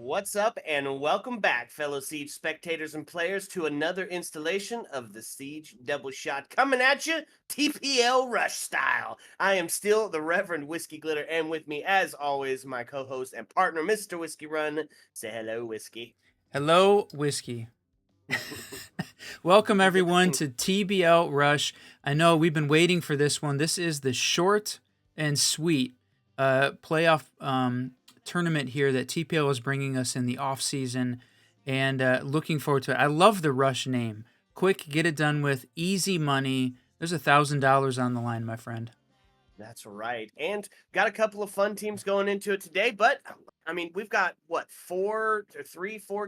What's up, and welcome back, fellow Siege spectators and players, to another installation of the Siege Double Shot, coming at you TPL Rush style. I am still the Reverend Whiskey Glitter, and with me, as always, my co-host and partner, Mr. Whiskey Run. Say hello, Whiskey. Hello, Whiskey. Welcome, everyone, to TBL Rush. I know we've been waiting for this one. This is the short and sweet playoff tournament here that TPL is bringing us in the off season, and looking forward to it. I love the Rush name. Quick, get it done with, easy money. There's $1,000 on the line, my friend. That's right. And got a couple of fun teams going into it today, but I mean, we've got what, 4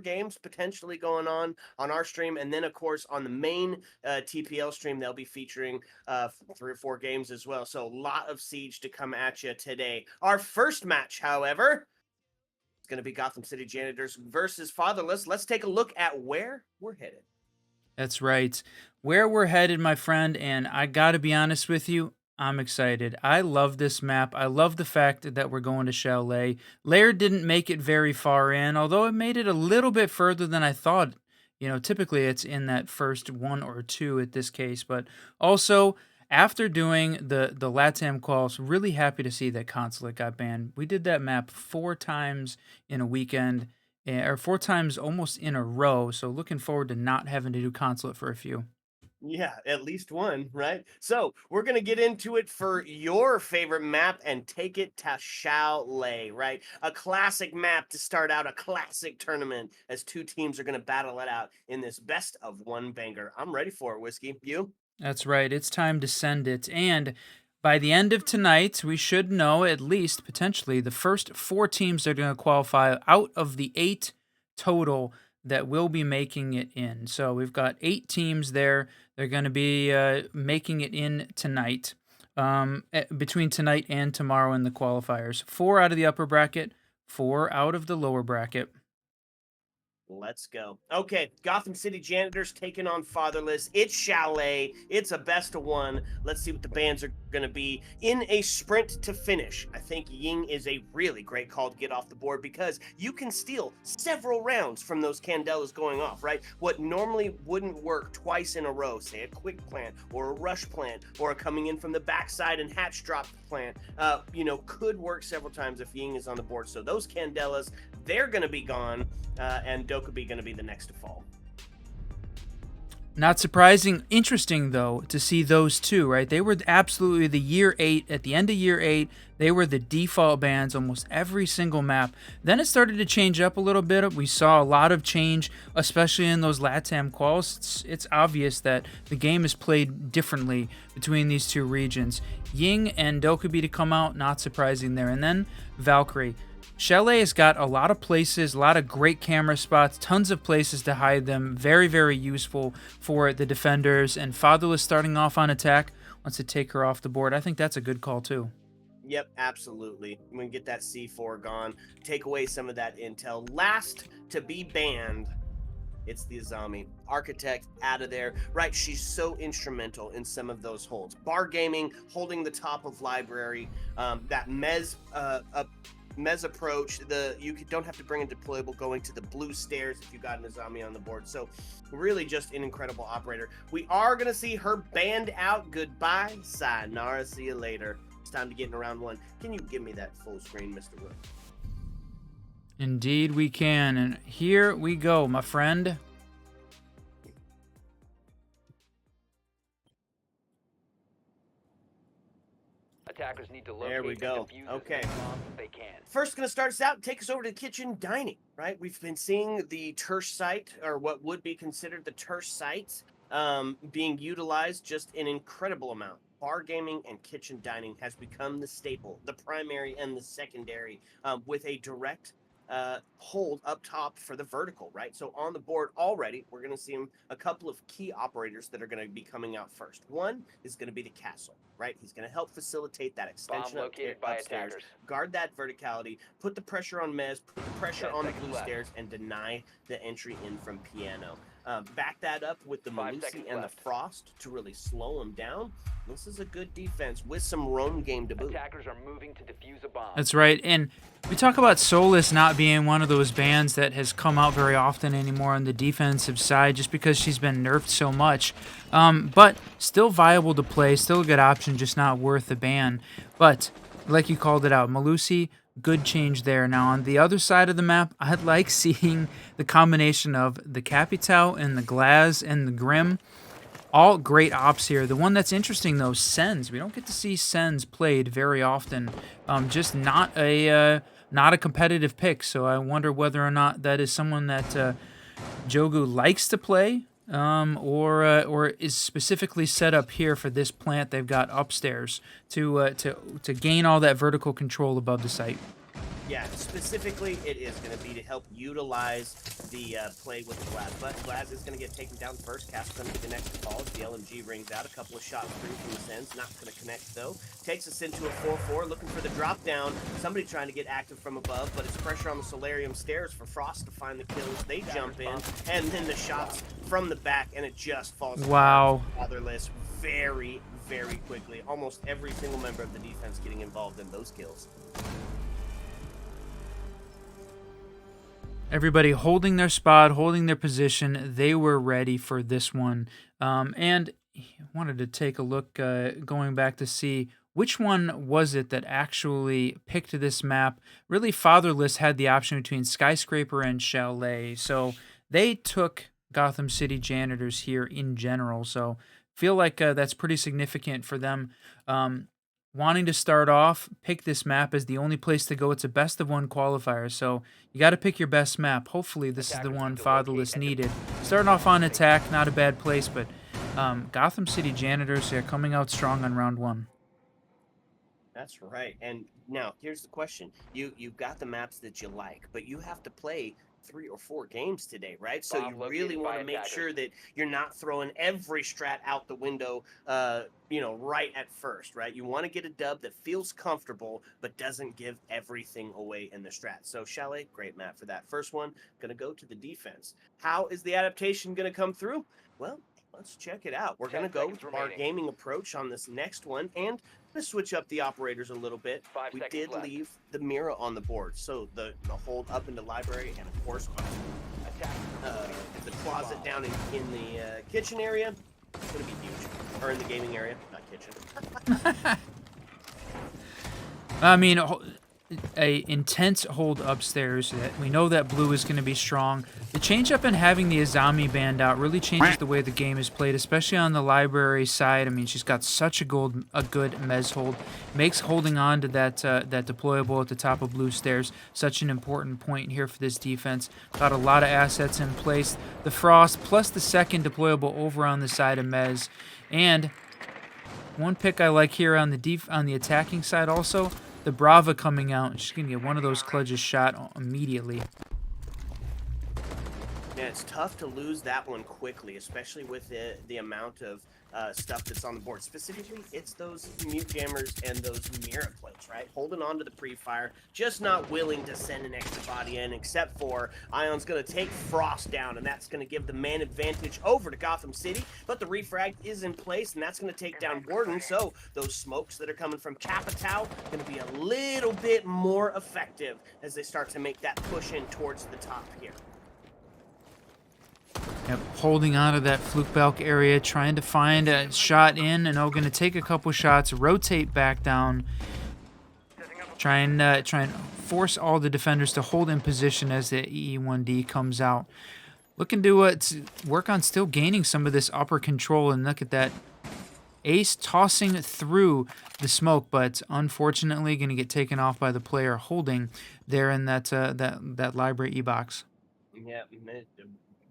games potentially going on our stream, and then of course on the main TPL stream they'll be featuring 3 or 4 games as well. So a lot of Siege to come at you today. Our first match, however, is going to be Gotham City Janitors versus Fatherless. Let's take a look at where we're headed. That's right. Where we're headed, my friend, and I got to be honest with you, I'm excited. I love this map. I love the fact that we're going to Chalet. Laird didn't make it very far in, although it made it a little bit further than I thought. Typically it's in that first 1 or 2 at this case, but also after doing the LATAM calls, really happy to see that Consulate got banned. We did that map 4 times in a weekend, or 4 times almost in a row, so looking forward to not having to do Consulate for a few. Yeah, at least one, right? So we're going to get into it for your favorite map and take it to Chalet, right? A classic map to start out a classic tournament as 2 teams are going to battle it out in this best of 1 banger. I'm ready for it, Whiskey. You? That's right. It's time to send it. And by the end of tonight, we should know at least potentially the first 4 teams that are going to qualify out of the 8 total that will be making it in. So we've got 8 teams there. They're going to be making it in tonight, between tonight and tomorrow in the qualifiers. 4 out of the upper bracket, 4 out of the lower bracket. Let's go. Okay, Gotham City Janitors taking on Fatherless. It's Chalet. It's a best of 1. Let's see what the bands are going to be in a sprint to finish. I think Ying is a really great call to get off the board because you can steal several rounds from those candelas going off, right? What normally wouldn't work twice in a row, say a quick plant or a rush plant or a coming in from the backside and hatch drop plant, could work several times if Ying is on the board. So those candelas, they're going to be gone, and Dokkaebi going to be the next to fall. Not surprising. Interesting, though, to see those 2, right? They were absolutely the year 8. At the end of year 8, they were the default bans almost every single map. Then it started to change up a little bit. We saw a lot of change, especially in those LATAM quals. It's obvious that the game is played differently between these 2 regions. Ying and Dokkaebi to come out, not surprising there. And then Valkyrie. Chalet has got a lot of places, a lot of great camera spots, tons of places to hide them. Very, very useful for the defenders. And Fatherless starting off on attack wants to take her off the board. I think that's a good call too. Yep, absolutely. We can get that C4 gone, take away some of that intel. Last to be banned, it's the Azami. Architect out of there, right? She's so instrumental in some of those holds. Bar gaming, holding the top of library, that Mez approach, you don't have to bring a deployable going to the blue stairs if you got an Azami on the board. So really just an incredible operator. We are going to see her banned out. Goodbye. Sayonara. See you later. It's time to get in round 1. Can you give me that full screen, Mr. Wood? Indeed we can. And here we go, my friend. Attackers need to locate there we go. Okay. They can. First, going to start us out, take us over to the kitchen dining, right? We've been seeing the Tersh site, or what would be considered the Tersh site, being utilized just an incredible amount. Bar gaming and kitchen dining has become the staple, the primary and the secondary, with a direct hold up top for the vertical, right? So on the board already, we're going to see a couple of key operators that are going to be coming out first. One is going to be the castle, right? He's going to help facilitate that extension upstairs, guard that verticality, put the pressure on Mez, put the pressure on the blue stairs, and deny the entry in from Piano. Back that up with the Malusi and the Frost to really slow him down. This is a good defense with some roam game to boot. Attackers are moving to defuse a bomb. That's right. And We talk about Solus not being one of those bans that has come out very often anymore on the defensive side just because she's been nerfed so much. But still viable to play, still a good option, just not worth the ban. But, like you called it out, Melusi, good change there. Now, on the other side of the map, I'd like seeing the combination of the Capitao and the Glaz and the Grim. All great ops here. The one that's interesting, though, Sens. We don't get to see Sens played very often. Just not a competitive pick, so I wonder whether or not that is someone that Jogu likes to play, or is specifically set up here for this plant they've got upstairs to gain all that vertical control above the site. Yeah, specifically, it is going to be to help utilize the play with the Glaz. But Glaz is going to get taken down first. Cap's going to be the next call. The LMG rings out. A couple of shots through from the Sens. Not going to connect, though. Takes us into a 4-4, looking for the drop down. Somebody trying to get active from above, but it's pressure on the Solarium stairs for Frost to find the kills. They jump in, and then the shots from the back, and it just falls Wow. Fatherless very, very quickly. Almost every single member of the defense getting involved in those kills. Everybody holding their spot, holding their position. They were ready for this one. And wanted to take a look, going back to see which one was it that actually picked this map. Really, Fatherless had the option between Skyscraper and Chalet. So they took Gotham City Janitors here in general. So feel like that's pretty significant for them. Wanting to start off, pick this map as the only place to go. It's a best of one qualifier, so you got to pick your best map. Hopefully this is the one Fatherless needed. Starting off on attack, not a bad place, but Gotham City Janitors are coming out strong on round one. That's right. And now here's the question. You've got the maps that you like, but you have to play 3 or 4 games today, right? So you really want to make sure that you're not throwing every strat out the window, right at first, right? You want to get a dub that feels comfortable, but doesn't give everything away in the strat. So Chalet, great map for that. First one, going to go to the defense. How is the adaptation going to come through? Well, let's check it out. We're going to go with our gaming approach on this next one, and let's switch up the operators a little bit. We did leave the mirror on the board, so the hold up into library, and of course the closet down in the kitchen area. It's going to be huge, or in the gaming area, not kitchen. I mean, a intense hold upstairs. We know that blue is going to be strong. The change up in having the Azami band out really changes the way the game is played, especially on the library side. I mean, she's got such a good mez hold. Makes holding on to that deployable at the top of blue stairs such an important point here for this defense. Got a lot of assets in place. The Frost plus the second deployable over on the side of mez. And one pick I like here on the attacking side also, the Brava coming out. She's going to get one of those clutches shot immediately. Yeah, it's tough to lose that one quickly, especially with the amount of stuff that's on the board. Specifically, it's those mute jammers and those mirror plates, right? Holding on to the pre-fire, just not willing to send an extra body in, except for Ion's going to take Frost down, and that's going to give the man advantage over to Gotham City. But the refrag is in place, and that's going to take down Warden, so those smokes that are coming from Capitao going to be a little bit more effective as they start to make that push in towards the top here. Yep, holding on to that fluke balk area, trying to find a shot in, and going to take a couple shots, rotate back down, try and force all the defenders to hold in position as the EE1D comes out. Looking to work on still gaining some of this upper control, and look at that. Ace tossing through the smoke, but unfortunately going to get taken off by the player holding there in that library E-box. Yeah,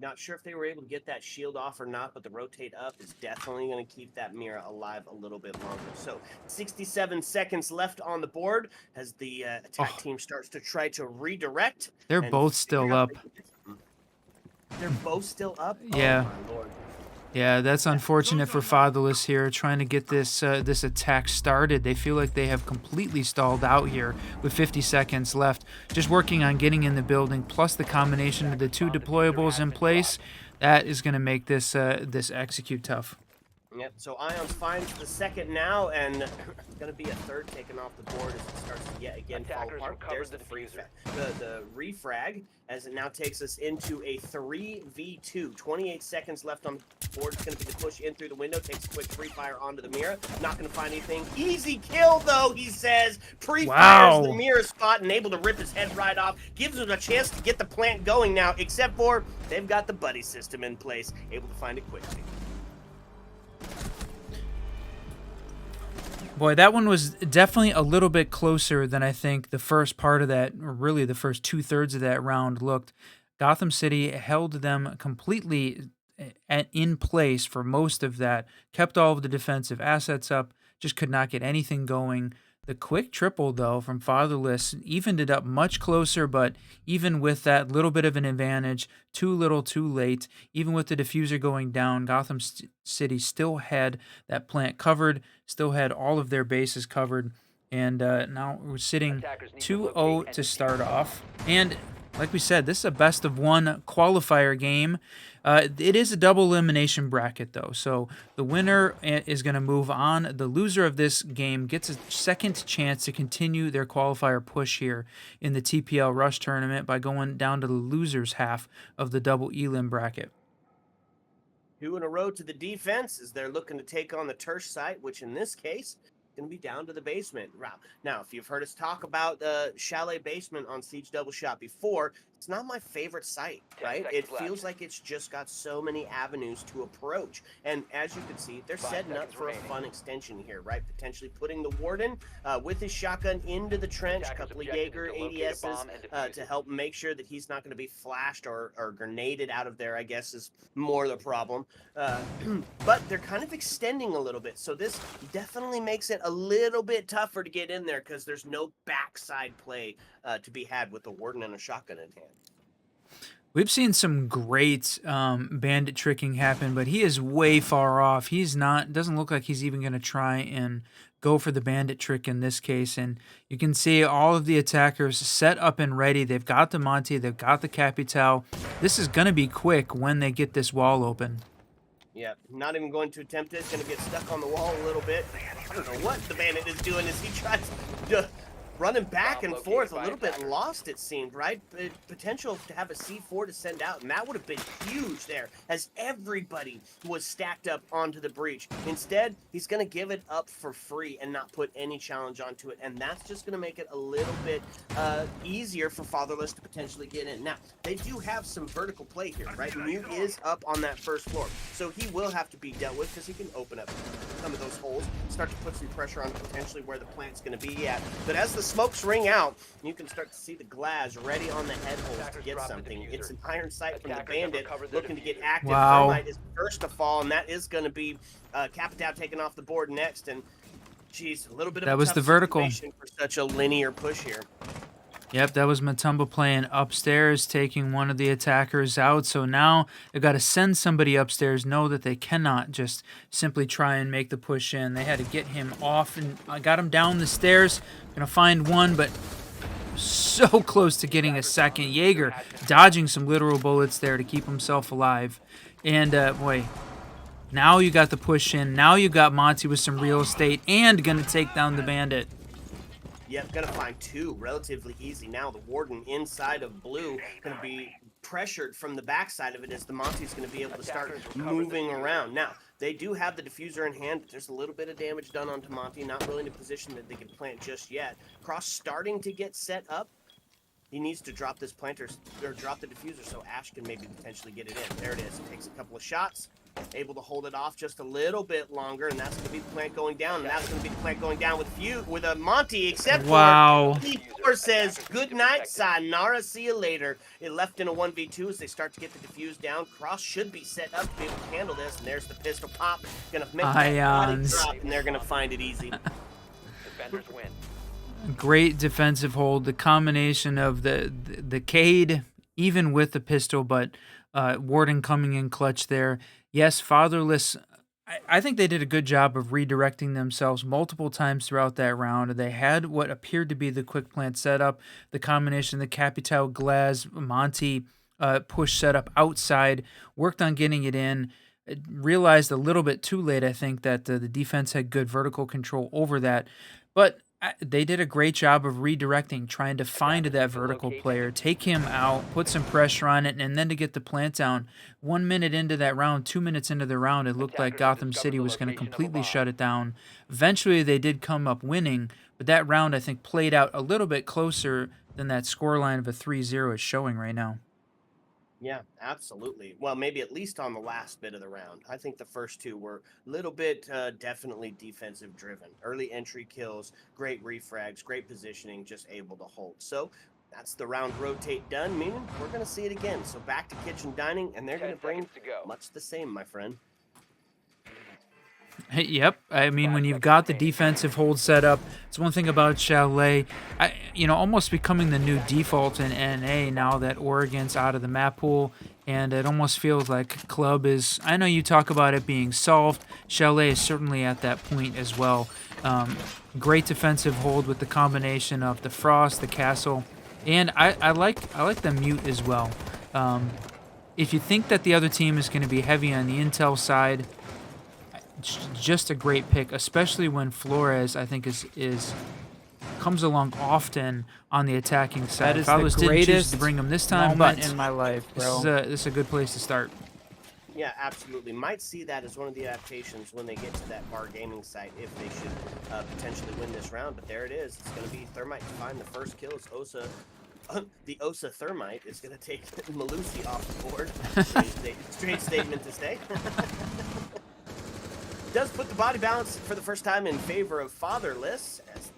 not sure if they were able to get that shield off or not, but the rotate up is definitely going to keep that mirror alive a little bit longer. So 67 seconds left on the board as the attack team starts to try to redirect. They're both still up. They're both still up? Yeah. Oh, my Lord. Yeah, that's unfortunate for Fatherless here, trying to get this attack started. They feel like they have completely stalled out here with 50 seconds left. Just working on getting in the building, plus the combination of the 2 deployables in place, that is going to make this execute tough. Yep, so Ion's finds the second now, and it's going to be a third taken off the board as it starts to yet again fall Attackers apart. recovered There's the the free diffuser. the refrag, as it now takes us into a 3v2. 28 seconds left on the board. It's going to be the push in through the window. Takes a quick free fire onto the mirror. Not going to find anything. Easy kill, though, he says. Pre-fires the Wow. mirror spot and able to rip his head right off. Gives him a chance to get the plant going now, except for they've got the buddy system in place. Able to find it quickly. Boy, that one was definitely a little bit closer than I think the first part of that, or really the first 2/3 of that round looked. Gotham City held them completely in place for most of that, kept all of the defensive assets up, just could not get anything going. The quick triple, though, from Fatherless evened it up much closer, but even with that little bit of an advantage, too little, too late, even with the diffuser going down, Gotham City still had that plant covered, still had all of their bases covered, and now we're sitting Attackers need to 2-0 locate to and start defuse the off. And like we said, this is a best of one qualifier game. It is a double elimination bracket, though. So the winner is going to move on. The loser of this game gets a second chance to continue their qualifier push here in the TPL Rush tournament by going down to the loser's half of the double elim bracket. 2 in a row to the defense as they're looking to take on the Tersh site, which in this case is going to be down to the basement route. Now, if you've heard us talk about Chalet basement on Siege Double Shot before, it's not my favorite site, 10 right? seconds It feels left. like it's just got so many avenues to approach. And as you can see, they're 5 setting up seconds for remaining. a fun extension here, right? Potentially putting the Warden with his shotgun into the trench, a Attackers' couple of objective Jaeger is to locate a ADSs bomb and defuse to it. help make sure that he's not going to be flashed or grenaded out of there, I guess, is more the problem. But they're kind of extending a little bit, so this definitely makes it a little bit tougher to get in there because there's no backside play to be had with the Warden and a shotgun in hand. We've seen some great bandit tricking happen, but he is way far off. He's not, doesn't look like he's even going to try and go for the bandit trick in this case. And you can see all of the attackers set up and ready. They've got the Monty, they've got the Capital. This is going to be quick when they get this wall open. Yeah, not even going to attempt it. It's going to get stuck on the wall a little bit. I don't know what the bandit is doing as he tries to running back and forth, a little bit lost, it seemed, right? Potential to have a C4 to send out, and that would have been huge there as everybody was stacked up onto the breach. Instead, he's going to give it up for free and not put any challenge onto it, and that's just going to make it a little bit easier for Fatherless to potentially get in. Now, they do have some vertical play here, right? Mute is up on that first floor, so he will have to be dealt with because he can open up some of those holes, start to put some pressure on potentially where the plant's going to be at. But as the smokes ring out, you can start to see the glass ready on the head holes to get something. It's an iron sight from the bandit looking to get active. Wow. Thermite is first to fall, and that is going to be Capital taken off the board next. And geez, a little bit of That a was tough the vertical situation for such a linear push here. Yep, that was Matumba playing upstairs, taking one of the attackers out. So now they've got to send somebody upstairs, know that they cannot just simply try and make the push in. They had to get him off, and I got him down the stairs. Gonna find one, but so close to getting a second. Jaeger dodging some literal bullets there to keep himself alive. And boy, now you got the push in. Now you got Monty with some real estate and gonna take down the bandit. Yep, gonna find two relatively easy. Now the Warden inside of blue gonna be pressured from the backside of it as the Monty's gonna be able to start moving around. Now, they do have the diffuser in hand, but there's a little bit of damage done onto Monty, not really in a position that they can plant just yet. Cross starting to get set up. He needs to drop this planter, or drop the diffuser so Ash can maybe potentially get it in. There it is. Takes a couple of shots. Able to hold it off just a little bit longer, and that's going to be the plant going down, and that's going to be the plant going down with a Monty, except Wow. for T4 says, good night, sayonara, see you later. It left in a 1v2 as they start to get the diffuse down. Cross should be set up to be able to handle this, and there's the pistol pop. Going to make that body Ions. drop, and they're going to find it easy. Defenders win. Great defensive hold. The combination of the Cade, even with the pistol, but Warden coming in clutch there. Yes, Fatherless. I think they did a good job of redirecting themselves multiple times throughout that round. They had what appeared to be the quick plant setup, the combination, the Capital Glass, Monty push setup outside, worked on getting it in. realized a little bit too late, I think, that the defense had good vertical control over that. But they did a great job of redirecting, trying to find Attackers that need to vertical locate player, and take him out, put some pressure on it, and then to get the plant down. 1 minute into that round, 2 minutes into the round, it looked like attackers have Gotham discovered City the was going to location of a completely bomb. shut it down. Eventually, they did come up winning, but that round, I think, played out a little bit closer than that scoreline of a 3-0 is showing right now. Yeah, absolutely. Well, maybe at least on the last bit of the round. I think the first two were a little bit definitely defensive driven. Early entry kills, great refrags, great positioning, just able to hold. So that's the round rotate done, meaning we're going to see it again. So back to kitchen dining, and they're going 10 to bring seconds to go. much the same, my friend. Hey, yep. I mean, 5 when you've seconds got the remaining. defensive hold set up, it's one thing about Chalet. Almost becoming the new default in NA now that Oregon's out of the map pool, and it almost feels like Club is. I know you talk about it being solved. Chalet is certainly at that point as well. Great defensive hold with the combination of the Frost, the Castle, and I like the Mute as well. If you think that the other team is going to be heavy on the intel side, just a great pick, especially when Flores, I think, is comes along often on the attacking side. That is Fatherless the didn't choose greatest to bring him this time, moment but in my life, this bro. is a good place to start. Yeah, absolutely. Might see that as one of the adaptations when they get to that bar gaming site if they should potentially win this round. But there it is. It's going to be Thermite to find the first kill as Osa. The Osa Thermite is going to take Malusi off the board. Strange statement to say. Does put the body balance for the first time in favor of Fatherless as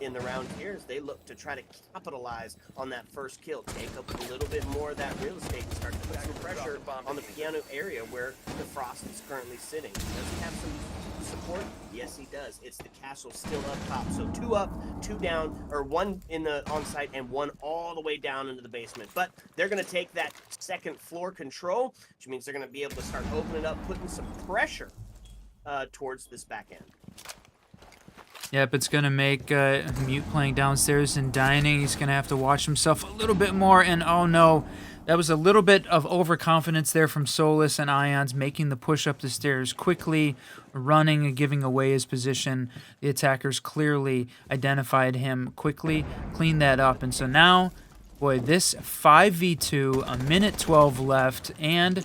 in the round here as they look to try to capitalize on that first kill, take up a little bit more of that real estate and start to put some pressure on the piano area where the Frost is currently sitting. Does he have some support? Yes, he does. It's the castle still up top. So 2 up, 2 down, or 1 in the on-site and 1 all the way down into the basement. But they're going to take that second floor control, which means they're going to be able to start opening up, putting some pressure towards this back end. Yep, it's going to make Mute playing downstairs and dining. He's going to have to watch himself a little bit more. And oh no, that was a little bit of overconfidence there from Solus and Ions, making the push up the stairs quickly, running and giving away his position. The attackers clearly identified him quickly, cleaned that up. And so now, boy, this 5v2, a minute 12 left, and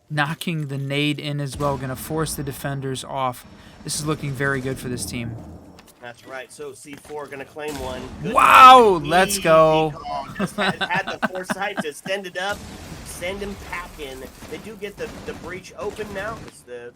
knocking the nade in as well, going to force the defenders off. This is looking very good for this team. That's right. So C4 going to claim one. Good Wow, man. let's Easy go. call. Just had the foresight to send it up, send him packing. They do get the breach open now. It's the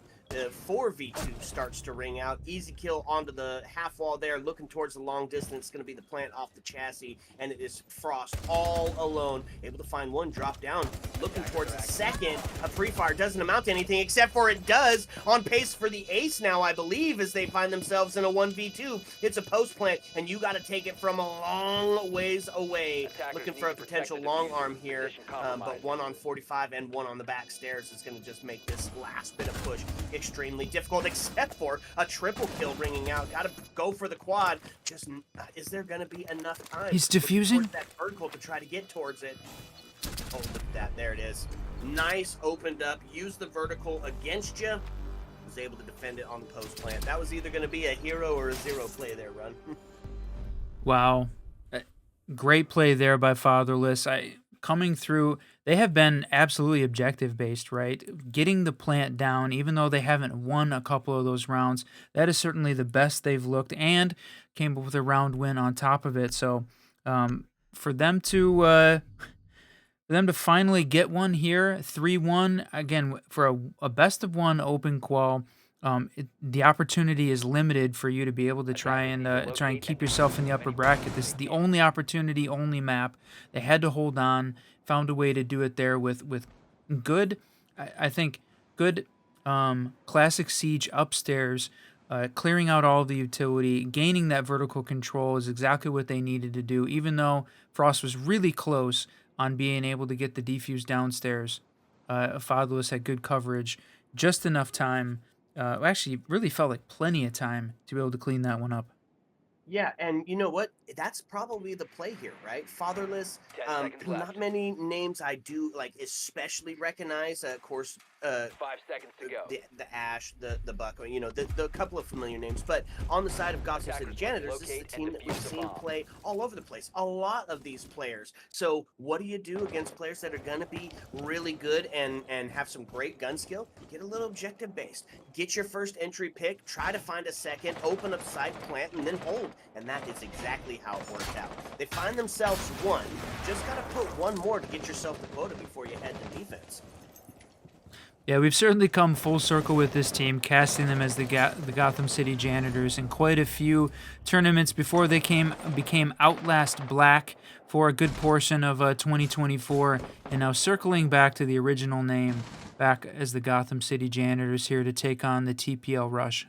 4v2 starts to ring out. Easy kill onto the half wall there, looking towards the long distance. Going to be the plant off the chassis, and it is Frost all alone, able to find one, drop down, looking towards the second. A pre-fire doesn't amount to anything, except for it does. On pace for the ace now, I believe, as they find themselves in a 1v2. It's a post plant, and you got to take it from a long ways away. Looking for a potential long arm here, but 1 on 45 and 1 on the back stairs is going to just make this last bit of push extremely difficult, except for a triple kill ringing out. Got to go for the quad. Just is there going to be enough time? He's diffusing that vertical to try to get towards it. Oh, look at that! There it is. Nice, opened up. Used the vertical against you. Was able to defend it on the post plant. That was either going to be a hero or a 0 play there, Run. Wow. Great play there by Fatherless. Coming through, they have been absolutely objective based, right? Getting the plant down, even though they haven't won a couple of those rounds, that is certainly the best they've looked, and came up with a round win on top of it. So for them to finally get one here, 3-1, again, for a best of 1 open qual, the opportunity is limited for you to be able to try and keep yourself in the upper bracket. This is the only opportunity, only map. They had to hold on, found a way to do it there with good, I think, good classic siege upstairs, clearing out all the utility, gaining that vertical control is exactly what they needed to do, even though Frost was really close on being able to get the defuse downstairs. Fatherless had good coverage, just enough time. Actually, really felt like plenty of time to be able to clean that one up. Yeah, and you know what? That's probably the play here, right? Fatherless. 10 seconds left. Not many names I do like especially recognize. Of course, 5 seconds to go. the Ash, the Buck, you know, the couple of familiar names. But on the side of Gotham City Attackers Janitors, this is a locate and team that we've defuse the seen bomb. play all over the place. A lot of these players. So what do you do against players that are going to be really good and have some great gun skill? Get a little objective based. Get your first entry pick, try to find a second, open up side, plant, and then hold. And that is exactly how it worked out. They find themselves one. Just got to put one more to get yourself the quota before you head to defense. Yeah, we've certainly come full circle with this team, casting them as the Gotham City Janitors in quite a few tournaments before they became Outlast Black for a good portion of 2024, and now circling back to the original name, back as the Gotham City Janitors here to take on the TPL Rush.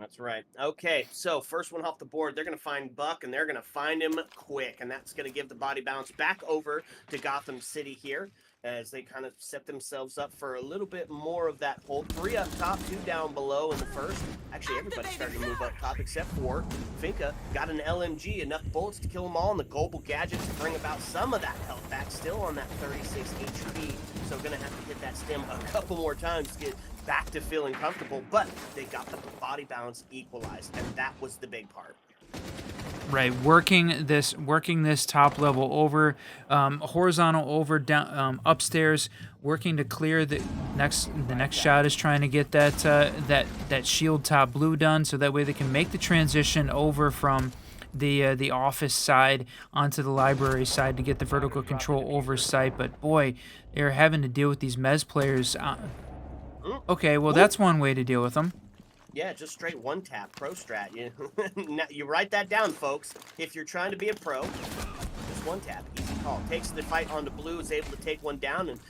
That's right. Okay, so first one off the board, they're going to find Buck, and they're going to find him quick, and that's going to give the body bounce back over to Gotham City here as they kind of set themselves up for a little bit more of that hold. 3 up top, 2 down below in the first. Actually, everybody's starting to move up top except for Finka. Got an LMG, enough bullets to kill them all, and the global gadget to bring about some of that health back, still on that 36 HP. So going to have to hit that stem a couple more times to get back to feeling comfortable, but they got the body balance equalized, and that was the big part. Right, working this top level over, horizontal over, down, upstairs, working to clear the next shot is trying to get that shield top blue done, so that way they can make the transition over from the office side onto the library side to get the vertical control oversight. But boy, they're having to deal with these Mez players. Okay, well that's one way to deal with them. Yeah, just straight one tap, pro strat. You write that down, folks. If you're trying to be a pro, just one tap, easy call. Takes the fight onto blue, is able to take one down and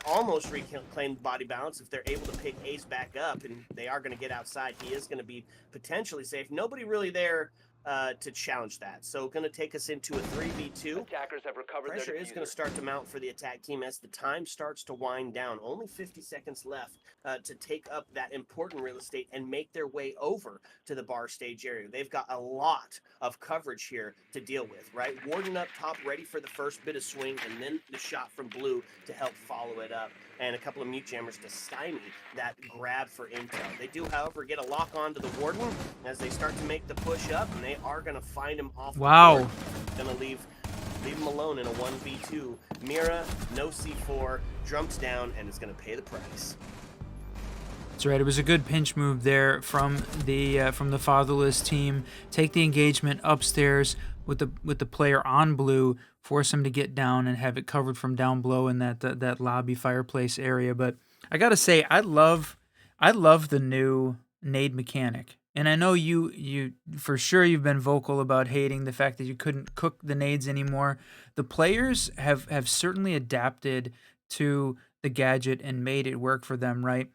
almost reclaim body balance if they're able to pick Ace back up, and they are going to get outside. He is going to be potentially safe. Nobody really there to challenge that. So going to take us into a 3v2. Attackers have recovered Pressure their is going to start to mount for the attack team as the time starts to wind down. Only 50 seconds left to take up that important real estate and make their way over to the bar stage area. They've got a lot of coverage here to deal with, right? Warden up top, ready for the first bit of swing, and then the shot from blue to help follow it up. And a couple of mute jammers to stymie that grab for intel. They do, however, get a lock onto the Warden as they start to make the push up, and they are going to find him off the board. Going to leave him alone in a 1v2. Mira, no C4, jumps down, and is going to pay the price. That's right. It was a good pinch move there from the Fatherless team. Take the engagement upstairs with the player on blue, force him to get down and have it covered from down below in that lobby fireplace area. But I gotta say, I love the new nade mechanic. And I know you for sure you've been vocal about hating the fact that you couldn't cook the nades anymore. The players have certainly adapted to the gadget and made it work for them, right?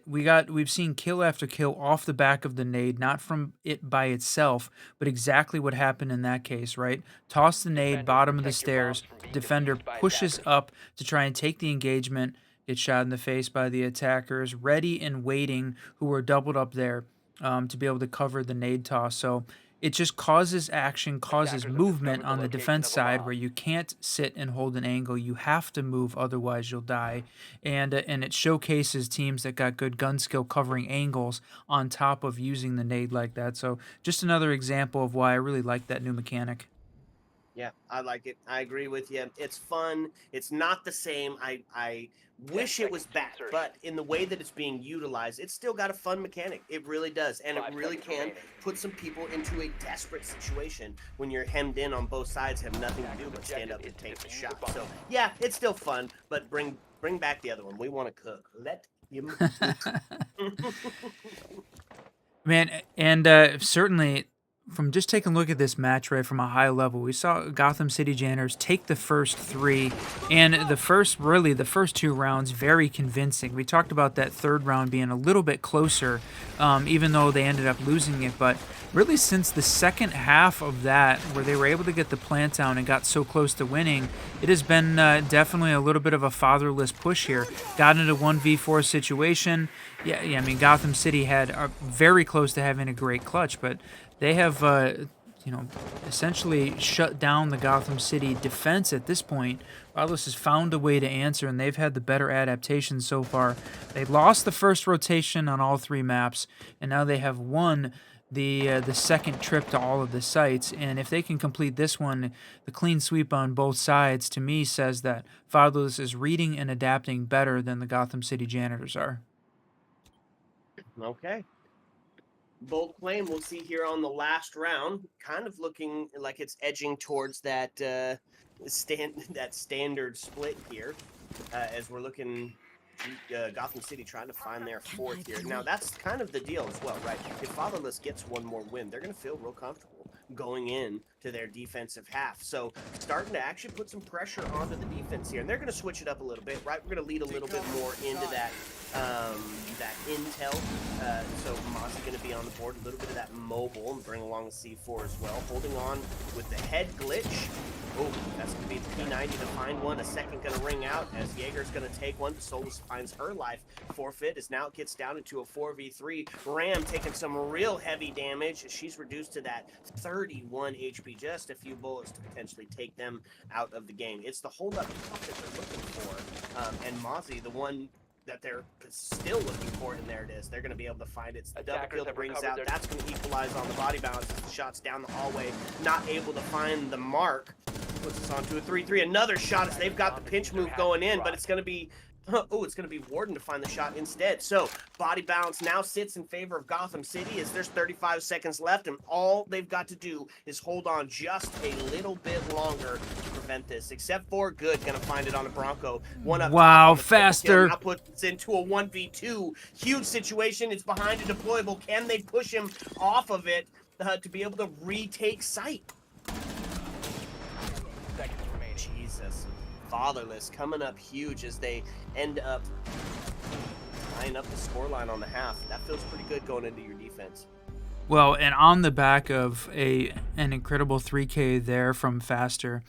We've seen kill after kill off the back of the nade, not from it by itself, but exactly what happened in that case, right? Toss the nade, bottom of the stairs, defender pushes up to try and take the engagement, gets shot in the face by the attackers, ready and waiting, who were doubled up there to be able to cover the nade toss. So it just causes action, causes movement on the defense side where you can't sit and hold an angle. You have to move, otherwise you'll die. And it showcases teams that got good gun skill covering angles on top of using the nade like that. So just another example of why I really like that new mechanic. Yeah, I like it. I agree with you. It's fun. It's not the same. I wish it was back, but in the way that it's being utilized, it's still got a fun mechanic. It really does, and it really can put some people into a desperate situation when you're hemmed in on both sides, have nothing to do but stand up and take the shot. So yeah, it's still fun, but bring back the other one. We want to cook. Let him cook. Man, and certainly from just taking a look at this match right from a high level, we saw Gotham City Janitors take the first 3, and the first 2 rounds very convincing. We talked about that third round being a little bit closer, even though they ended up losing it, but really since the second half of that, where they were able to get the plant down and got so close to winning, it has been definitely a little bit of a fatherless push here. Got into 1v4 situation. Yeah, I mean, Gotham City had very close to having a great clutch, but they have essentially shut down the Gotham City defense at this point. Fatherless has found a way to answer, and they've had the better adaptation so far. They lost the first rotation on all 3 maps, and now they have won the second trip to all of the sites. And if they can complete this one, the clean sweep on both sides, to me, says that Fatherless is reading and adapting better than the Gotham City Janitors are. Okay. Bold claim we'll see here on the last round, kind of looking like it's edging towards that standard split here, as we're looking Gotham City trying to find their 4th here. Now that's kind of the deal as well, right? If Fatherless gets one more win, they're going to feel real comfortable going in to their defensive half. So starting to actually put some pressure onto the defense here, and they're going to switch it up a little bit, right? We're going to lead a little bit more into that intel. So Mossy going to be on the board, a little bit of that mobile, and bring along the C4 as well. Holding on with the head glitch. Oh, that's going to be the P90 to find one. A second going to ring out as Jaeger's going to take one. Solus finds her life forfeit as now it gets down into a 4v3. Ram taking some real heavy damage. She's reduced to that 31 HP. Just a few bullets to potentially take them out of the game. It's the hold-up that they're looking for. And Mozzie, the one that they're still looking for, and there it is. They're going to be able to find it. The double kill brings out. That's going to equalize on the body balance. The shots down the hallway, not able to find the mark. Puts us on to a 3-3. Another shot as they've got the pinch move going in, but it's going to be it's going to be Warden to find the shot instead. So body balance now sits in favor of Gotham City as there's 35 seconds left, and all they've got to do is hold on just a little bit longer to prevent this. Except for Good, going to find it on a Bronco. One up. Wow, faster. Now puts into a 1v2. Huge situation. It's behind a deployable. Can they push him off of it to be able to retake site? Jesus. Fatherless coming up huge as they end up tying up the scoreline on the half. That feels pretty good going into your defense. Well, and on the back of an incredible 3K there from Faster,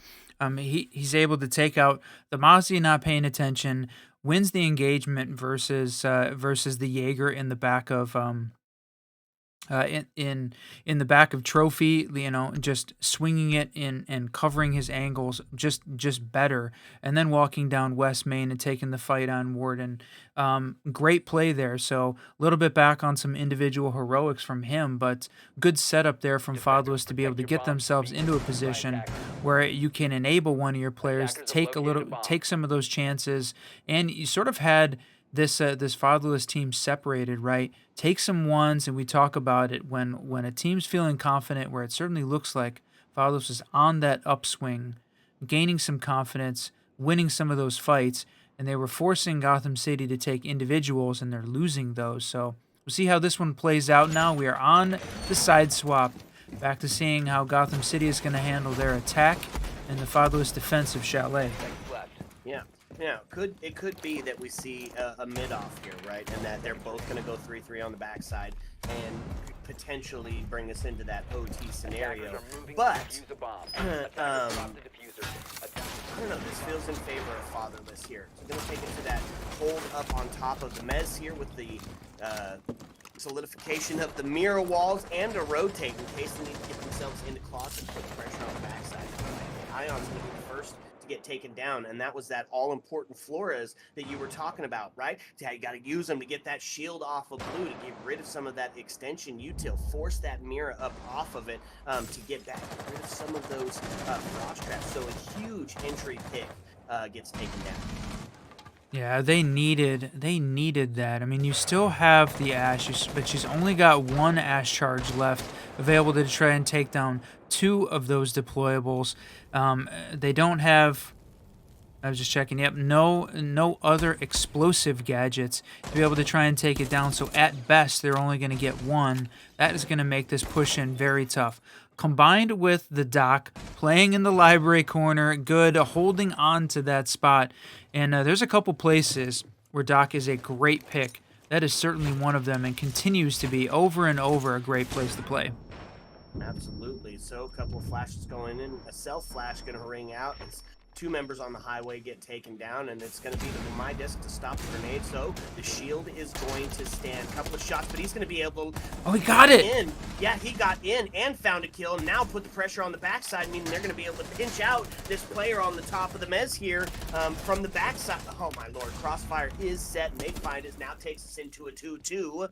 he's able to take out the Mozzie not paying attention, wins the engagement versus the Jaeger in the back of in the back of Trophy, just swinging it in and covering his angles just better, and then walking down West Main and taking the fight on Warden. Great play there. So a little bit back on some individual heroics from him, but good setup there from Fatherless to be able to get themselves into a position where you can enable one of your players to take some of those chances, and you sort of had this Fatherless team separated, right? Take some ones, and we talk about it when a team's feeling confident, where it certainly looks like Fatherless is on that upswing, gaining some confidence, winning some of those fights, and they were forcing Gotham City to take individuals, and they're losing those. So we'll see how this one plays out now. We are on the side swap, back to seeing how Gotham City is going to handle their attack and the Fatherless defense of Chalet. Yeah. Yeah, it could be that we see a mid-off here, right? And that they're both going to go 3-3 on the backside and potentially bring us into that OT scenario. But, I don't know, this feels in favor of Fatherless here. So we're going to take it to that hold up on top of the Mez here with the solidification of the mirror walls and a rotate in case they need to get themselves into closet, put pressure on the backside. Ion's going to be the first to get taken down, and that was that all-important Flores that you were talking about, right? You got to use them to get that shield off of Blue, to get rid of some of that extension util, force that mirror up off of it to get rid of some of those frost traps. So a huge entry pick gets taken down. Yeah, they needed that. I mean, you still have the Ash, but she's only got one Ash charge left available to try and take down 2 of those deployables. They don't have, I was just checking, yep, no other explosive gadgets to be able to try and take it down. So at best, they're only going to get 1. That is going to make this push in very tough. Combined with the Doc playing in the library corner, Good holding on to that spot. And there's a couple places where Doc is a great pick. That is certainly one of them, and continues to be over and over a great place to play. Absolutely. So a couple of flashes going in. A self flash going to ring out as 2 members on the highway get taken down, and it's going to be my disc to stop the grenade. So the shield is going to stand. A couple of shots, but he's going to be able to... Oh, he got it! In. Yeah, he got in and found a kill. Now put the pressure on the backside, meaning they're going to be able to pinch out this player on the top of the mez here from the backside. Oh, my Lord. Crossfire is set, and they find it. Now takes us into a 2-2.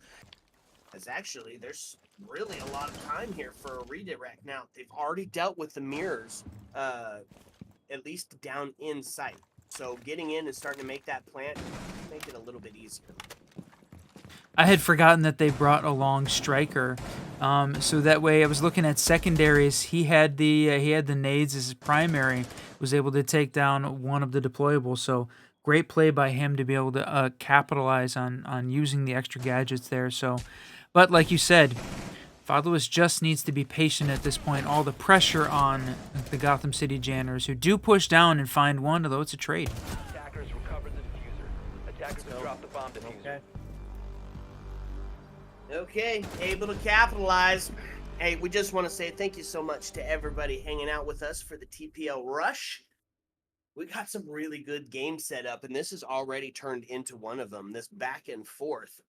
As actually, there's really a lot of time here for a redirect. Now, they've already dealt with the mirrors, at least down in sight. So getting in and starting to make that plant, make it a little bit easier. I had forgotten that they brought along Striker, so that way I was looking at secondaries. He had the nades as his primary, was able to take down one of the deployables. So great play by him to be able to capitalize on using the extra gadgets there. So, but like you said, Fatherless just needs to be patient at this point. All the pressure on the Gotham City Janitors, who do push down and find one, although it's a trade. Attackers recovered the diffuser. Attackers have dropped the bomb diffuser. Okay, able to capitalize. Hey, we just want to say thank you so much to everybody hanging out with us for the TPL Rush. We got some really good games set up, and this has already turned into one of them. This back and forth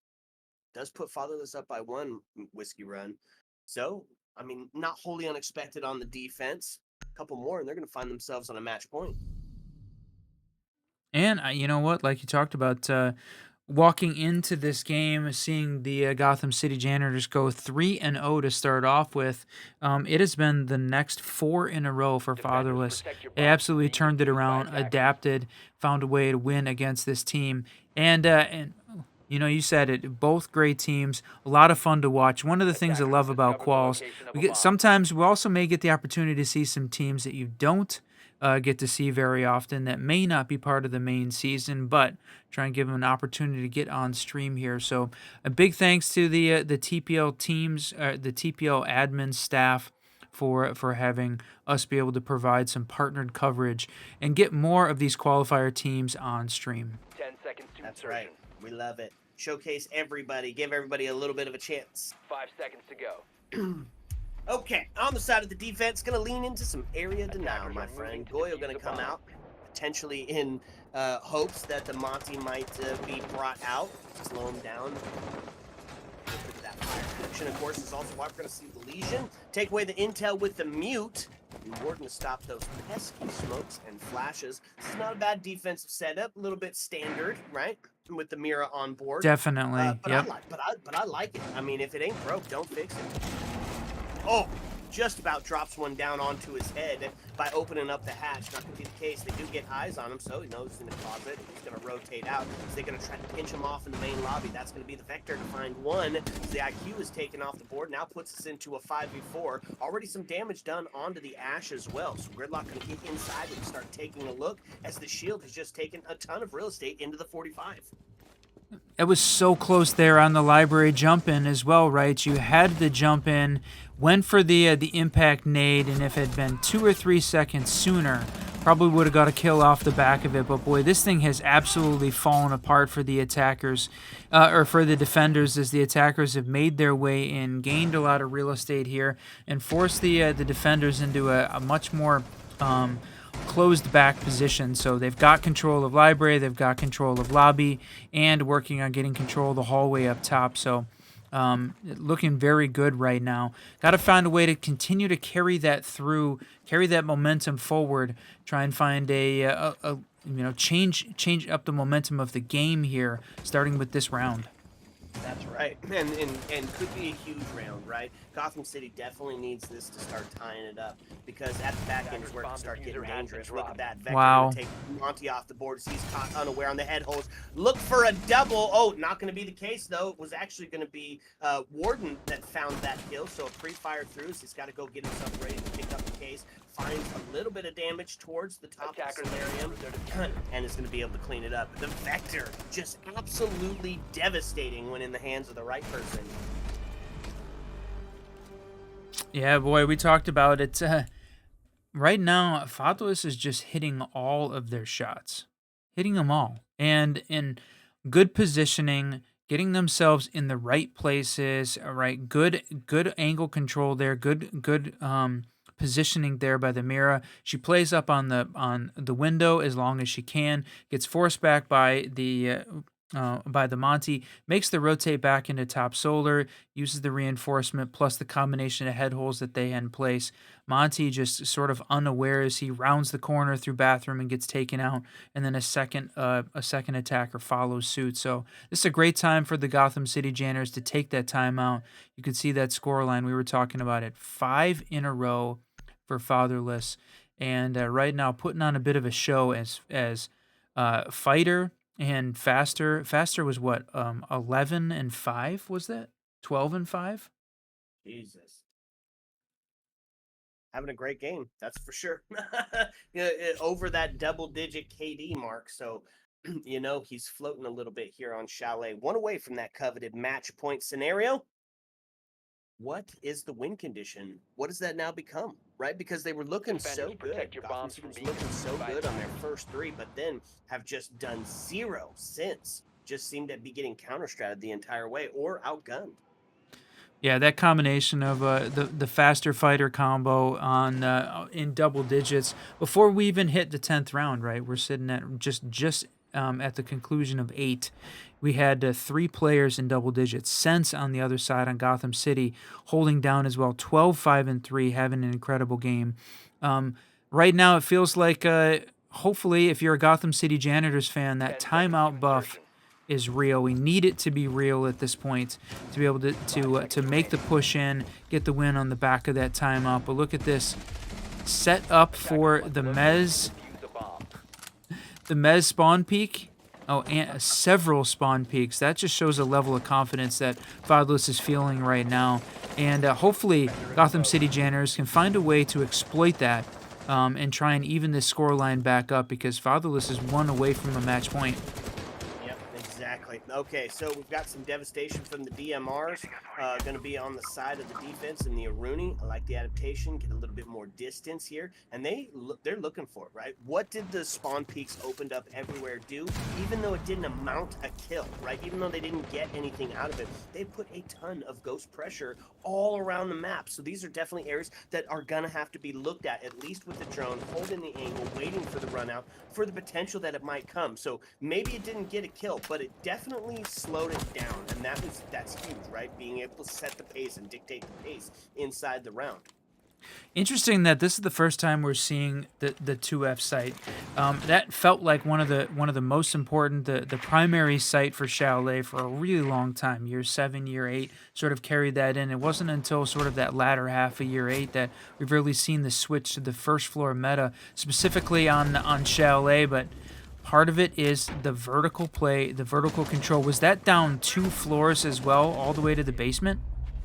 does put Fatherless up by 1 whiskey run. So, I mean, not wholly unexpected on the defense. A couple more, and they're going to find themselves on a match point. And you know what? Like you talked about, walking into this game, seeing the Gotham City Janitors go 3-0 to start off with, it has been the next 4 in a row for Fatherless. They absolutely turned it around, adapted, found a way to win against this team, and you know, you said it. Both great teams, a lot of fun to watch. One of the things I love about Quals, sometimes we also may get the opportunity to see some teams that you don't get to see very often that may not be part of the main season, but try and give them an opportunity to get on stream here. So a big thanks to the TPL teams, the TPL admin staff for having us be able to provide some partnered coverage and get more of these qualifier teams on stream. 10 seconds to That's insertion. right. We love it. Showcase everybody. Give everybody a little bit of a chance. 5 seconds to go. Okay, on the side of the defense, going to lean into some area denial, my friend. Goyle going to come out, potentially in hopes that the Monty might be brought out, slow him down. Look at that fire action, of course, is also why we're going to see the Legion. Take away the intel with the mute. And Warden to stop those pesky smokes and flashes. This is not a bad defensive setup, a little bit standard, right? With the Mira on board. Definitely, yep. I like it. I mean, if it ain't broke, don't fix it. Oh, just about drops one down onto his head by opening up the hatch. Not going to be the case. They do get eyes on him, so he knows he's in the closet. He's going to rotate out. So they're going to try to pinch him off in the main lobby. That's going to be the vector to find one. So the IQ is taken off the board. Now puts us into a 5v4. Already some damage done onto the Ash as well. So Gridlock going to get inside and start taking a look as the shield has just taken a ton of real estate into the 45. It was so close there on the library jump in as well, right? You had the jump in, went for the impact nade, and if it had been 2 or 3 seconds sooner, probably would have got a kill off the back of it. But boy, this thing has absolutely fallen apart for the attackers, or for the defenders, as the attackers have made their way in, gained a lot of real estate here, and forced the defenders into a much more closed back position. So they've got control of library, they've got control of lobby, and working on getting control of the hallway up top. So looking very good right now. Got to find a way to continue to carry that through, carry that momentum forward, try and find a change up the momentum of the game here, starting with this round. That's right, and could be a huge round, right? Gotham City definitely needs this to start tying it up, because at the back end is where it can start getting dangerous. Look at that. Vector wow. Take Monty off the board. He's caught unaware on the head holes. Look for a double. Oh, not going to be the case, though. It was actually going to be Warden that found that kill, so a pre-fire through, so he's got to go get himself ready to pick up the case. Finds a little bit of damage towards the top of the solarium, and is going to be able to clean it up. The Vector, just absolutely devastating when in the hands of the right person. Yeah, boy, we talked about it. Right now, Fatherless is just hitting all of their shots. Hitting them all. And in good positioning, getting themselves in the right places, right? Good angle control there, good positioning there by the Mira. She plays up on the window as long as she can, gets forced back by the Monty, makes the rotate back into top solar, uses the reinforcement plus the combination of head holes that they had in place. Monty just sort of unaware as he rounds the corner through bathroom and gets taken out, and then a second attacker follows suit. So this is a great time for the Gotham City Janitors to take that timeout. You could see that scoreline we were talking about it, 5 in a row for Fatherless, and right now putting on a bit of a show as Fighter and Faster. Faster was what, 11-5, was that 12-5? Jesus. Having a great game, that's for sure. Over that double-digit KD mark, so he's floating a little bit here on Chalet. One away from that coveted match point scenario. What is the win condition? What does that now become? Right, because they were looking so good. Gotham City was looking so good on their first 3, but then have just done 0 since. Just seemed to be getting counter-stratted the entire way or outgunned. Yeah, that combination of the faster fighter combo on in double digits before we even hit the 10th round. Right, we're sitting at just at the conclusion of 8. We had 3 players in double digits. Sense on the other side on Gotham City holding down as well, 12-5-3, having an incredible game. Right now, it feels like hopefully, if you're a Gotham City Janitors fan, that timeout buff is real. We need it to be real at this point to be able to make the push in, get the win on the back of that timeout. But look at this, set up for the Mez spawn peak. Oh, and several spawn peaks. That just shows a level of confidence that Fatherless is feeling right now. And hopefully Gotham City Janitors can find a way to exploit that and try and even this scoreline back up, because Fatherless is 1 away from a match point. Yep, exactly. Okay, so we've got some devastation from the DMRs. Going to be on the side of the defense in the Aruni. I like the adaptation. Get a little bit more distance here, and they're looking for it, right? What did the spawn peaks opened up everywhere do? Even though it didn't amount a kill, right? Even though they didn't get anything out of it, they put a ton of ghost pressure all around the map. So these are definitely areas that are gonna have to be looked at least with the drone, holding the angle, waiting for the run out, for the potential that it might come. So maybe it didn't get a kill, but it definitely slowed it down, and that's huge, right? Being able to set the pace and dictate the pace inside the round. Interesting that this is the first time we're seeing the 2F site. That felt like one of the most important, the primary site for Chalet for a really long time. Year 7, year 8 sort of carried that in. It wasn't until sort of that latter half of year 8 that we've really seen the switch to the first floor meta, specifically on Chalet. But part of it is the vertical play, the vertical control. Was that down 2 floors as well, all the way to the basement?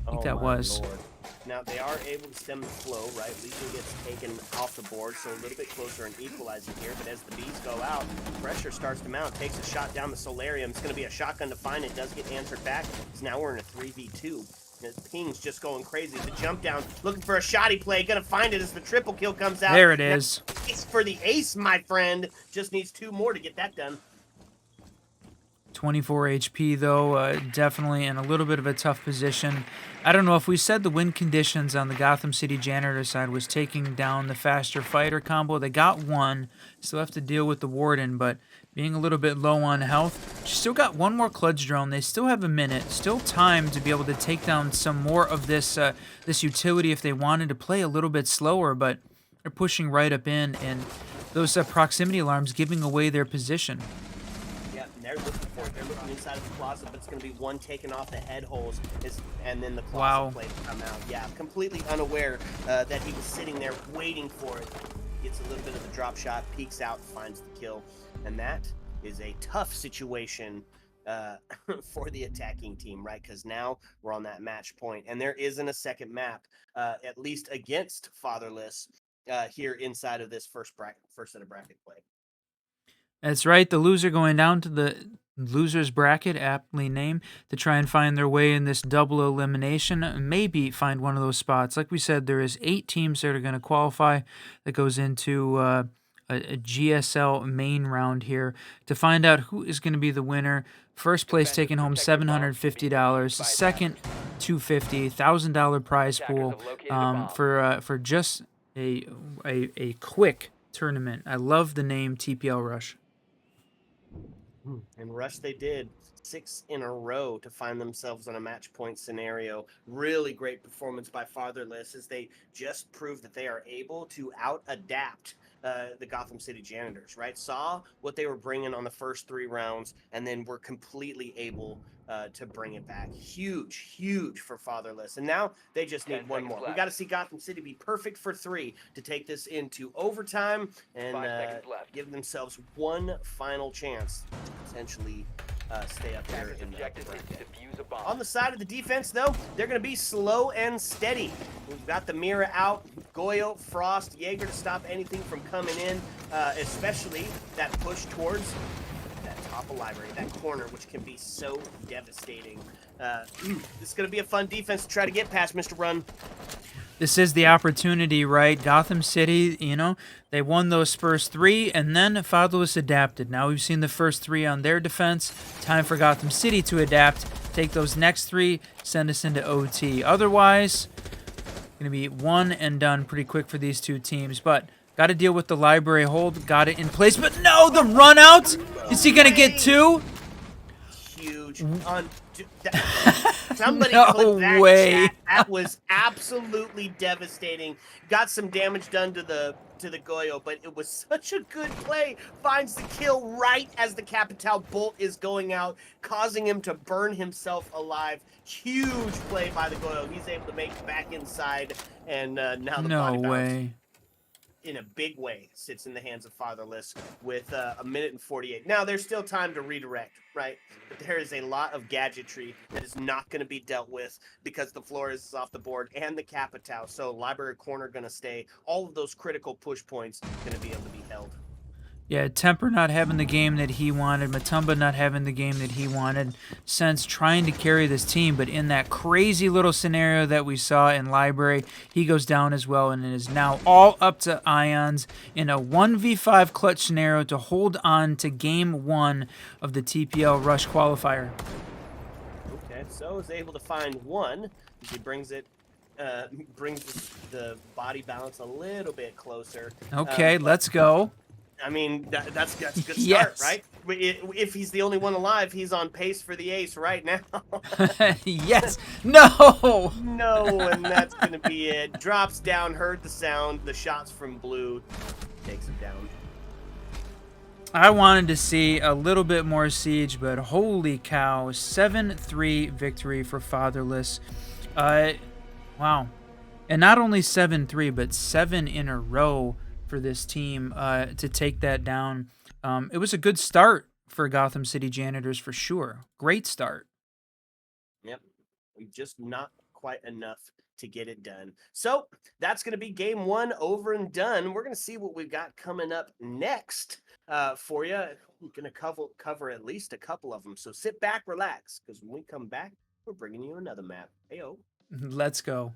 I think that was. Lord. Now, they are able to stem the flow, right? Legion gets taken off the board, so a little bit closer and equalizing here. But as the bees go out, pressure starts to mount. Takes a shot down the solarium. It's going to be a shotgun to find it. Does get answered back. So now we're in a 3v2. The ping's just going crazy. The jump down, looking for a shoddy play. Going to find it as the triple kill comes out. There it is. It's for the ace, my friend. Just needs 2 more to get that done. 24 HP, though, definitely in a little bit of a tough position. I don't know if we said the win conditions on the Gotham City Janitor side was taking down the faster fighter combo. They got 1, still have to deal with the Warden, but being a little bit low on health. She still got 1 more Kludge drone. They still have a minute, still time to be able to take down some more of this this utility if they wanted to play a little bit slower, but they're pushing right up in, and those proximity alarms giving away their position. They're looking for it. They're looking inside of the closet, but it's going to be 1 taken off the head holes, and then the closet plate come out. Yeah, completely unaware that he was sitting there waiting for it. Gets a little bit of the drop shot, peeks out, finds the kill, and that is a tough situation for the attacking team, right? Because now we're on that match point, and there isn't a second map, at least against Fatherless, here inside of this first set of bracket play. That's right. The loser going down to the loser's bracket, aptly named, to try and find their way in this double elimination, maybe find one of those spots. Like we said, there is 8 teams that are going to qualify. That goes into a GSL main round here to find out who is going to be the winner. First place taking home $750. Second, $250. $1,000 prize pool for just a a quick tournament. I love the name TPL Rush. And rush they did 6 in a row to find themselves in a match point scenario. Really great performance by Fatherless as they just proved that they are able to out adapt the Gotham City Janitors, right? Saw what they were bringing on the first 3 rounds and then were completely able to bring it back. Huge for Fatherless. And now they just 10 need one seconds more. We left. got to see Gotham City be perfect for 3 to take this into overtime and 5 seconds left. give themselves one final chance to potentially stay up here Attacker's in the upper objective is to bracket. defuse a bomb. On the side of the defense, though, they're going to be slow and steady. We've got the mirror out, Goyo, Frost, Jaeger to stop anything from coming in, especially that push towards that top of library, that corner, which can be so devastating. This is going to be a fun defense to try to get past, Mr. Run. This is the opportunity, right? Gotham City, they won those first 3, and then Fatherless adapted. Now we've seen the first 3 on their defense. Time for Gotham City to adapt, take those next 3, send us into OT. Otherwise, going to be one and done pretty quick for these two teams. But got to deal with the library hold, got it in place. But no, the run out! Is he going to get 2? Huge. Somebody No clip that way. chat. That was absolutely devastating. Got some damage done to the Goyo, but it was such a good play. Finds the kill right as the Capital bolt is going out, causing him to burn himself alive. Huge play by the Goyo. He's able to make it back inside, and now the No body bounce way. in a big way sits in the hands of Fatherless with a minute and 48. Now, there's still time to redirect, right? But there is a lot of gadgetry that is not going to be dealt with because the Flores is off the board and the Capital. So library corner going to stay. All of those critical push points going to be able to be held. Yeah, Temper not having the game that he wanted, Matumba not having the game that he wanted, Sense trying to carry this team, but in that crazy little scenario that we saw in Library, he goes down as well, and it is now all up to Ions in a 1v5 clutch scenario to hold on to Game 1 of the TPL Rush Qualifier. Okay, so is able to find one. He brings it, brings the body balance a little bit closer. Okay, But let's go. I mean, that's a good start, Yes. right? If he's the only one alive, he's on pace for the ace right now. Yes. No. No, and that's going to be it. Drops down, heard the sound, the shots from Blue, takes him down. I wanted to see a little bit more Siege, but holy cow, 7-3 victory for Fatherless. Wow. And not only 7-3, but 7 in a row for this team to take that down. It was a good start for Gotham City Janitors for sure. Great start. Yep. Just not quite enough to get it done. So that's going to be game 1 over and done. We're going to see what we've got coming up next for you. We're going to cover at least a couple of them. So sit back, relax, because when we come back, we're bringing you another map. Heyo. Let's go.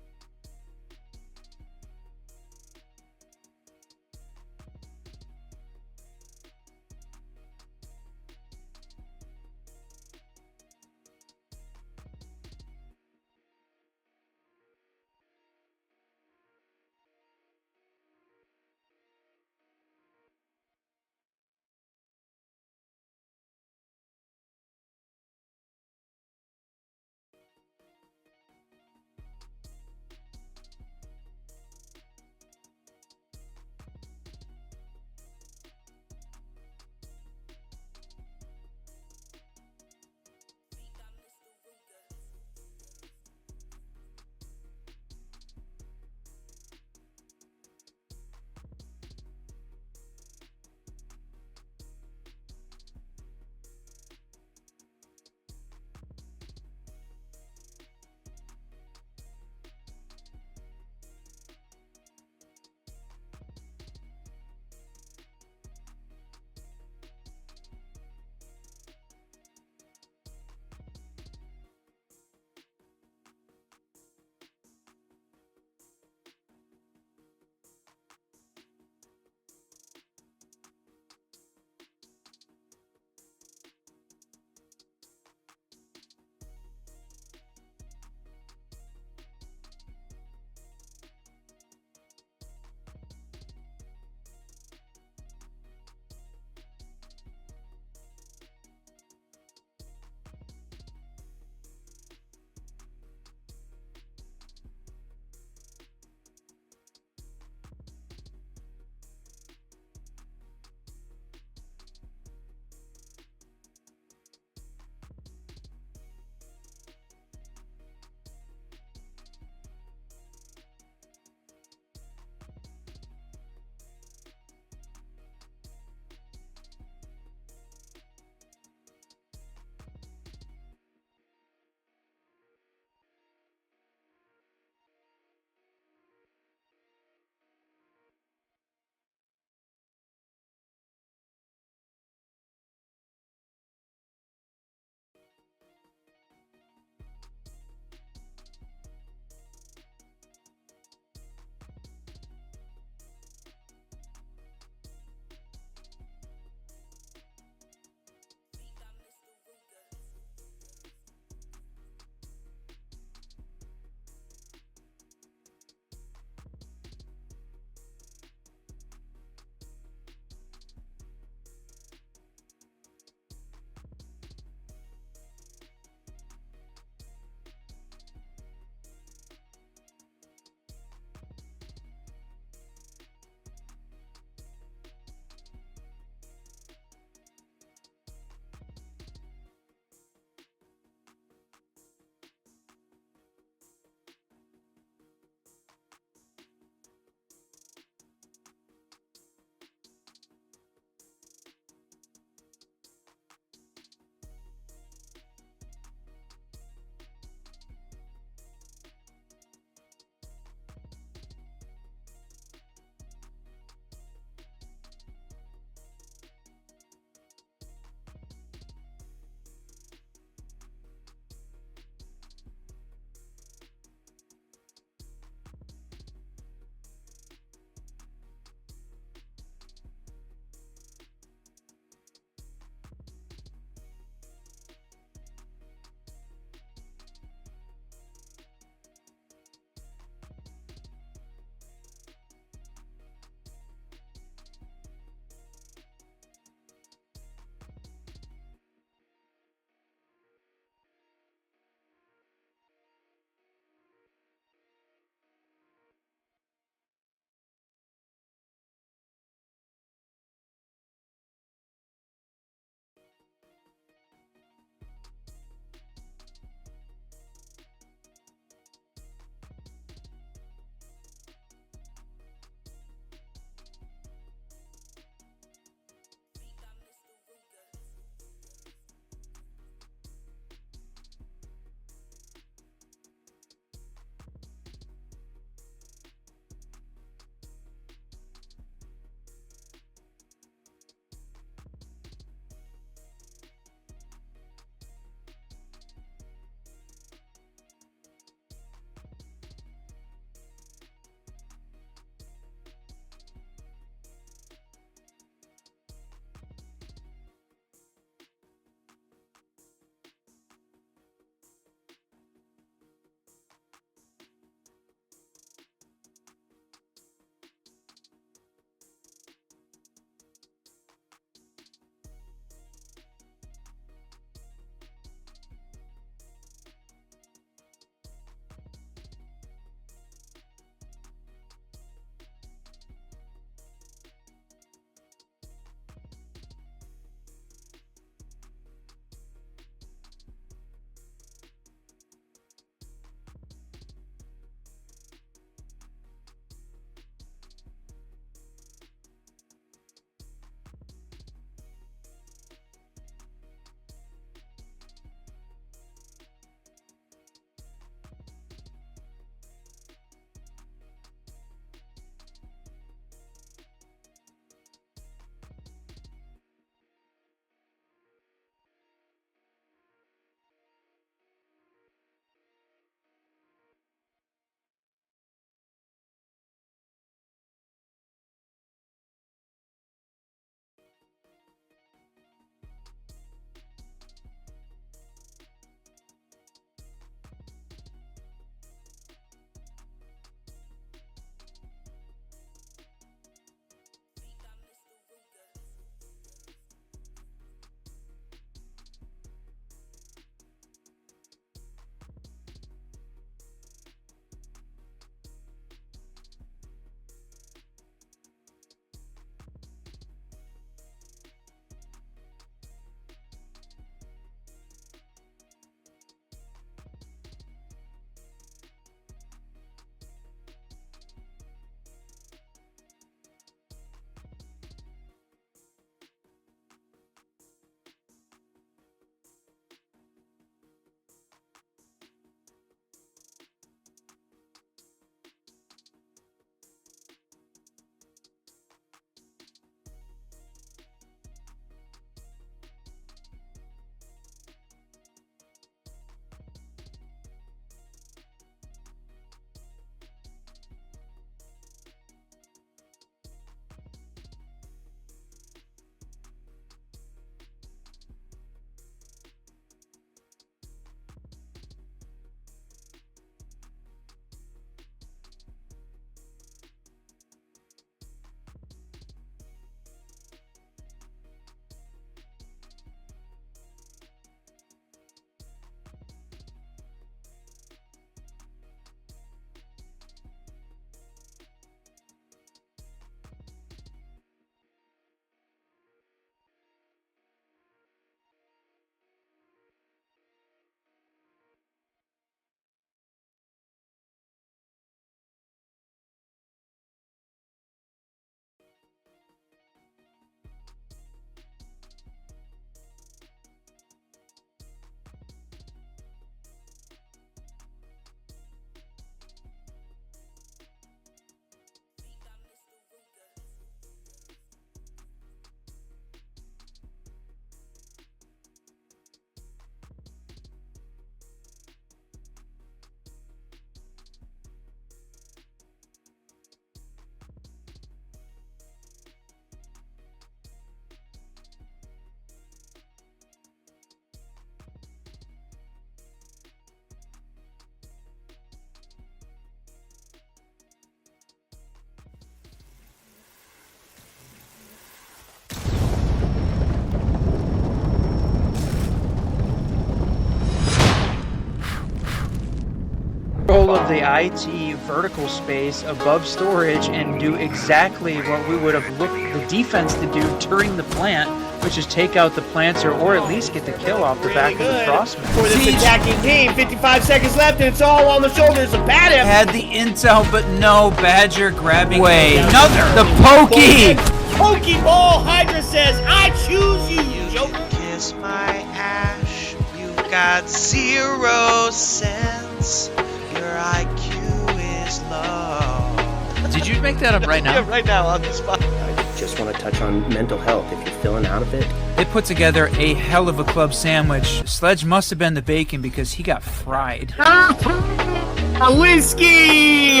the IT vertical space above storage and do exactly what we would have looked the defense to do during the plant, which is take out the planter or at least get the kill off the back of the crossman. For this attacking team, 55 seconds left, and it's all on the shoulders of Badham. Had the intel, but no. Badger grabbing away. Another. The pokey. Pokeball. Hydra says, "I choose you, Joker." Kiss my ash. You got 0 sense. Your IQ is low. Did you make that up right now? Yeah, right now on the spot. I just want to touch on mental health. If you're feeling out of it, They put together a hell of a club sandwich. Sledge must have been the bacon because he got fried. a whiskey.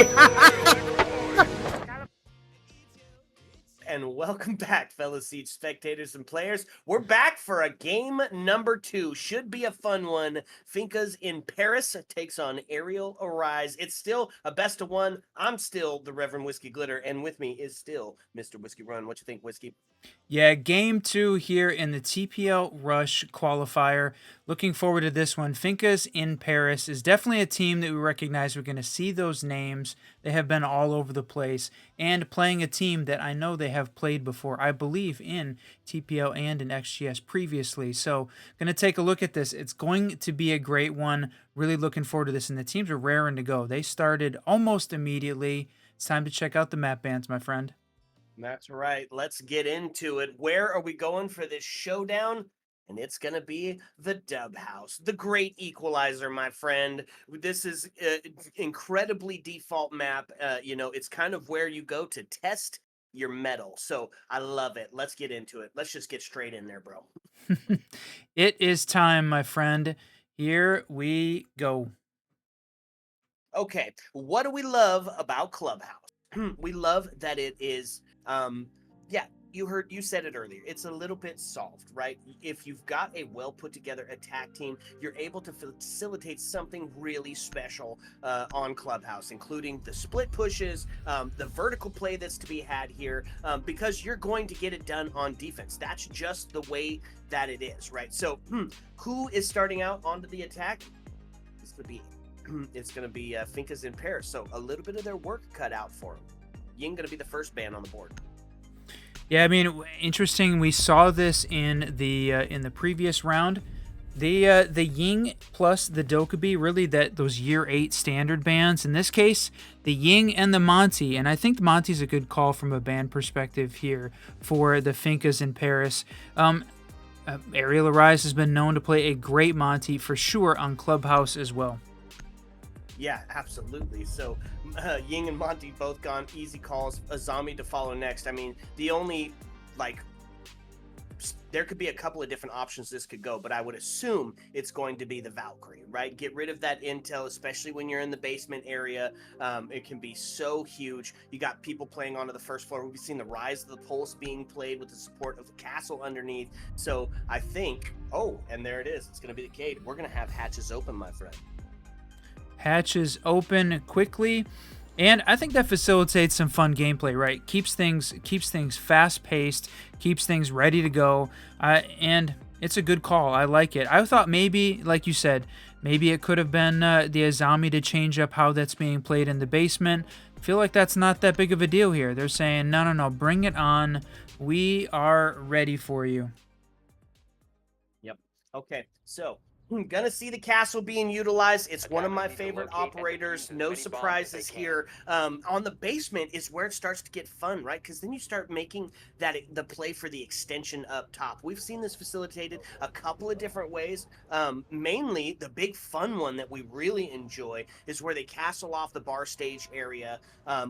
And welcome back, fellow Siege spectators and players. We're back for a game number 2. Should be a fun one. Finca's in Paris takes on Aerial Arise. It's still a best of 1. I'm still the Reverend Whiskey Glitter, and with me is still Mr. Whiskey Run. What you think, Whiskey? Yeah, game 2 here in the TPL Rush qualifier. Looking forward to this one. Finca's in Paris is definitely a team that we recognize. We're going to see those names. They have been all over the place. And playing a team that I know they have played before, I believe, in TPL and in XGS previously. So going to take a look at this. It's going to be a great one. Really looking forward to this. And the teams are raring to go. They started almost immediately. It's time to check out the map bands, my friend. That's right. Let's get into it. Where are we going for this showdown? And it's going to be the Dub House, the great equalizer, my friend. This is incredibly default map. It's kind of where you go to test your metal. So I love it. Let's get into it. Let's just get straight in there, bro. It is time, my friend. Here we go. Okay. What do we love about Clubhouse? We love that it is, you said it earlier. It's a little bit soft, right? If you've got a well put together attack team, you're able to facilitate something really special on Clubhouse, including the split pushes, the vertical play that's to be had here, because you're going to get it done on defense. That's just the way that it is, right? So who is starting out onto the attack? It's going to be Finca's in Paris. So a little bit of their work cut out for them. Ying going to be the first ban on the board. Yeah, I mean, interesting. We saw this in the previous round. The Ying plus the Dokkaebi, really those year 8 standard bans. In this case, the Ying and the Monty, and I think the Monty's a good call from a ban perspective here for the Finkas in Paris. Aerial Arise has been known to play a great Monty for sure on Clubhouse as well. Yeah, absolutely. So Ying and Monty both gone easy calls. A zombie to follow next. I mean, the only, there could be a couple of different options this could go, but I would assume it's going to be the Valkyrie, right? Get rid of that intel, especially when you're in the basement area. It can be so huge. You got people playing onto the first floor. We've seen the Rise of the Pulse being played with the support of the castle underneath. So I think, and there it is. It's going to be the Cade. We're going to have hatches open, my friend. Hatches open quickly, and I think that facilitates some fun gameplay, right? Keeps things fast-paced, keeps things ready to go, and it's a good call. I like it. I thought maybe, like you said, maybe it could have been the Azami to change up how that's being played in the basement. I feel like that's not that big of a deal here. They're saying, no, bring it on. We are ready for you. Yep. Okay, so gonna see the castle being utilized. It's one of my favorite operators. No surprises here. On the basement is where it starts to get fun, right? Because then you start making the play for the extension up top. We've seen this facilitated a couple of different ways. Mainly, the big fun one that we really enjoy is where they castle off the bar stage area,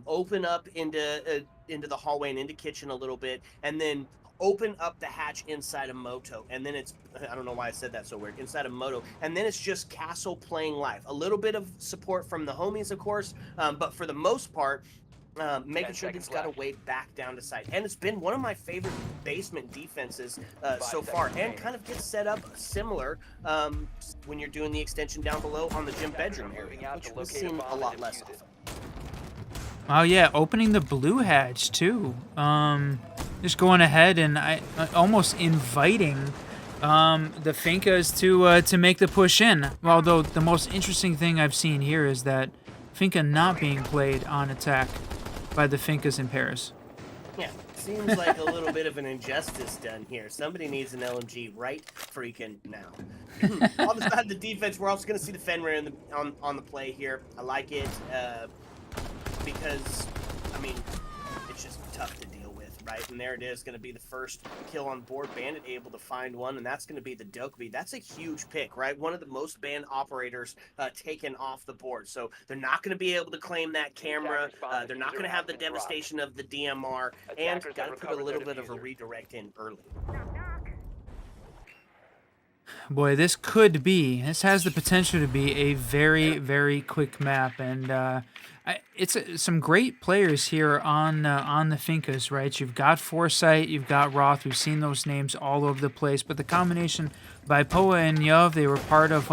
open up into the hallway and into kitchen a little bit, and then open up the hatch inside of Moto, and then I don't know why I said that so weird, inside of Moto, and then it's just castle playing live. A little bit of support from the homies, of course, but for the most part, making sure it's got a way back down to site. And it's been one of my favorite basement defenses so far, and kind of gets set up similar when you're doing the extension down below on the gym bedroom area, which we've seen a lot less of. Oh yeah, opening the blue hatch too. Just going ahead and almost inviting the Finkas to make the push in. Although the most interesting thing I've seen here is that Finka not being played on attack by the Finkas in Paris. Yeah, seems like a little bit of an injustice done here. Somebody needs an LMG right freaking now. On the side of the defense, we're also going to see the Fenrir in on the play here. I like it because, I mean, it's just tough to deal with, right? And there it is, going to be the first kill on board. Bandit able to find one, and that's going to be the Dokkaebi. That's a huge pick, right? One of the most banned operators taken off the board. So they're not going to be able to claim that camera. They're not going to have the devastation of the DMR, and got to put a little bit of a redirect in early. Boy, this has the potential to be a very, very quick map, and it's some great players here on the Finkas, right? You've got Foresight, you've got Roth. We've seen those names all over the place, but the combination by Poa and Yov, they were part of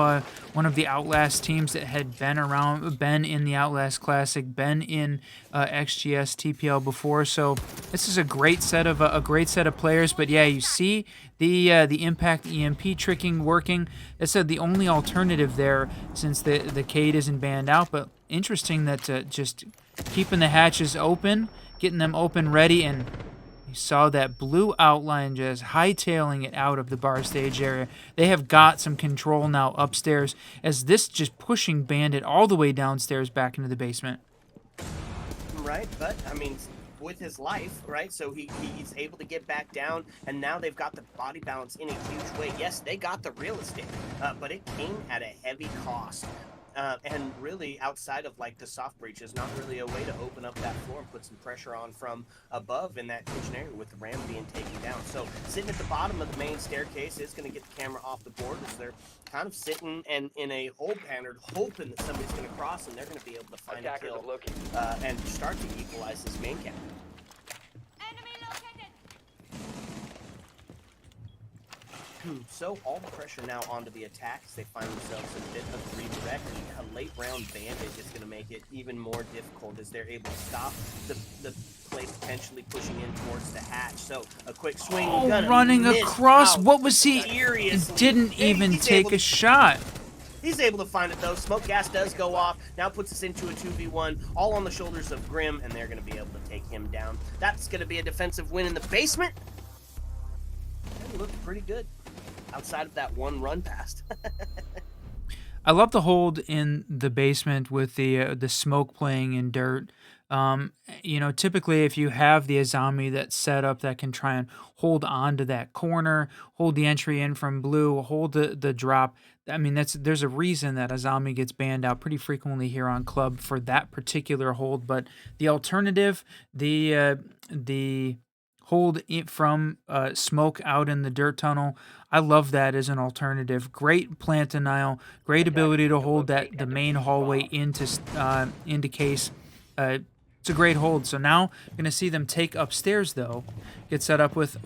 one of the Outlast teams that had been in the Outlast Classic, been in XGS TPL before. So this is a great set of players. But yeah, you see the impact EMP tricking working. It's the only alternative there since the Cade isn't banned out. But interesting that just keeping the hatches open, getting them open ready, and you saw that blue outline just hightailing it out of the bar stage area. They have got some control now upstairs as this just pushing Bandit all the way downstairs back into the basement. Right, but I mean, with his life, right? So he's able to get back down, and now they've got the body balance in a huge way. Yes, they got the real estate, but it came at a heavy cost. And really, outside of like the soft breach, is not really a way to open up that floor and put some pressure on from above in that kitchen area with the ram being taken down. So sitting at the bottom of the main staircase is going to get the camera off the board as they're kind of sitting and in a hold pattern, hoping that somebody's going to cross and they're going to be able to find a kill and start to equalize this main cap. So all the pressure now onto the attacks. They find themselves a bit of redirect. A late round Bandit is going to make it even more difficult as they're able to stop the play potentially pushing in towards the hatch. So a quick swing. Running across. Out. What was he? Seriously. Didn't even take a shot. He's able to find it though. Smoke gas does go off. Now puts us into a 2v1, all on the shoulders of Grim, and they're going to be able to take him down. That's going to be a defensive win in the basement. It looked pretty good outside of that one run past. I love the hold in the basement with the smoke playing in dirt. Typically if you have the Azami that's set up that can try and hold on to that corner, hold the entry in from blue, hold the drop. I mean, there's a reason that Azami gets banned out pretty frequently here on Club for that particular hold. But the alternative, the hold it from smoke out in the dirt tunnel, I love that as an alternative. Great plant denial, great ability to hold the main hallway into case. It's a great hold. So now going to see them take upstairs though. Get set up with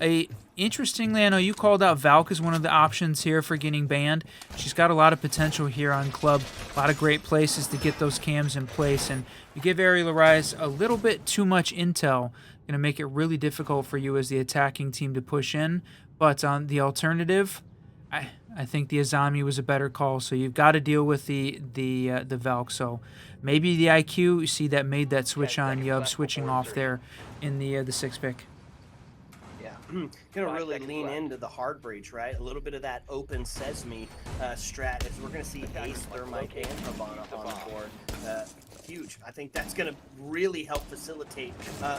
interestingly, I know you called out Valk as one of the options here for getting banned. She's got a lot of potential here on Club. A lot of great places to get those cams in place. And you give Ariel Arise a little bit too much intel, going to make it really difficult for you as the attacking team to push in. But on the alternative, I think the Azami was a better call. So you've got to deal with the Valk. So maybe the IQ, you see that made that switch on Yub, switching off there in the 6 pick. Yeah, gonna really lean into the hard breach, right? A little bit of that open sesame strat as we're gonna see Ace, Thermite, and Havana on the board. Huge. I think that's going to really help facilitate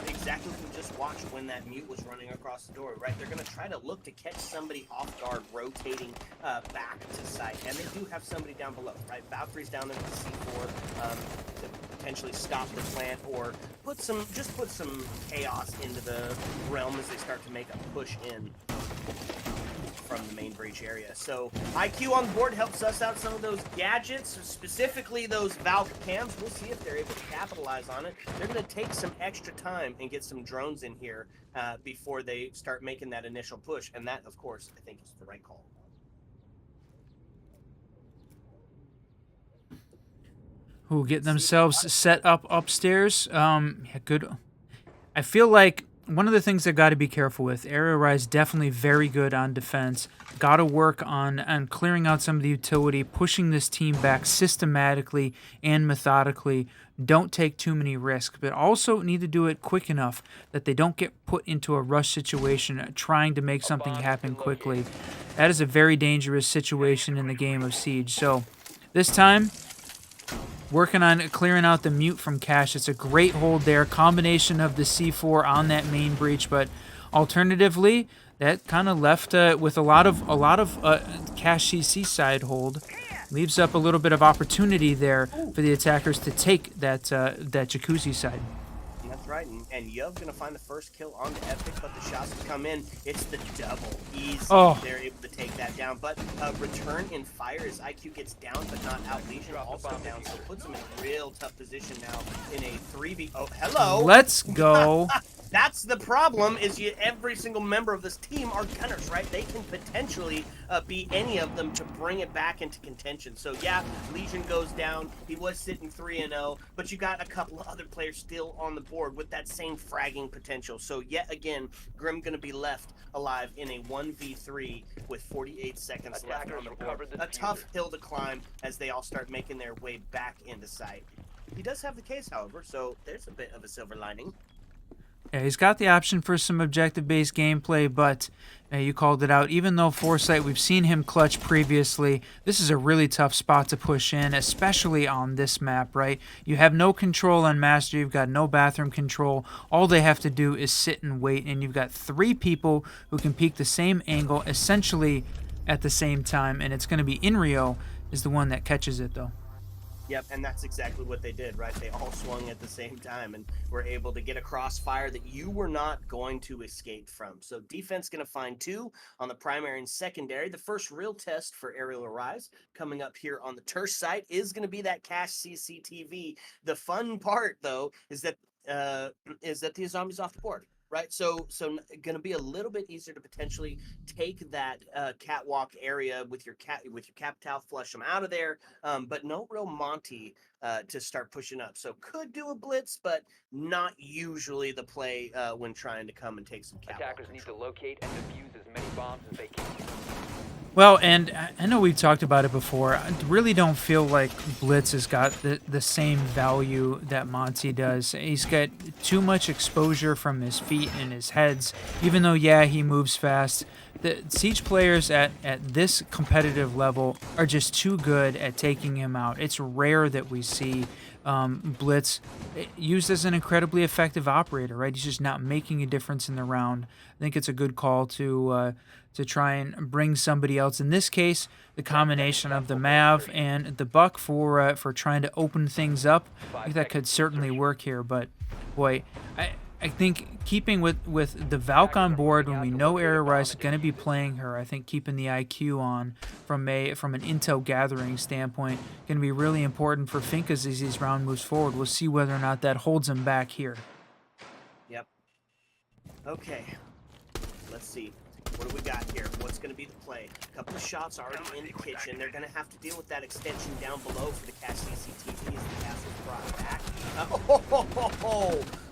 exactly what we just watched when that mute was running across the door, right? They're going to try to look to catch somebody off guard, rotating back to site. And they do have somebody down below, right? Valkyrie's down there with C4 to potentially stop the plant or put some chaos into the realm as they start to make a push in from the main breach area. So IQ on the board helps us out some of those gadgets, specifically those Valk cams. We'll see if they're able to capitalize on it. They're going to take some extra time and get some drones in here before they start making that initial push. And that, of course, I think is the right call. Who get themselves set up upstairs. Yeah, good. I feel like one of the things I got to be careful with, Aerial Rise definitely very good on defense. Got to work on clearing out some of the utility, pushing this team back systematically and methodically. Don't take too many risks, but also need to do it quick enough that they don't get put into a rush situation trying to make something happen quickly. That is a very dangerous situation in the game of Siege. So this time, working on clearing out the mute from Cash. It's a great hold there. Combination of the C4 on that main breach, but alternatively, that kind of left with a lot of Cash CC side hold. Leaves up a little bit of opportunity there for the attackers to take that jacuzzi side. That's right, and Yov's gonna find the first kill on the Epic, but the shots that come in, it's the double. Easy, they're able to take that down. But return in fire as IQ gets down, but not out. Legion also down, so puts him in a real tough position now in a 3v. Oh, hello. Let's go. That's the problem, is every single member of this team are gunners, right? They can potentially be any of them to bring it back into contention. So yeah, Legion goes down. He was sitting 3-0, but you got a couple of other players still on the board with that same fragging potential. So yet again, Grim gonna be left alive in a 1v3 with 48 seconds left on the board. A tough hill to climb as they all start making their way back into sight. He does have the case, however, so there's a bit of a silver lining. Yeah, he's got the option for some objective-based gameplay, but you called it out. Even though Foresight, we've seen him clutch previously, this is a really tough spot to push in, especially on this map, right? You have no control on Master, you've got no bathroom control. All they have to do is sit and wait, and you've got 3 people who can peek the same angle, essentially at the same time, and it's going to be Inrio is the one that catches it, though. Yep, and that's exactly what they did, right? They all swung at the same time and were able to get a crossfire that you were not going to escape from. So defense going to find 2 on the primary and secondary. The first real test for Aerial Rise coming up here on the Tersh site is going to be that Cash CCTV. The fun part, though, is that the zombie's off the board. Right, so going to be a little bit easier to potentially take that catwalk area with your capital, flush them out of there, but no real Monty to start pushing up. So could do a blitz, but not usually the play when trying to come and take some catwalk. Attackers need to locate and defuse as many bombs as they can. Well, and I know we've talked about it before. I really don't feel like Blitz has got the same value that Monty does. He's got too much exposure from his feet and his heads, even though, yeah, he moves fast. The Siege players at this competitive level are just too good at taking him out. It's rare that we see Blitz used as an incredibly effective operator, right? He's just not making a difference in the round. I think it's a good call to try and bring somebody else. In this case, the combination of the Mav and the Buck for trying to open things up, I think that could certainly work here. But boy, I think keeping with the Valk on board when we know Aerial Rise is going to be playing her, I think keeping the IQ on from an intel gathering standpoint going to be really important for Finkas as these round moves forward. We'll see whether or not that holds him back here. Yep. Okay. Let's see. What do we got here? What's going to be the play? A couple of shots already in the kitchen. They're going to have to deal with that extension down below for the Cash CCTV as the castle's brought back.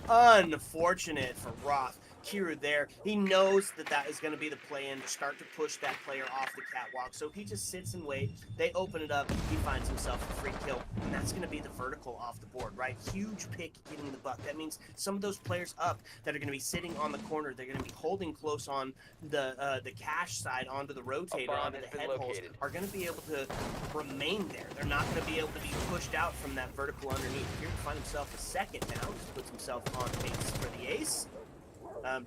Unfortunate for Roth. Kiru there. He knows that is going to be the play in to start to push that player off the catwalk. So he just sits and waits. They open it up. He finds himself a free kill. And that's going to be the vertical off the board, right? Huge pick getting the buck. That means some of those players up that are going to be sitting on the corner, they're going to be holding close on the Cash side onto the rotator, onto the head holes, are going to be able to remain there. They're not going to be able to be pushed out from that vertical underneath. Here to find himself a second now. Just puts himself on pace for the ace.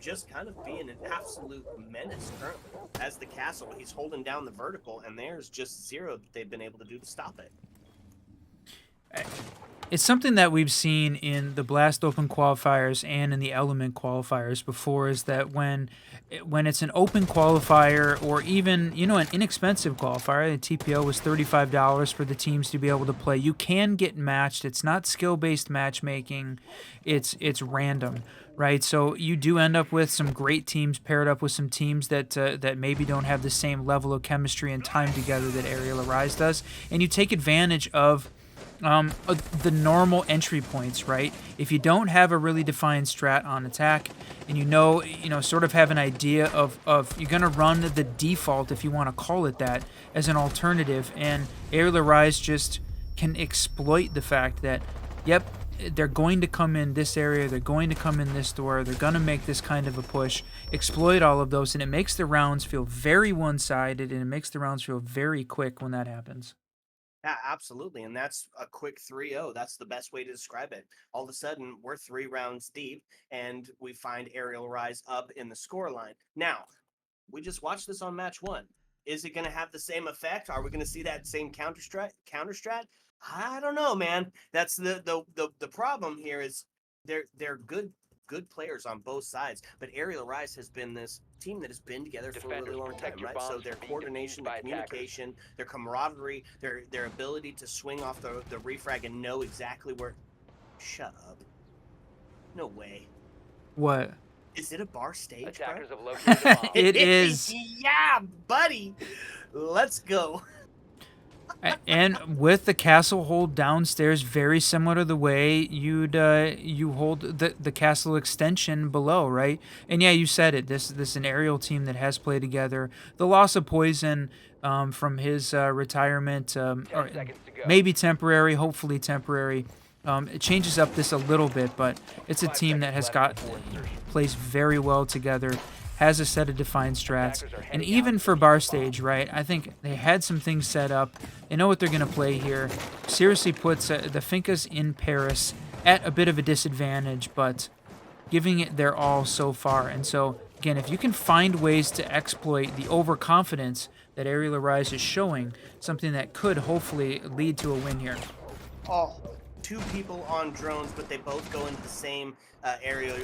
Just kind of being an absolute menace currently as the castle. He's holding down the vertical, and there's just 0 that they've been able to do to stop it. It's something that we've seen in the Blast Open qualifiers and in the Element qualifiers before, is that when it's an open qualifier or even, an inexpensive qualifier, the TPL was $35 for the teams to be able to play, you can get matched. It's not skill-based matchmaking. It's random, right? So you do end up with some great teams paired up with some teams that maybe don't have the same level of chemistry and time together that Aerial Rise does, and you take advantage of The normal entry points, right? If you don't have a really defined strat on attack, and sort of have an idea of you're gonna run the default, if you want to call it that, as an alternative, and Aerial Rise just can exploit the fact that, yep, they're going to come in this area, they're going to come in this door, they're going to make this kind of a push, exploit all of those, and it makes the rounds feel very one-sided, and it makes the rounds feel very quick when that happens. Yeah, absolutely. And that's a quick 3-0. That's the best way to describe it. All of a sudden, we're 3 rounds deep and we find Aerial Rise up in the score line. Now, we just watched this on match 1. Is it going to have the same effect? Are we going to see that same counter strat? I don't know, man. That's the problem here is they're good players on both sides, but Aerial Rise has been this team that has been together for a Defenders, really long time, protect your right? So bombs their from being coordination, defused their by attackers. communication, their camaraderie, their ability to swing off the refrag and know exactly where. Shut up. No way. What? Is it a bar stage, Attackers bro? have located a bomb. It is. Yeah, buddy. Let's go. And with the castle hold downstairs, very similar to the way you hold the castle extension below, right? And yeah, you said it. This is an aerial team that has played together. The loss of Poison from his retirement, 10 or seconds to go. maybe temporary, hopefully temporary. It changes up this a little bit, but it's a 5 team that seconds has left got before insertion. plays very well together, has a set of defined strats, Attackers are and heading even out for to bar the bomb. stage, right? I think they had some things set up. They know what they're gonna play here. Seriously puts the Fincas in Paris at a bit of a disadvantage, but giving it their all so far. And so again, if you can find ways to exploit the overconfidence that Aerial Rise is showing, something that could hopefully lead to a win here. Oh, 2 people on drones, but they both go into the same area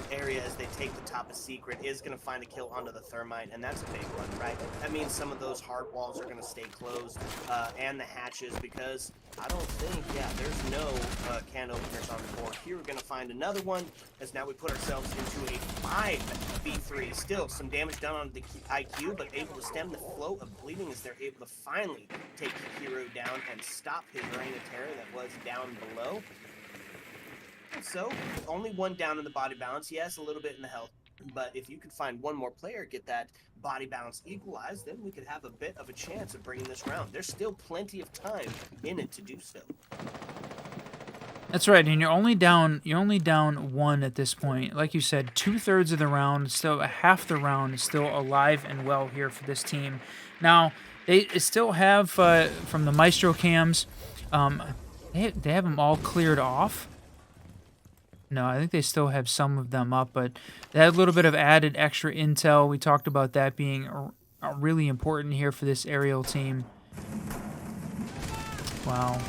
as they take the top of secret is going to find a kill onto the thermite, and that's a big one, right? That means some of those hard walls are going to stay closed, and the hatches, because I don't think, there's no can openers on the board. Here we're going to find another one, as now we put ourselves into a 5v3. Still, some damage done on the IQ, but able to stem the flow of bleeding as they're able to finally take the hero down and stop his reign of terror that was down below. So, only 1 down in the body balance. Yes, a little bit in the health. But if you could find 1 more player, get that body balance equalized, then we could have a bit of a chance of bringing this round. There's still plenty of time in it to do so. That's right, and you're only down 1 at this point. Like you said, 2/3 of the round, still half the round is still alive and well here for this team. Now, they still have from the Maestro cams, they have them all cleared off. No, I think they still have some of them up, but they had a little bit of added extra intel. We talked about that being really important here for this aerial team. Wow.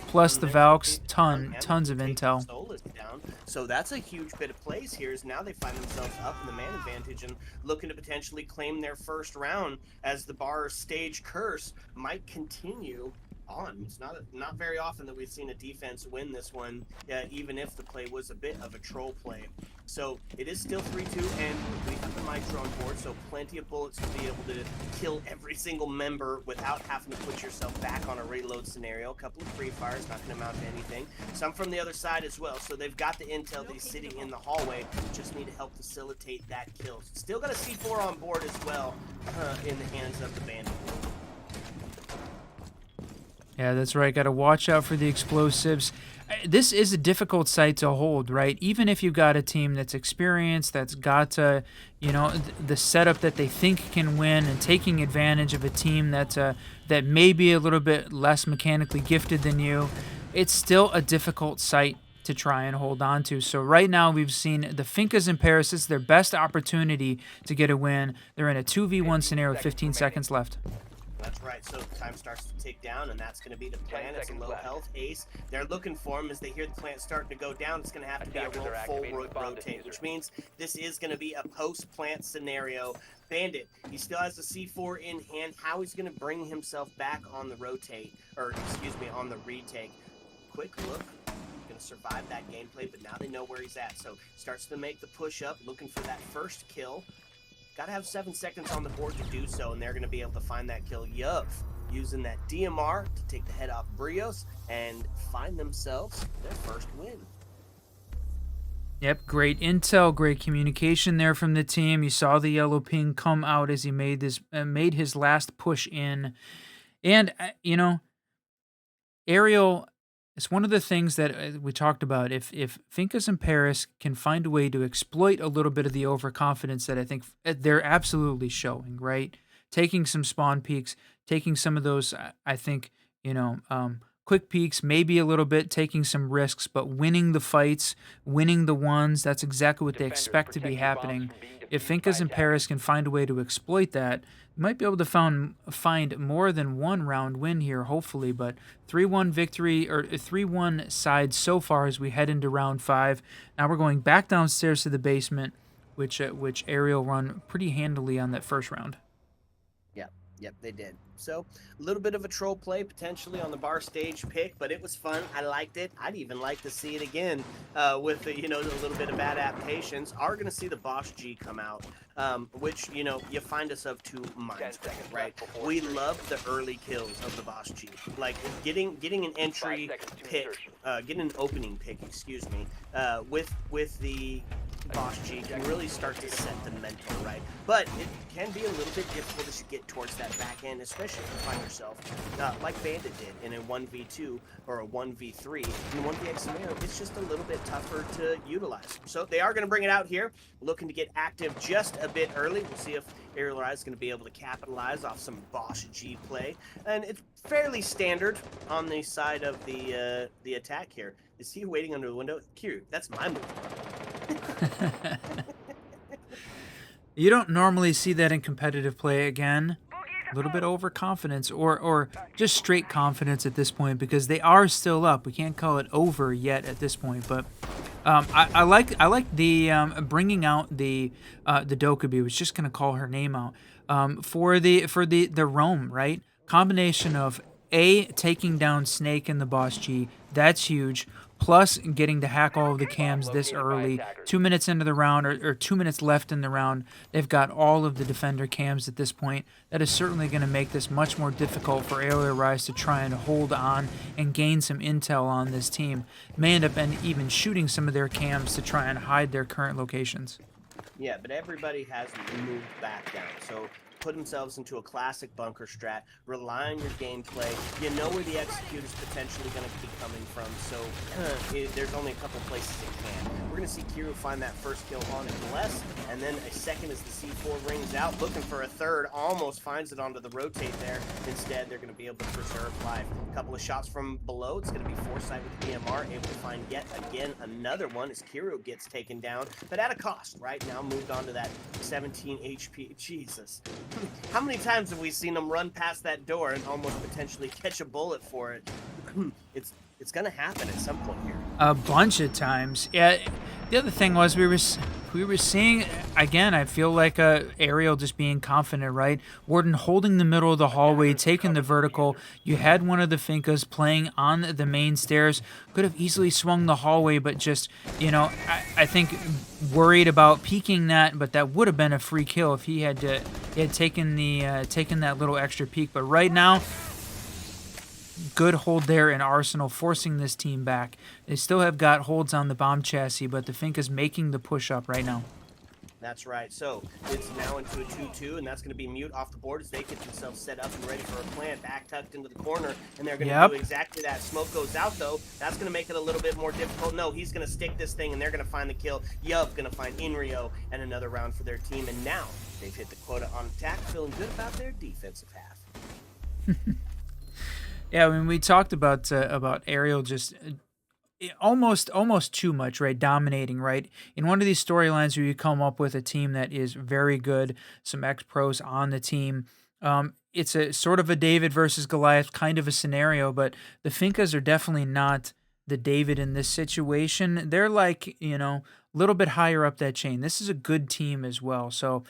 Plus the Valks, tons of intel. Soul is down. So that's a huge bit of plays here, is now they find themselves up in the man advantage and looking to potentially claim their first round as the bar stage curse might continue on. It's not very often that we've seen a defense win this one, even if the play was a bit of a troll play. So it is still 3-2, and we have the Maestro on board, so plenty of bullets to be able to kill every single member without having to put yourself back on a reload scenario. A couple of free fires, not going to amount to anything. Some from the other side as well, so they've got the intel. They're sitting in the hallway, just need to help facilitate that kill. Still got a C4 on board as well, in the hands of the bandit. Yeah, that's right. Got to watch out for the explosives. This is a difficult site to hold, right? Even if you've got a team that's experienced, that's got the setup that they think can win, and taking advantage of a team that may be a little bit less mechanically gifted than you, it's still a difficult site to try and hold on to. So right now we've seen the Fincas in Paris. It's their best opportunity to get a win. They're in a 2v1 scenario, 15 seconds left. That's right, so time starts to tick down, and that's going to be the plan. It's a low health ace. They're looking for him as they hear the plant starting to go down. It's going to have to be a full rotate, which means this is going to be a post-plant scenario. Bandit, he still has the C4 in hand. How he's going to bring himself back on the rotate, or excuse me, on the retake. Quick look. Going to survive that gameplay, but now they know where he's at. So starts to make the push up, looking for that first kill. got to have 7 seconds on the board to do so, and they're going to be able to find that kill. Yuv using that DMR to take the head off Brios and find themselves their first win. Yep, great intel, great communication there from the team. You saw the yellow ping come out as he made his last push in, and Ariel. It's one of the things that we talked about. If Finkas and Paris can find a way to exploit a little bit of the overconfidence that I think they're absolutely showing, right? Taking some spawn peaks, taking some of those, I think, quick peaks, maybe a little bit, taking some risks, but winning the fights, winning the ones, that's exactly what they expect to be happening. If Finkas and Paris can find a way to exploit that, you might be able to find more than one round win here, hopefully, but 3-1 victory, or 3-1 side so far as we head into round 5. Now we're going back downstairs to the basement, which Ariel run pretty handily on that first round. Yep, they did. So a little bit of a troll play potentially on the bar stage pick, but it was fun. I liked it. I'd even like to see it again with a little bit of adaptations. Are going to see the Boss G come out, which you find us of two minds, right? We love the early kills of the Boss G, like getting an entry pick, getting an opening pick, excuse me, with the Boss G can really start to set the mental, right? But it can be a little bit difficult as you get towards that back end, especially if you find yourself like Bandit did in a 1v2 or a 1v3. In a 1vx scenario, it's just a little bit tougher to utilize. So they are going to bring it out here, looking to get active just a bit early. We'll see if Aerial Rise is going to be able to capitalize off some Boss G play. And it's fairly standard on the side of the attack here. Is he waiting under the window? Cute. That's my move. You don't normally see that in competitive play again. A little bit overconfidence or just straight confidence at this point because they are still up. We can't call it over yet at this point, but I like the bringing out the Dokubi. I was just gonna call her name out for the roam, right? Combination of taking down Snake and the Boss G. That's huge. Plus getting to hack all of the cams this early. 2 minutes into the round, or 2 minutes left in the round, they've got all of the defender cams at this point. That is certainly going to make this much more difficult for Aerial Rise to try and hold on and gain some intel on this team. May end up even shooting some of their cams to try and hide their current locations. Yeah, but everybody has moved back down, so put themselves into a classic bunker strat, rely on your gameplay. You know where the execute is potentially going to be coming from, so there's only a couple places it can. We're going to see Kiru find that first kill on Bless, and then a second as the C4 rings out, looking for a third, almost finds it onto the rotate there. Instead, they're going to be able to preserve life. A couple of shots from below, it's going to be Foresight with the DMR, able to find yet again another one as Kiru gets taken down, but at a cost, right? Now moved on to that 17 HP. Jesus. How many times have we seen them run past that door and almost potentially catch a bullet for it? It's gonna happen at some point here. A bunch of times. Yeah. The other thing was we were seeing again. I feel like Ariel just being confident, right? Warden holding the middle of the hallway, taking the vertical. You had one of the Finkas playing on the main stairs. Could have easily swung the hallway, but just I think worried about peeking that. But that would have been a free kill if he had taken that little extra peek. But right now, good hold there in Arsenal, forcing this team back. They still have got holds on the bomb chassis, but the Finka's making the push up right now. That's right. So it's now into a 2-2, and that's going to be Mute off the board as they get themselves set up and ready for a plant, back tucked into the corner, and they're going to do exactly that. Smoke goes out, though. That's going to make it a little bit more difficult. No, he's going to stick this thing, and they're going to find the kill. Yuv going to find Inrio and another round for their team, and now they've hit the quota on attack, feeling good about their defensive half. Yeah, I mean, we talked about Ariel just almost too much, right? Dominating, right? In one of these storylines where you come up with a team that is very good, some ex-pros on the team, it's a sort of a David versus Goliath kind of a scenario, but the Finkas are definitely not the David in this situation. They're like, a little bit higher up that chain. This is a good team as well. So,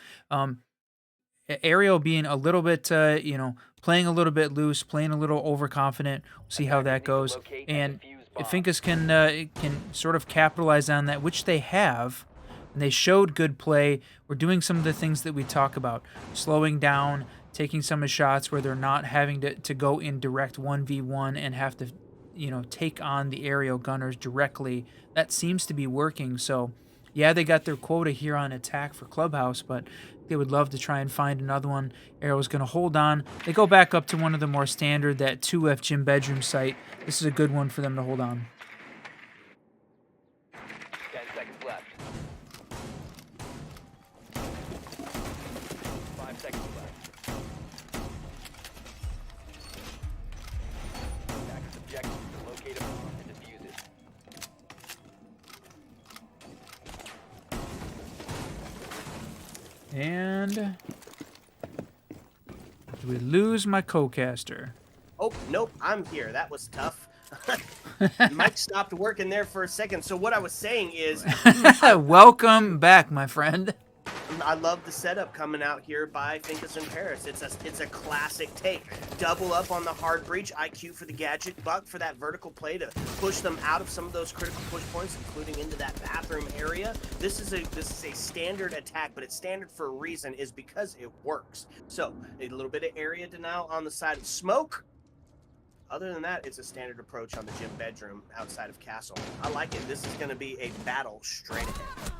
Ariel being a little bit, playing a little bit loose, playing a little overconfident. We'll see how that goes. And if Finkas can sort of capitalize on that, which they have, and they showed good play. We're doing some of the things that we talk about, slowing down, taking some of the shots where they're not having to go in direct 1v1 and have to, take on the aerial gunners directly. That seems to be working. So, yeah, they got their quota here on attack for Clubhouse, but they would love to try and find another one. Arrow's going to hold on. They go back up to one of the more standard, that 2F gym bedroom site. This is a good one for them to hold on. 10 seconds left. 5 seconds left. Attackers objective to locate a bomb and defuse it. And do we lose my co-caster? Oh, nope, I'm here. That was tough. Mike stopped working there for a second. So what I was saying is, Welcome back, my friend. I love the setup coming out here by Finkus in Paris. It's a classic take. Double up on the hard breach, IQ for the gadget, Buck for that vertical play to push them out of some of those critical push points, including into that bathroom area. This is a standard attack, but it's standard for a reason, is because it works. So a little bit of area denial on the side of smoke. Other than that, it's a standard approach on the gym bedroom outside of Castle. I like it. This is going to be a battle straight ahead.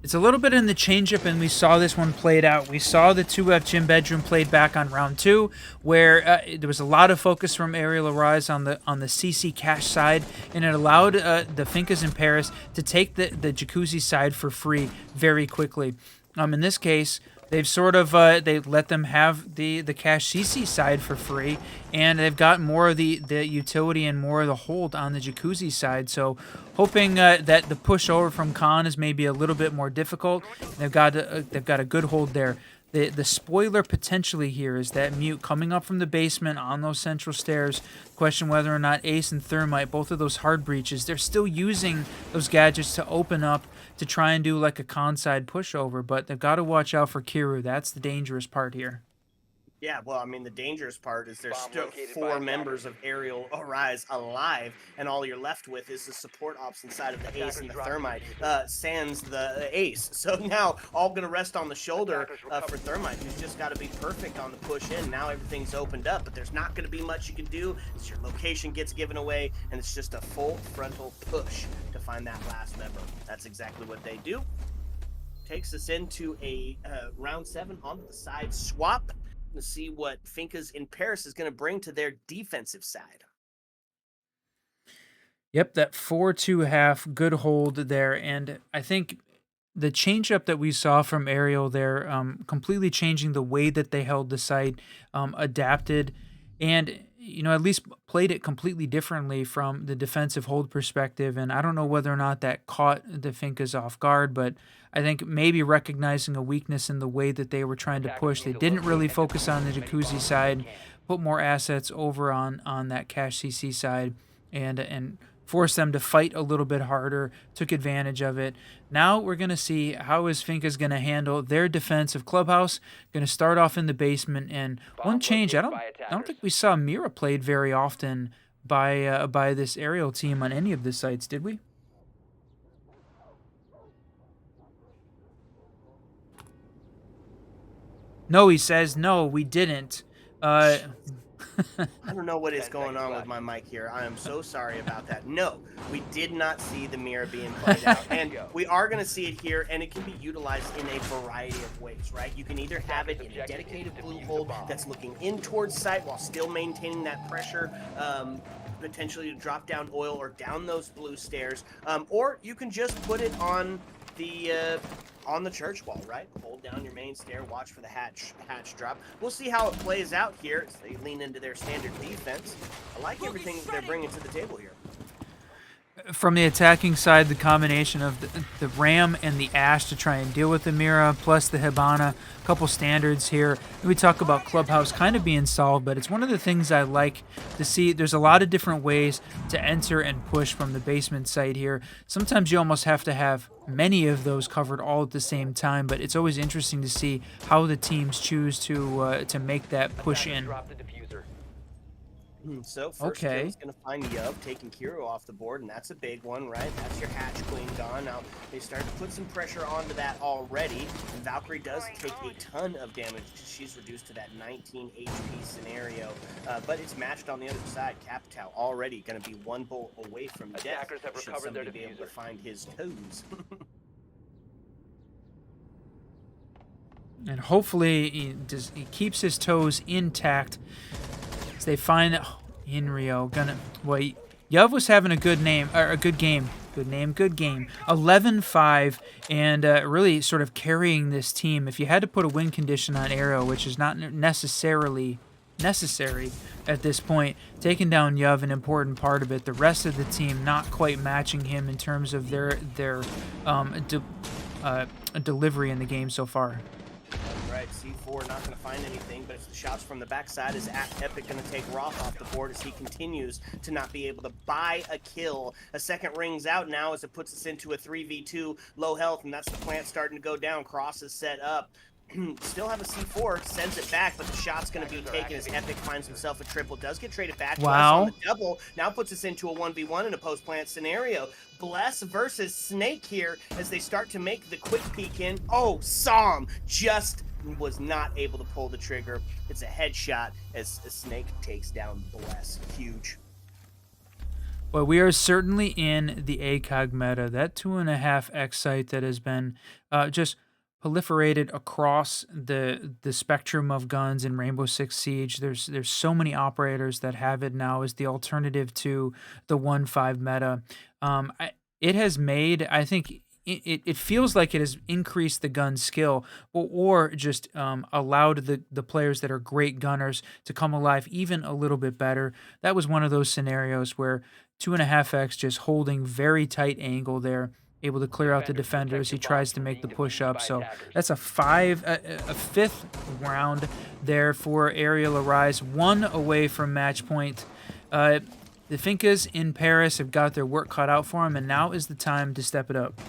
It's a little bit in the changeup, and we saw this one played out. We saw the 2F gym bedroom played back on round 2, where there was a lot of focus from Aerial Arise on the CC cash side, and it allowed the Finkas in Paris to take the Jacuzzi side for free very quickly. In this case, they've sort of they let them have the cash CC side for free, and they've got more of the utility and more of the hold on the Jacuzzi side. So hoping that the push over from Khan is maybe a little bit more difficult. They've got a good hold there. The spoiler potentially here is that Mute coming up from the basement on those central stairs. Question whether or not Ace and Thermite, both of those hard breaches, they're still using those gadgets to open up to try and do like a con side pushover, but they've got to watch out for Kiru. That's the dangerous part here. Yeah, well, I mean, the dangerous part is there's Bomb still located by 4 attackers. members of Aerial Arise alive, and all you're left with is the support ops inside of the Ace and the Thermite, sans the Ace. So now all going to rest on the shoulder for Thermite, who's just got to be perfect on the push in. Now everything's opened up, but there's not going to be much you can do as your location gets given away, and it's just a full frontal push to find that last member. That's exactly what they do. Takes us into a round 7 on the side swap to see what Finkas in Paris is going to bring to their defensive side. Yep, that 4-2 half, good hold there, and I think the changeup that we saw from Aerial there, completely changing the way that they held the site, adapted, and at least played it completely differently from the defensive hold perspective. And I don't know whether or not that caught the Finkas off guard, but I think maybe recognizing a weakness in the way that they were trying to push. They didn't really focus on the Jacuzzi side, put more assets over on that cash CC side, and forced them to fight a little bit harder, took advantage of it. Now we're going to see how is Finkas going to handle their defense of Clubhouse. Going to start off in the basement, and one change, I don't think we saw Mira played very often by this Aerial team on any of the sites, did we? No, he says, no, we didn't. I don't know what is going on with my mic here. I am so sorry about that. No, we did not see the mirror being played out. And we are going to see it here, and it can be utilized in a variety of ways, right? You can either have it in a dedicated blue hold that's looking in towards sight while still maintaining that pressure, potentially to drop down oil or down those blue stairs, or you can just put it on the church wall, right? Hold down your main stair, watch for the hatch drop. We'll see how it plays out here as they lean into their standard defense. I like everything that they're bringing to the table here. From the attacking side, the combination of the Ram and the Ash to try and deal with the Mira, plus the Hibana, a couple standards here. We talk about Clubhouse kind of being solved, but it's one of the things I like to see. There's a lot of different ways to enter and push from the basement site here. Sometimes you almost have to have many of those covered all at the same time, but it's always interesting to see how the teams choose to make that push in. So first kill Okay. is going to find Yub taking Kiro off the board, and that's a big one, right? That's your Hatch Queen gone. Now they start to put some pressure onto that already, and Valkyrie does take a ton of damage. She's reduced to that 19 HP scenario, but it's matched on the other side. Capital already going to be one bullet away from death. Attackers have Should recovered their somebody be able to diffuser. find his toes. And hopefully he keeps his toes intact as they find Inrio Yuv was having a good name or a good game. Good game. 11-5 and really sort of carrying this team. If you had to put a win condition on Arrow, which is not necessarily necessary at this point, taking down Yuv, an important part of it. The rest of the team not quite matching him in terms of their delivery in the game so far. Right, C4 not going to find anything, but it's the shots from the backside. Is Epic going to take Roth off the board as he continues to not be able to buy a kill? A second rings out now as it puts us into a 3v2, low health, and that's the plant starting to go down. Cross is set up. Still have a C4, sends it back, but the shot's going to be taken as Epic finds himself a triple. Does get traded back. Wow. On the double now puts us into a 1v1 in a post-plant scenario. Bless versus Snake here as they start to make the quick peek in. Oh, Psalm just was not able to pull the trigger. It's a headshot as Snake takes down Bless. Huge. Well, we are certainly in the ACOG meta. That 2.5x site that has been just proliferated across the spectrum of guns in Rainbow Six Siege. There's so many operators that have it now as the alternative to the 1.5 meta. It has made, I think, it feels like it has increased the gun skill or just allowed the players that are great gunners to come alive even a little bit better. That was one of those scenarios where 2.5x just holding very tight angle there, able to clear out the defender as he tries to make the push up. So that's a fifth round there for Aerial Arise, one away from match point. The Finkas in Paris have got their work cut out for them, and now is the time to step it up.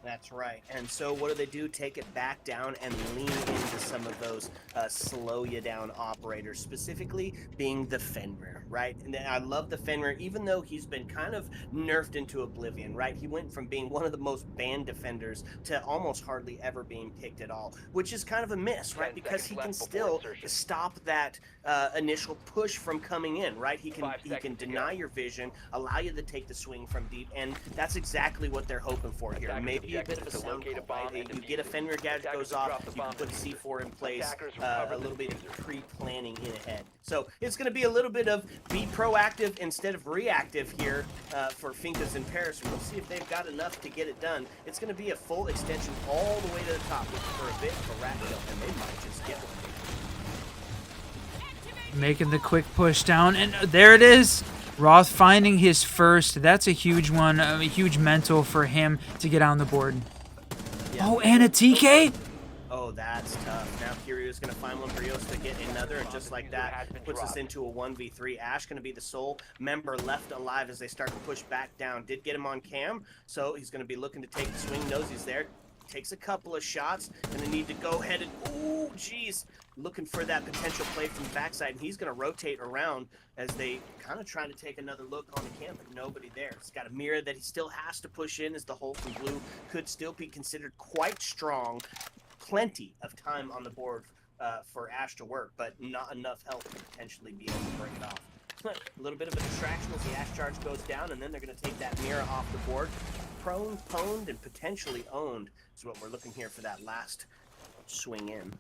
That's right. And so what do? Take it back down and lean into some of those slow you down operators, specifically being the Fenrir, right? And I love the Fenrir, even though he's been kind of nerfed into oblivion, right? He went from being one of the most banned defenders to almost hardly ever being picked at all, which is kind of a miss, right? Because he can still stop that initial push from coming in, right? He can deny your vision, allow you to take the swing from deep, and that's exactly what they're hoping for here. Maybe a bit of a sound call, right? You get a Fenrir gadget goes off, you can put a C4 in place, a little bit of pre-planning in ahead. So it's going to be a little bit of be proactive instead of reactive here for Finkas in Paris. We'll see if they've got enough to get it done. It's going to be a full extension all the way to the top for a bit of a rat kill, and they might just get one. Making the quick push down, and there it is. Roth finding his first. That's a huge one, a huge mental for him to get on the board. Yeah. Oh, and a TK? Oh, that's tough. Now Kirio's going to find one. Brios to get another, and just like that, puts us into a 1v3. Ash going to be the sole member left alive as they start to push back down. Did get him on cam, so he's going to be looking to take the swing. Knows he's there. Takes a couple of shots, and they need to go ahead and, ooh, geez, looking for that potential play from the backside, and he's going to rotate around as they kind of try to take another look on the camp, but nobody there. He's got a mirror that he still has to push in as the hole from blue could still be considered quite strong. Plenty of time on the board for Ash to work, but not enough health to potentially be able to break it off. A little bit of a distraction as the Ash charge goes down, and then they're going to take that mirror off the board. Prone, pwned, and potentially owned is what we're looking here for that last swing in.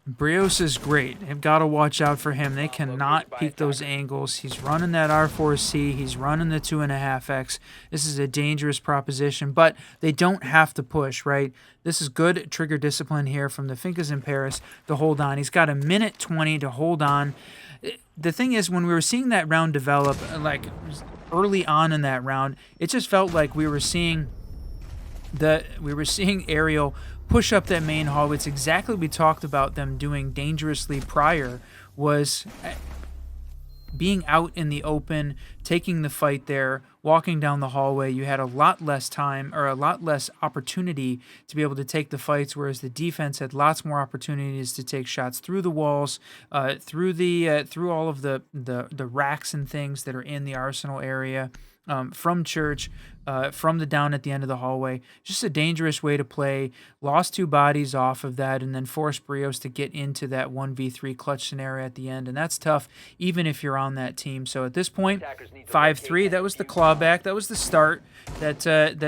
Brios is great. You've got to watch out for him. They cannot peek those angles. He's running that R4C. He's running the 2.5x. This is a dangerous proposition, but they don't have to push, right? This is good trigger discipline here from the Finkas in Paris to hold on. He's got a minute 20 to hold on. The thing is, when we were seeing that round develop, like early on in that round, it just felt like we were seeing Ariel push up that main hall. It's exactly what we talked about them doing dangerously prior, was being out in the open, taking the fight there, walking down the hallway, you had a lot less time or a lot less opportunity to be able to take the fights, whereas the defense had lots more opportunities to take shots through the walls, through all of the racks and things that are in the arsenal area. From church, from the down at the end of the hallway. Just a dangerous way to play. Lost 2 bodies off of that, and then forced Brios to get into that 1v3 clutch scenario at the end. And that's tough, even if you're on that team. So at this point, 5-3, that was the clawback. That was the start that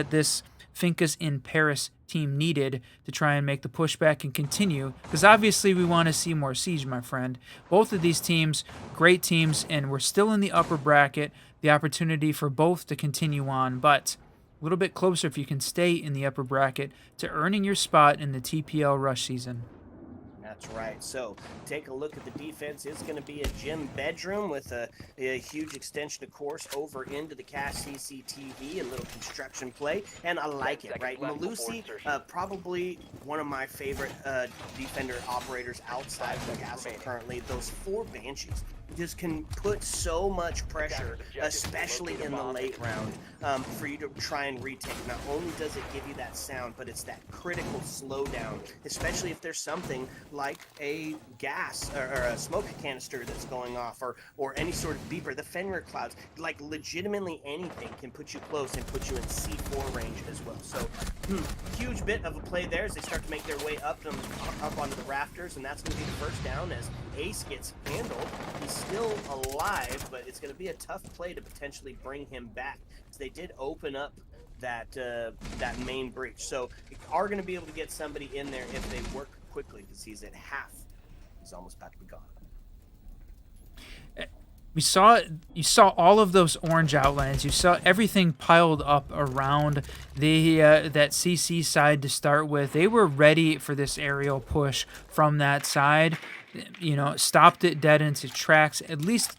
this Fincas in Paris team needed to try and make the pushback and continue, because obviously we want to see more siege, my friend. Both of these teams, great teams, and we're still in the upper bracket. The opportunity for both to continue on, but a little bit closer if you can stay in the upper bracket to earning your spot in the TPL rush season. That's right. So take a look at the defense. It's going to be a gym bedroom with a huge extension of course over into the cash CCTV, a little construction play, and I like it, right? Malusi, probably one of my favorite defender operators outside of the castle currently. Those 4 Banshees just can put so much pressure, especially in the late round, for you to try and retake. Not only does it give you that sound, but it's that critical slowdown, especially if there's something like a gas or a smoke canister that's going off, or any sort of beeper, the Fenrir clouds, like legitimately anything can put you close and put you in C4 range as well. So huge bit of a play there as they start to make their way up onto the rafters, and that's going to be the first down as Ace gets handled. He's still alive, but it's going to be a tough play to potentially bring him back, because they did open up that main breach. So you are going to be able to get somebody in there if they work quickly, because he's at half. He's almost about to be gone. You saw all of those orange outlines. You saw everything piled up around the that CC side to start with. They were ready for this aerial push from that side. You know, stopped it dead in its tracks. At least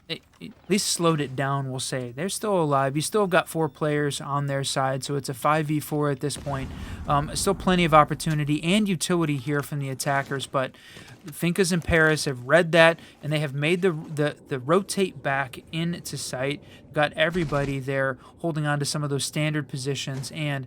slowed it down, we'll say. They're still alive. You still got 4 players on their side, so it's a 5v4 at this point. Still plenty of opportunity and utility here from the attackers, but Fincas in Paris have read that, and they have made the rotate back into sight. Got everybody there holding on to some of those standard positions, and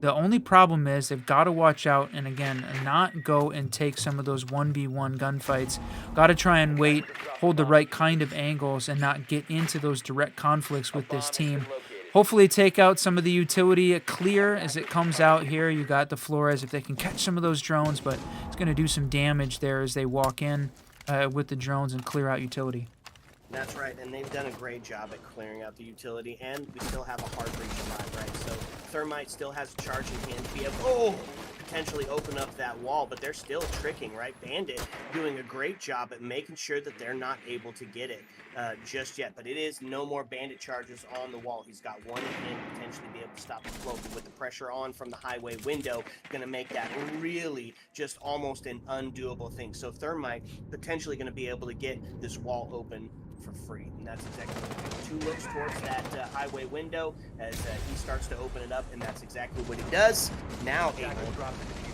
the only problem is they've got to watch out and, again, not go and take some of those 1v1 gunfights. Got to try and wait, hold the right kind of angles, and not get into those direct conflicts with this team. Hopefully take out some of the utility clear as it comes out here. You got the Flores if they can catch some of those drones, but it's going to do some damage there as they walk in with the drones and clear out utility. That's right, and they've done a great job at clearing out the utility, and we still have a hard breach alive, right? So Thermite still has a charge in hand to be able potentially open up that wall, but they're still tricking, right? Bandit doing a great job at making sure that they're not able to get it just yet, but it is no more Bandit charges on the wall. He's got one in hand to potentially be able to stop the flow, but with the pressure on from the highway window, going to make that really just almost an undoable thing. So Thermite potentially going to be able to get this wall open for free, and that's exactly what he 2 looks towards that highway window as he starts to open it up, and that's exactly what he does. Now able to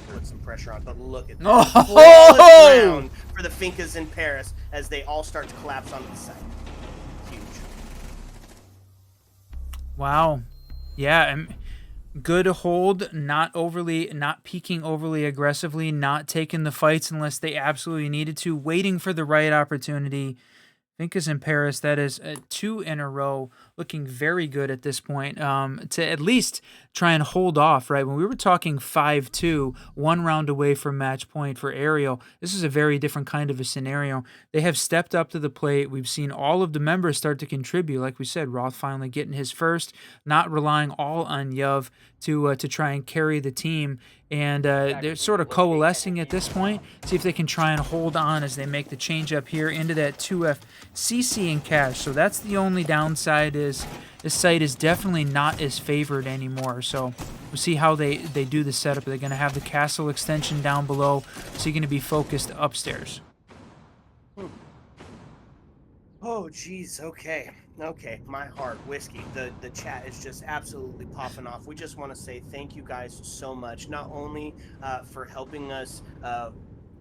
put some pressure on, but look at that. Flawless round for the Fincas in Paris as they all start to collapse onto the side. Huge. Wow. Yeah, good hold, not peaking overly aggressively, not taking the fights unless they absolutely needed to, waiting for the right opportunity. Fincas in Paris, that is 2 in a row, looking very good at this point, to at least try and hold off, right? When we were talking 5-2, 1 round away from match point for Ariel, this is a very different kind of a scenario. They have stepped up to the plate. We've seen all of the members start to contribute. Like we said, Roth finally getting his first, not relying all on Yuv to try and carry the team. And they're sort of coalescing at this point. See if they can try and hold on as they make the change up here into that 2F CC and cash. So that's the only downside, is this site is definitely not as favored anymore. So we'll see how they do the setup. They're going to have the castle extension down below, so you're going to be focused upstairs. Oh, geez. Okay. Okay. My heart. Whiskey. The chat is just absolutely popping off. We just want to say thank you guys so much, not only for helping us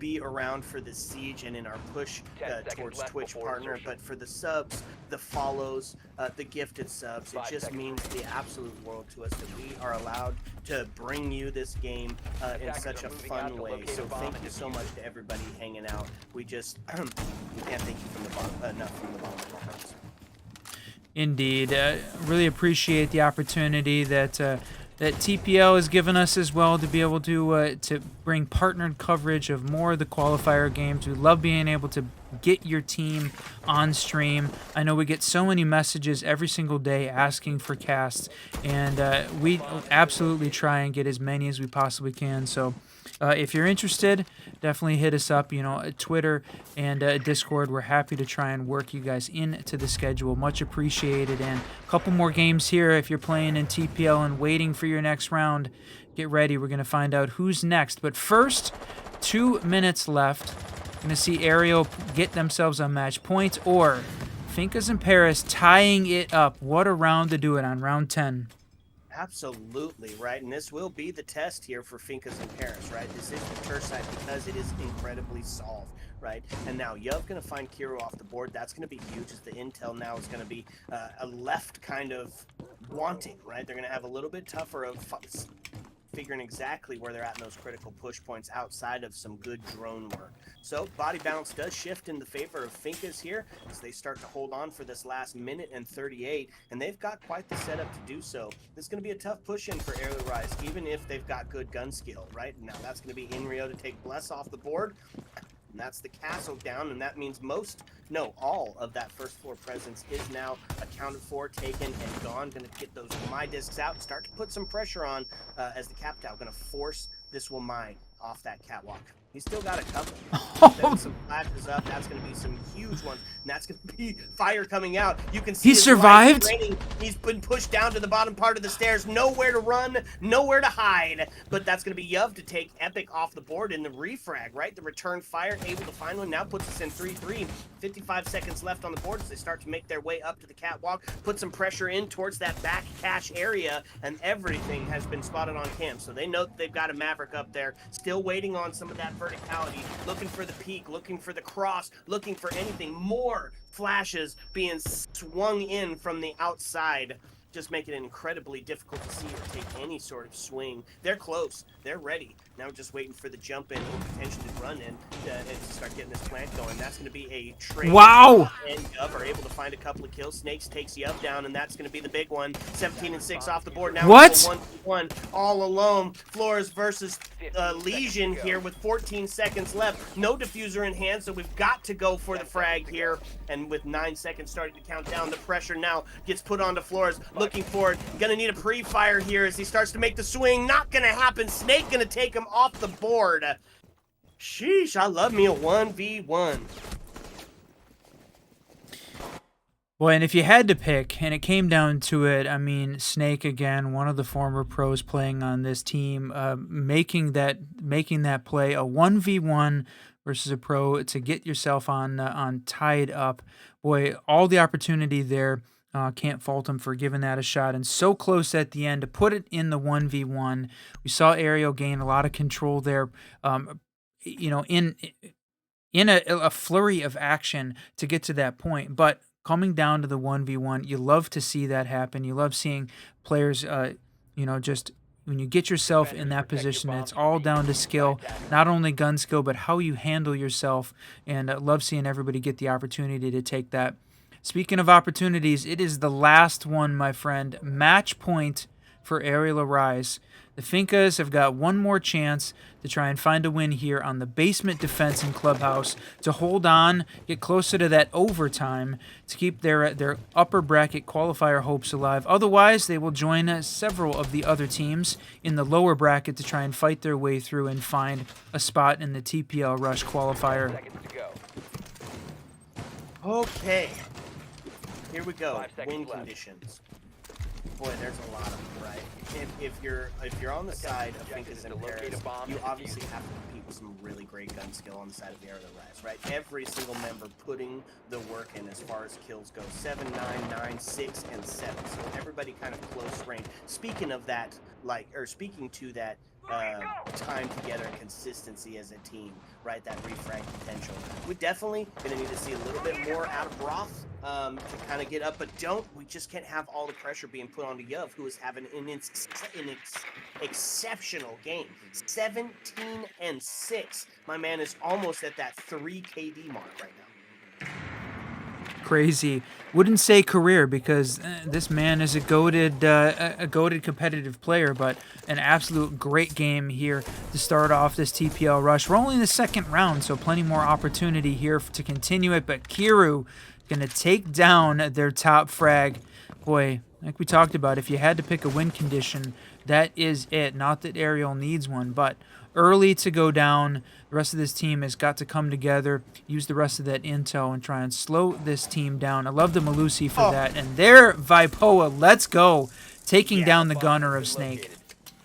be around for the siege and in our push 10 seconds towards left Twitch before partner, insertion. but for the subs, the follows, the gifted subs, it 5 just seconds means the absolute world to us that we are allowed to bring you this game in Attackers such are a moving out fun to way. locate So a bomb thank and you so defuse much it. to everybody hanging out. We just we can't thank you from the bottom enough from the bottom of our hearts. Indeed. Really appreciate the opportunity that that TPL has given us as well to be able to bring partnered coverage of more of the qualifier games. We love being able to get your team on stream. I know we get so many messages every single day asking for casts, and we absolutely try and get as many as we possibly can. So if you're interested, definitely hit us up, Twitter and Discord. We're happy to try and work you guys into the schedule. Much appreciated. And a couple more games here if you're playing in TPL and waiting for your next round. Get ready. We're going to find out who's next. But first, 2 minutes left. Going to see Ariel get themselves a match point or Finkas and Paris tying it up. What a round to do it on, round 10. Absolutely, right? And this will be the test here for Finkas and Paris, right? This is the turf side because it is incredibly solved, right? And now Yuv going to find Kiro off the board. That's going to be huge as the intel now is going to be a left kind of wanting, right? They're going to have a little bit tougher of figuring exactly where they're at in those critical push points outside of some good drone work. So body balance does shift in the favor of Finkas here as they start to hold on for this last minute and 38, and they've got quite the setup to do so. This is going to be a tough push in for Aerial Rise, even if they've got good gun skill, right? Now that's going to be Inrio to take Bless off the board. And that's the castle down, and that means all of that first floor presence is now accounted for, taken, and gone. Going to get those Wamai discs out and start to put some pressure on as the Captal going to force this Wamai off that catwalk. He's still got a couple. Then some flashes up. That's going to be some huge ones. And that's going to be fire coming out. You can see He his survived? light raining. He's been pushed down to the bottom part of the stairs. Nowhere to run, nowhere to hide. But that's going to be Yuv to take Epic off the board in the refrag, right? The return fire, able to find one. Now puts us in 3-3. 55 seconds left on the board as they start to make their way up to the catwalk. Put some pressure in towards that back cache area. And everything has been spotted on cam. So they know that they've got a Maverick up there. Still waiting on some of that verticality, looking for the peak, looking for the cross, looking for anything. More flashes being swung in from the outside, just making it incredibly difficult to see or take any sort of swing. They're close. They're ready. Now just waiting for the jump in or potentially run in and start getting this plant going. That's going to be a trade. Wow! And Yuv are able to find a couple of kills. Snakes takes Yuv down, and that's going to be the big one. 17 and 6 off the board. Now What? 1-1 all alone. Flores versus Legion here with 14 seconds left. No diffuser in hand, so we've got to go for the frag here. And with 9 seconds starting to count down, the pressure now gets put onto Flores. Looking for it. Gonna need a pre-fire here as he starts to make the swing. Not gonna happen. Snake gonna take him off the board. Sheesh, I love me a 1v1. Well, and if you had to pick, and it came down to it, I mean, Snake again, one of the former pros playing on this team, making that play, a 1v1 versus a pro to get yourself on tied up. Boy, all the opportunity there. Can't fault him for giving that a shot, and so close at the end to put it in the 1v1. We saw Ariel gain a lot of control there, in a flurry of action to get to that point. But coming down to the 1v1, you love to see that happen. You love seeing players, just when you get yourself in that position, it's all down to skill, not only gun skill, but how you handle yourself. And I love seeing everybody get the opportunity to take that. Speaking of opportunities, it is the last one, my friend. Match point for Aerial Arise. The Finkas have got one more chance to try and find a win here on the basement defense and clubhouse to hold on, get closer to that overtime to keep their upper bracket qualifier hopes alive. Otherwise, they will join several of the other teams in the lower bracket to try and fight their way through and find a spot in the TPL Rush qualifier. Seconds to go. Okay. Here we go. 5 seconds Win left. conditions. Boy, there's a lot of them, right? If you're on the side of Finkas and to locate Paris, a bomb you and obviously defuse it. have to compete some really great gun skill on the side of the Aerial Rise, right? Every single member putting the work in as far as kills go. 7, 9, 9, 6, and 7. So everybody kind of close range. Speaking of that, speaking to that time together and consistency as a team, right? That refrag potential. We're definitely going to need to see a little bit more out of Broth to kind of get up, but we just can't have all the pressure being put onto Yov, who is having an exceptional game. 17 and 6. My man is almost at that 3 KD mark right now. Crazy. Wouldn't say career because this man is a goated competitive player, but an absolute great game here to start off this TPL rush. We're only in the second round, so plenty more opportunity here to continue it, but Kiru gonna take down their top frag. Boy, like we talked about, if you had to pick a win condition, that is it. Not that Ariel needs one, but early to go down. The rest of this team has got to come together, use the rest of that intel, and try and slow this team down. I love the Malusi for that. And there, Vipoa, let's go, taking down the gunner of Snake.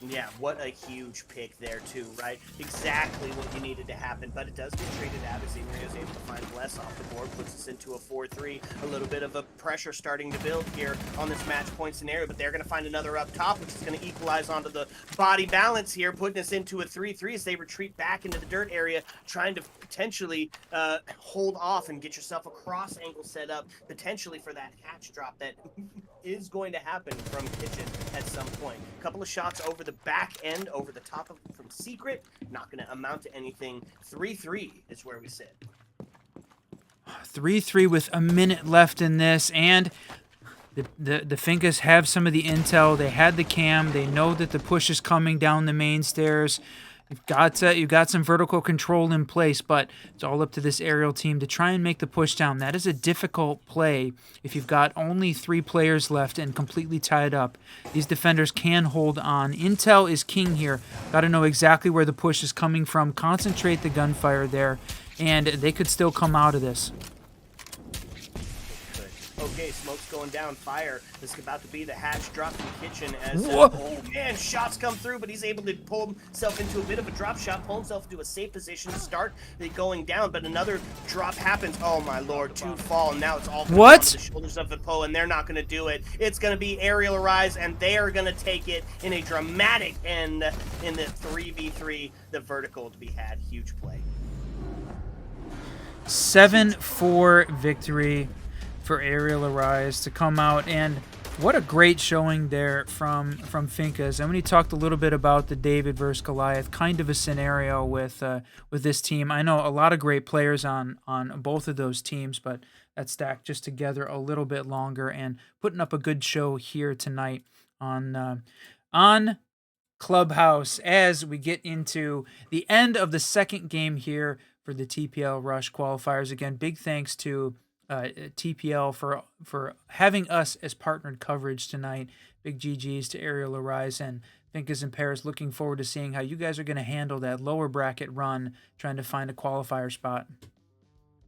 Yeah, what a huge pick there, too, right? Exactly what you needed to happen, but it does get traded out as Imri is able to find Bless off the board, puts us into a 4-3. A little bit of a pressure starting to build here on this match point scenario, but they're going to find another up top, which is going to equalize onto the body balance here, putting us into a 3-3 as they retreat back into the dirt area, trying to potentially hold off and get yourself a cross angle set up, potentially for that hatch drop that is going to happen from Kitchen at some point. A couple of shots over the back end, over the top of from Secret, not going to amount to anything. 3-3 is where we sit. 3-3 with a minute left in this, and the Finkas have some of the intel. They had the cam. They know that the push is coming down the main stairs. You've got some vertical control in place, but it's all up to this aerial team to try and make the push down. That is a difficult play if you've got only 3 players left and completely tied up. These defenders can hold on. Intel is king here. Got to know exactly where the push is coming from. Concentrate the gunfire there, and they could still come out of this. Okay, smoke's going down. Fire. This is about to be the hatch drop from Kitchen as, Whoa. oh man, shots come through, but he's able to pull himself into a bit of a drop shot, pull himself into a safe position to start the going down, but another drop happens. Oh my lord, 2 fall, and now it's all What? on the shoulders of the Poe, and they're not going to do it. It's going to be Aerial Rise, and they are going to take it in a dramatic end in the 3v3, the vertical to be had. Huge play. 7-4 victory for Aerial Arise to come out, and what a great showing there from Finkas. And when he talked a little bit about the David versus Goliath kind of a scenario with this team, I know a lot of great players on both of those teams, but that stacked just together a little bit longer and putting up a good show here tonight on Clubhouse as we get into the end of the second game here for the TPL Rush qualifiers. Again, big thanks to TPL for having us as partnered coverage tonight. Big GGs to Aerial Arise and Finkas and Paris. Looking forward to seeing how you guys are going to handle that lower bracket run, trying to find a qualifier spot.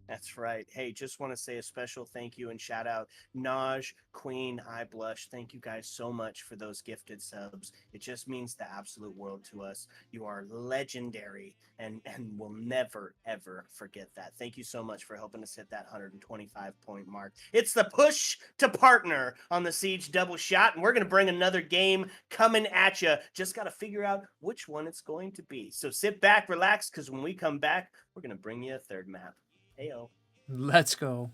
That's right. Hey, just want to say a special thank you and shout out Naj, Queen, I Blush. Thank you guys so much for those gifted subs. It just means the absolute world to us. You are legendary and we'll never, ever forget that. Thank you so much for helping us hit that 125-point mark. It's the push to partner on the Siege Double Shot, and we're going to bring another game coming at you. Just got to figure out which one it's going to be. So sit back, relax, because when we come back, we're going to bring you a third map. Heyo. Let's go.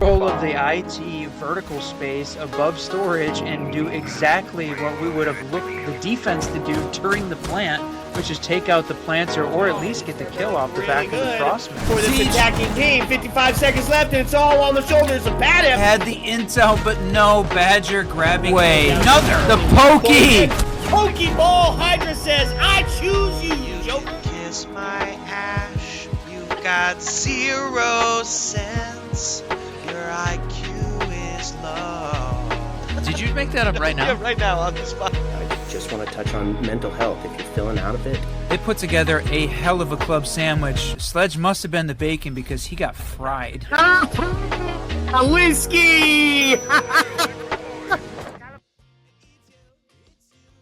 control of the IT vertical space above storage and do exactly what we would have looked the defense to do during the plant, which is take out the planter or at least get the kill off the back of the crossman. For this attacking team. 55 seconds left, and it's all on the shoulders of Padim. Had the intel, but no. Badger grabbing the pokey. Pokeball. Hydra says, "I choose you, you joker." Kiss my ash. You've got 0 sense. Your IQ is low. Did you make that up right now? Yeah, right now on the spot. I just want to touch on mental health. If you're feeling out of it, They put together a hell of a club sandwich. Sledge must have been the bacon because he got fried. a whiskey.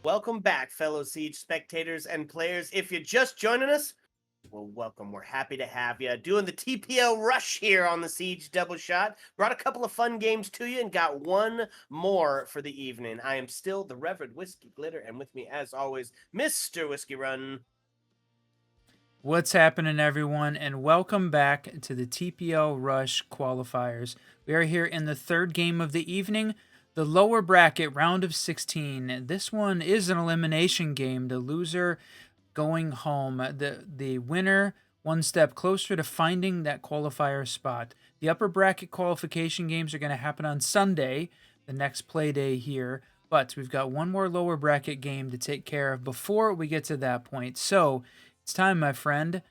Welcome back, fellow Siege spectators and players. If you're just joining us, well, welcome. We're happy to have you. Doing the TPL rush here on the Siege Double Shot. Brought a couple of fun games to you and got one more for the evening. I am still the Reverend Whiskey Glitter, and with me, as always, Mr. Whiskey Run. What's happening, everyone, and welcome back to the TPL Rush qualifiers. We are here in the third game of the evening, the lower bracket round of 16. This one is an elimination game. The loser going home. The winner one step closer to finding that qualifier spot. The upper bracket qualification games are going to happen on Sunday, the next play day here. But we've got one more lower bracket game to take care of before we get to that point. So it's time, my friend.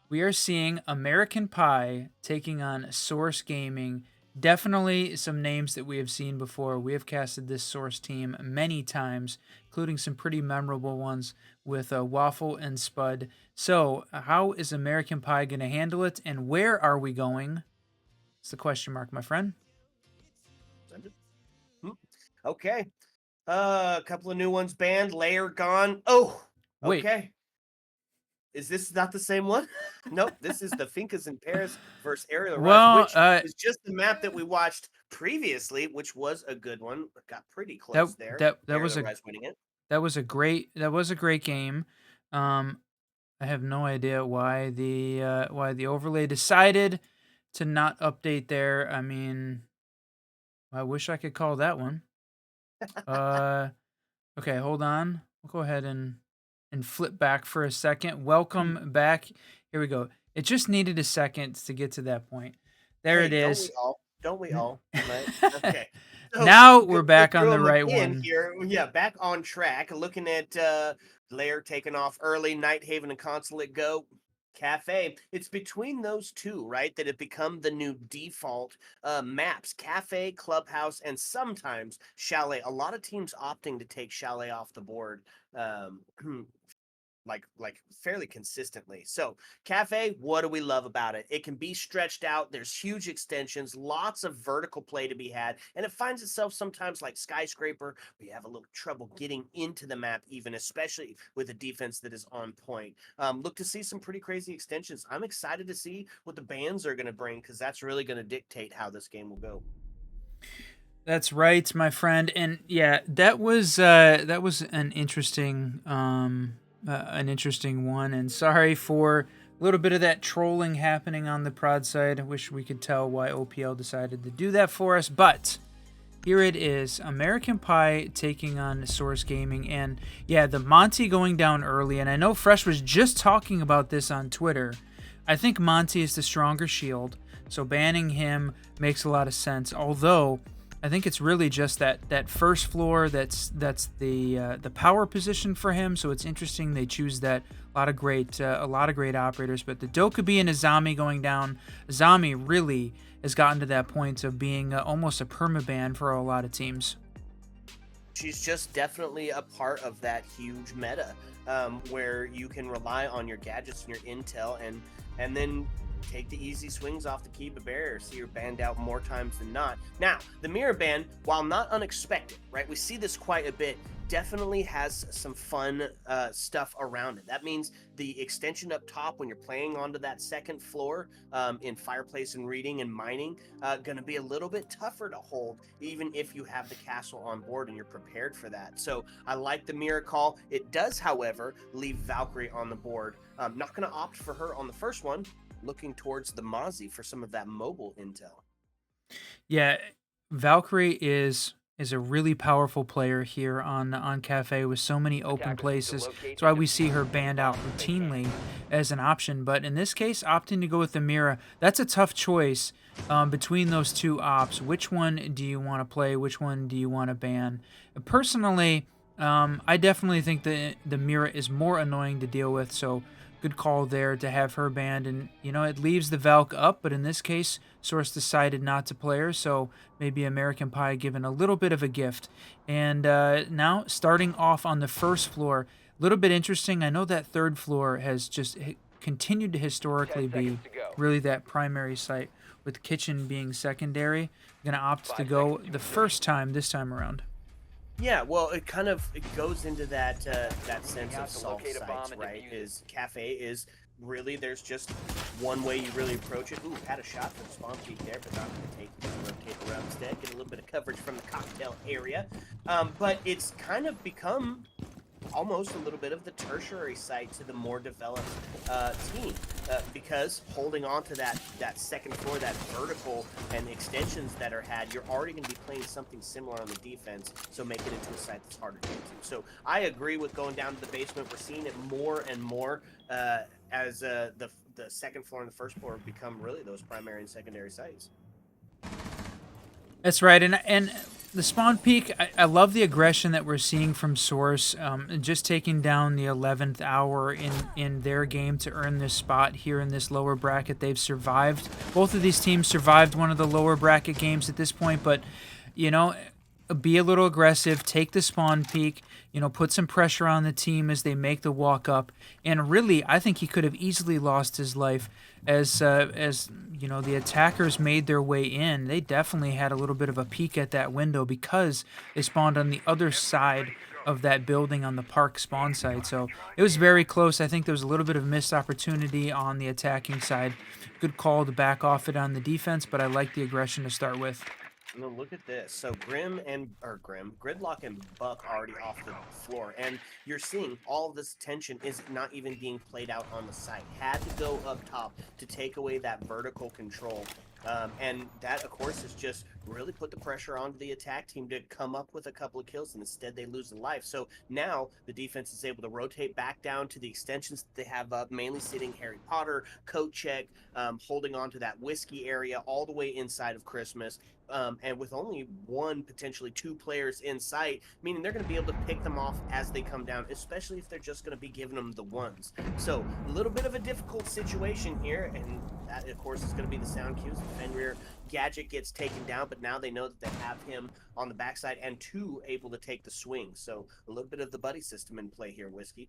We are seeing American Pie taking on Source Gaming. Definitely some names that we have seen before. We have casted this Source team many times, including some pretty memorable ones with Waffle and Spud. So how is American Pie going to handle it, and where are we going? It's the question mark, my friend. Okay. A couple of new ones banned. Layer gone. Oh, Wait. okay. Is this not the same one? Nope. This is the Finkas in Paris versus Aerial Rush, which is just the map that we watched previously, which was a good one. Got pretty close there. That was winning it. That was a great game. I have no idea why the overlay decided to not update there. I mean, I wish I could call that one. Okay, hold on. We'll go ahead and flip back for a second. Welcome back. Here we go. It just needed a second to get to that point. There it is. Don't we all? Right? Okay. So, now we're back on the right one. Here. Yeah, back on track. Looking at Lair taking off early. Nighthaven and Consulate go. Cafe. It's between those two, right, that have become the new default maps. Cafe, Clubhouse, and sometimes Chalet. A lot of teams opting to take Chalet off the board. Like fairly consistently. So Cafe, what do we love about it? It can be stretched out. There's huge extensions, lots of vertical play to be had, and it finds itself sometimes like Skyscraper, where you have a little trouble getting into the map, even especially with a defense that is on point. Look to see some pretty crazy extensions. I'm excited to see what the bans are going to bring, because that's really going to dictate how this game will go. That's right, my friend. And yeah, that was an interesting one, and sorry for a little bit of that trolling happening on the prod side. I wish we could tell why OPL decided to do that for us, but here it is. American Pie taking on Source Gaming, and yeah, the Monty going down early, and I know Fresh was just talking about this on Twitter. I think Monty is the stronger shield, so banning him makes a lot of sense, although I think it's really just that first floor that's the power position for him. So it's interesting they choose that. A lot of great operators, but the Dokkaebi and Azami going down. Azami really has gotten to that point of being almost a permaban for a lot of teams. She's just definitely a part of that huge meta where you can rely on your gadgets and your intel and then take the easy swings off the Kiba barrier. See her banned out more times than not. Now, the mirror ban, while not unexpected, right? We see this quite a bit, definitely has some fun stuff around it. That means the extension up top when you're playing onto that second floor in Fireplace and Reading and Mining, going to be a little bit tougher to hold, even if you have the castle on board and you're prepared for that. So I like the mirror call. It does, however, leave Valkyrie on the board. Not going to opt for her on the first one. Looking towards the Mozzie for some of that mobile intel. Yeah, Valkyrie is a really powerful player here on Cafe with so many open Attackers need to places. locate That's why and we see defuse her the remaining banned out bombs if they can. routinely as an option. But in this case, opting to go with the Mira, that's a tough choice between those two ops. Which one do you want to play? Which one do you want to ban? Personally, I definitely think the Mira is more annoying to deal with. So good call there to have her banned. And, it leaves the Valk up, but in this case, Source decided not to play her. So maybe American Pie given a little bit of a gift. And now starting off on the first floor, a little bit interesting. I know that third floor has just continued to 10 historically seconds be to go. really that primary site, with the kitchen being secondary. I'm going to opt to 5 go seconds to the insertion. first time this time around. Yeah, well, it goes into that that sense out of to solve locate a bomb sites, and right? defuse it. Is Cafe is really there's just one way you really approach it. Ooh, had a shot for the spawn peak there, but not going to take it. Rotate around instead, get a little bit of coverage from the cocktail area. But it's kind of become almost a little bit of the tertiary site to the more developed team, because holding on to that second floor, that vertical and extensions that are had, you're already going to be playing something similar on the defense, so make it into a site that's harder to get to. So I agree with going down to the basement. We're seeing it more and more as the second floor and the first floor become really those primary and secondary sites. That's right, and the spawn peak. I love the aggression that we're seeing from Source, just taking down the 11th hour in their game to earn this spot here in this lower bracket. They've survived. Both of these teams survived one of the lower bracket games at this point, but be a little aggressive, take the spawn peak, put some pressure on the team as they make the walk up. And really, I think he could have easily lost his life as the attackers made their way in. They definitely had a little bit of a peek at that window because they spawned on the other side of that building on the park spawn site. So it was very close. I think there was a little bit of missed opportunity on the attacking side. Good call to back off it on the defense, but I like the aggression to start with. No, look at this. So Gridlock and Buck already off the floor, and you're seeing all of this tension is not even being played out on the site. Had to go up top to take away that vertical control. And that, of course, is just really put the pressure onto the attack team to come up with a couple of kills, and instead they lose a life. So now the defense is able to rotate back down to the extensions that they have up, mainly sitting Harry Potter, Coat Check, holding on to that whiskey area all the way inside of Christmas. And with only one, potentially two players in sight, meaning they're going to be able to pick them off as they come down, especially if they're just going to be giving them the ones. So a little bit of a difficult situation here, and that, of course, is going to be the sound cues. The Fenrir Gadget gets taken down, but now they know that they have him on the backside and two able to take the swing. So a little bit of the buddy system in play here, Whiskey.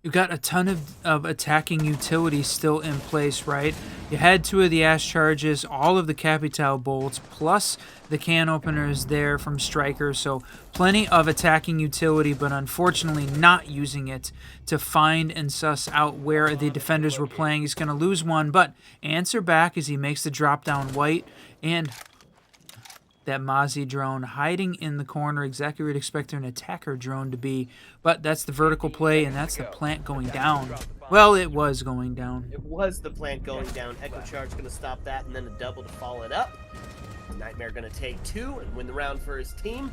You've got a ton of attacking utilities still in place, right? You had two of the Ash Charges, all of the Capital Bolts, plus the can openers there from Striker. So plenty of attacking utility, but unfortunately not using it to find and suss out where the defenders were playing. He's going to lose one, but answer back as he makes the drop down white. And that Mozzie drone hiding in the corner, exactly where you'd expect an attacker drone to be. But that's the vertical play, and that's the plant going down. Well, it was going down. It was the plant going down. Echo Charge going to stop that, and then a double to follow it up. Nightmare going to take two and win the round for his team.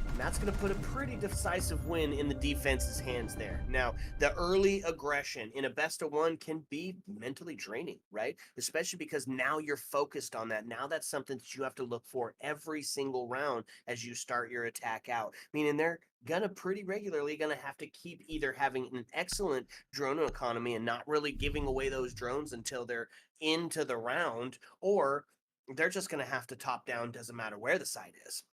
And that's going to put a pretty decisive win in the defense's hands there. Now, the early aggression in a best of one can be mentally draining, right? Especially because now you're focused on that. Now that's something that you have to look for every single round as you start your attack out. Meaning they're gonna pretty regularly gonna have to keep either having an excellent drone economy and not really giving away those drones until they're into the round, or they're just gonna have to top down, doesn't matter where the site is.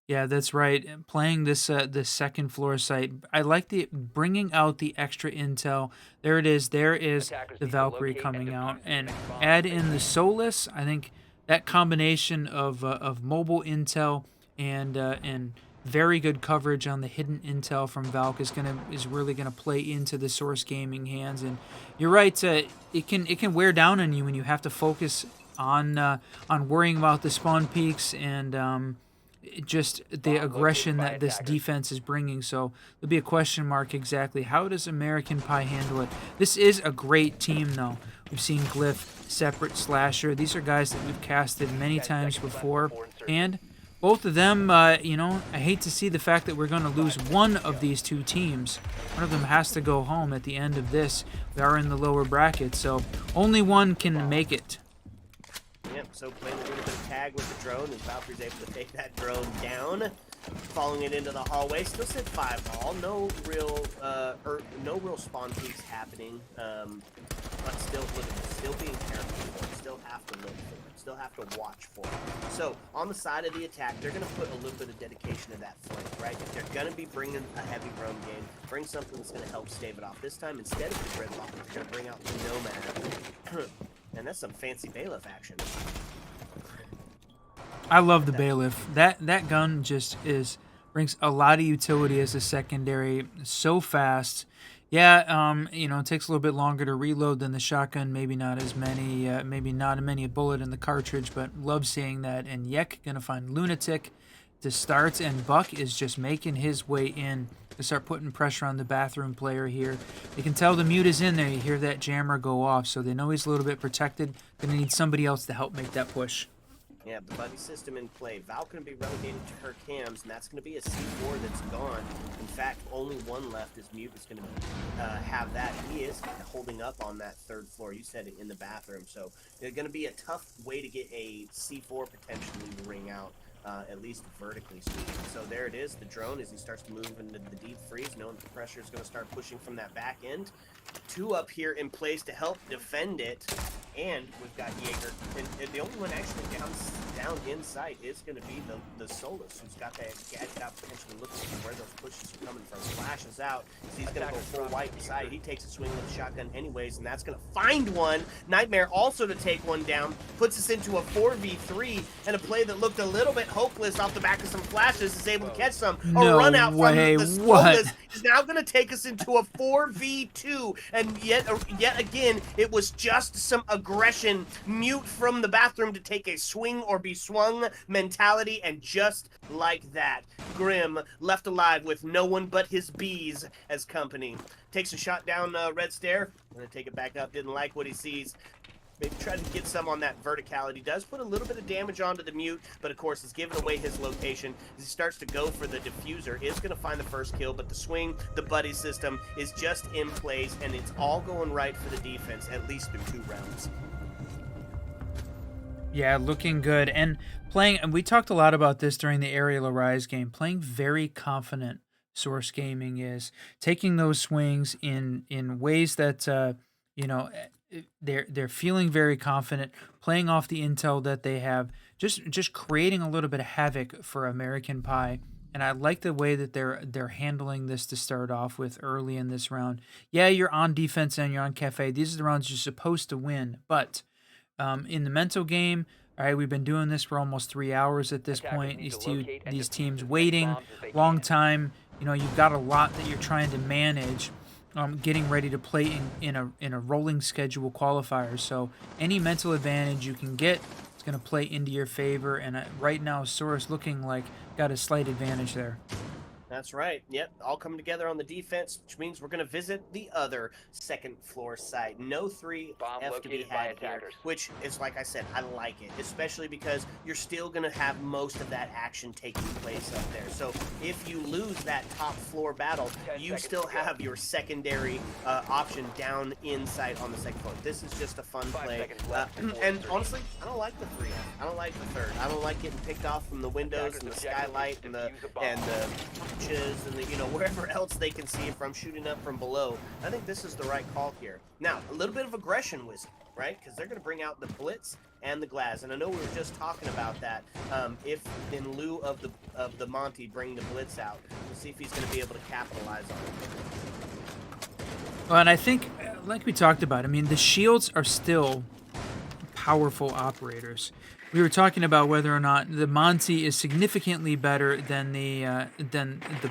Yeah, that's right. And playing this second floor site, I like the bringing out the extra intel. There it is. There is Attackers the need to Valkyrie locate coming and out, defuse the and remaining bombs add if they in the can. Solus. I think that combination of mobile intel and very good coverage on the hidden intel from Valk is really gonna play into the Source Gaming hands. And you're right. It can wear down on you when you have to focus on worrying about the spawn peaks and just the aggression that this defense is bringing. So there'll be a question mark exactly. How does American Pie handle it? This is a great team, though. We've seen Glyph, Separate, Slasher. These are guys that we've casted many times before. And both of them, you know, I hate to see the fact that we're going to lose one of these two teams. One of them has to go home at the end of this. We are in the lower bracket, so only one can make it. Yep, so playing a little bit of tag with the drone, and Valkyrie's able to take that drone down, following it into the hallway. Still sit 5-ball, no real spawn peaks happening, but still being careful for it, still have to look for it, still have to watch for it. So on the side of the attack, they're going to put a little bit of dedication to that flank, right? If they're going to be bringing a heavy roam game, bring something that's going to help stave it off. This time, instead of the Gridlock, they're going to bring out the Nomad. And that's some fancy bailiff action. I love the bailiff. That gun just brings a lot of utility as a secondary. So fast. Yeah, you know, it takes a little bit longer to reload than the shotgun. Maybe not as many. Maybe not as many a bullet in the cartridge. But love seeing that. And Yek gonna find Lunatic to start, and Buck is just making his way in to start putting pressure on the bathroom player here. You can tell the mute is in there. You hear that jammer go off, so they know he's a little bit protected. Gonna need somebody else to help make that push. Yeah, the buddy system in play. Val going to be relegated to her cams, and that's going to be a C4 that's gone. In fact, only one left is Mute is going to have that. He is holding up on that third floor. You said it, in the bathroom. So it's going to be a tough way to get a C4 potentially to ring out. At least vertically speaking. So there it is, the drone, as he starts to move into the deep freeze, knowing the pressure is going to start pushing from that back end. Two up here in place to help defend it, and we've got Jaeger. And the only one actually down in sight is going to be the Solus, who's got that gadget out, potentially looking for where those pushes are coming from. Flashes out, so he's going to go full white inside. He takes a swing with a shotgun anyways, and that's going to find one. Nightmare also to take one down, puts us into a 4v3, and a play that looked a little bit hopeless off the back of some flashes is able to catch some. No a run out way. from the What? Solus is now going to take us into a 4v2, and yet again, it was just some aggression. Mute from the bathroom to take a swing or be swung mentality, and just like that, Grim left alive with no one but his bees as company. Takes a shot down Red Stair. Gonna take it back up. Didn't like what he sees. Maybe try to get some on that verticality. Does put a little bit of damage onto the Mute, but of course is giving away his location as he starts to go for the diffuser. Is going to find the first kill, but the swing, the buddy system is just in place, and it's all going right for the defense, at least through 2 rounds. Yeah, looking good. And playing, and we talked a lot about this during the Aerial Arise game, playing very confident. Source Gaming is taking those swings in ways that you know, they're feeling very confident, playing off the intel that they have, just creating a little bit of havoc for American Pie. And I like the way that they're handling this to start off with early in this round. Yeah, you're on defense and you're on cafe. These are the rounds you're supposed to win. But in the mental game, all right, we've been doing this for almost 3 hours at this point. These teams waiting long time. You know, you've got a lot that you're trying to manage. Getting ready to play in a rolling schedule qualifier. So any mental advantage you can get, it's going to play into your favor. And right now, Soros looking like got a slight advantage there. That's right. Yep, all coming together on the defense, which means we're going to visit the other second floor site. No 3 F to be had here, which is, like I said, I like it, especially because you're still going to have most of that action taking place up there. So if you lose that top floor battle, you still have your secondary option down inside on the second floor. This is just a fun play. And honestly, I don't like the 3F. I don't like the third. I don't like getting picked off from the windows and the skylight and the and the, you know, wherever else they can see it from, shooting up from below. I think this is the right call here. Now, a little bit of aggression with, right? Because they're going to bring out the Blitz and the Glass. And I know we were just talking about that. If in lieu of the Monty bring the Blitz out, we'll see if he's going to be able to capitalize on it. Well, and I think, like we talked about, I mean, the shields are still powerful operators. We were talking about whether or not the Monty is significantly better than the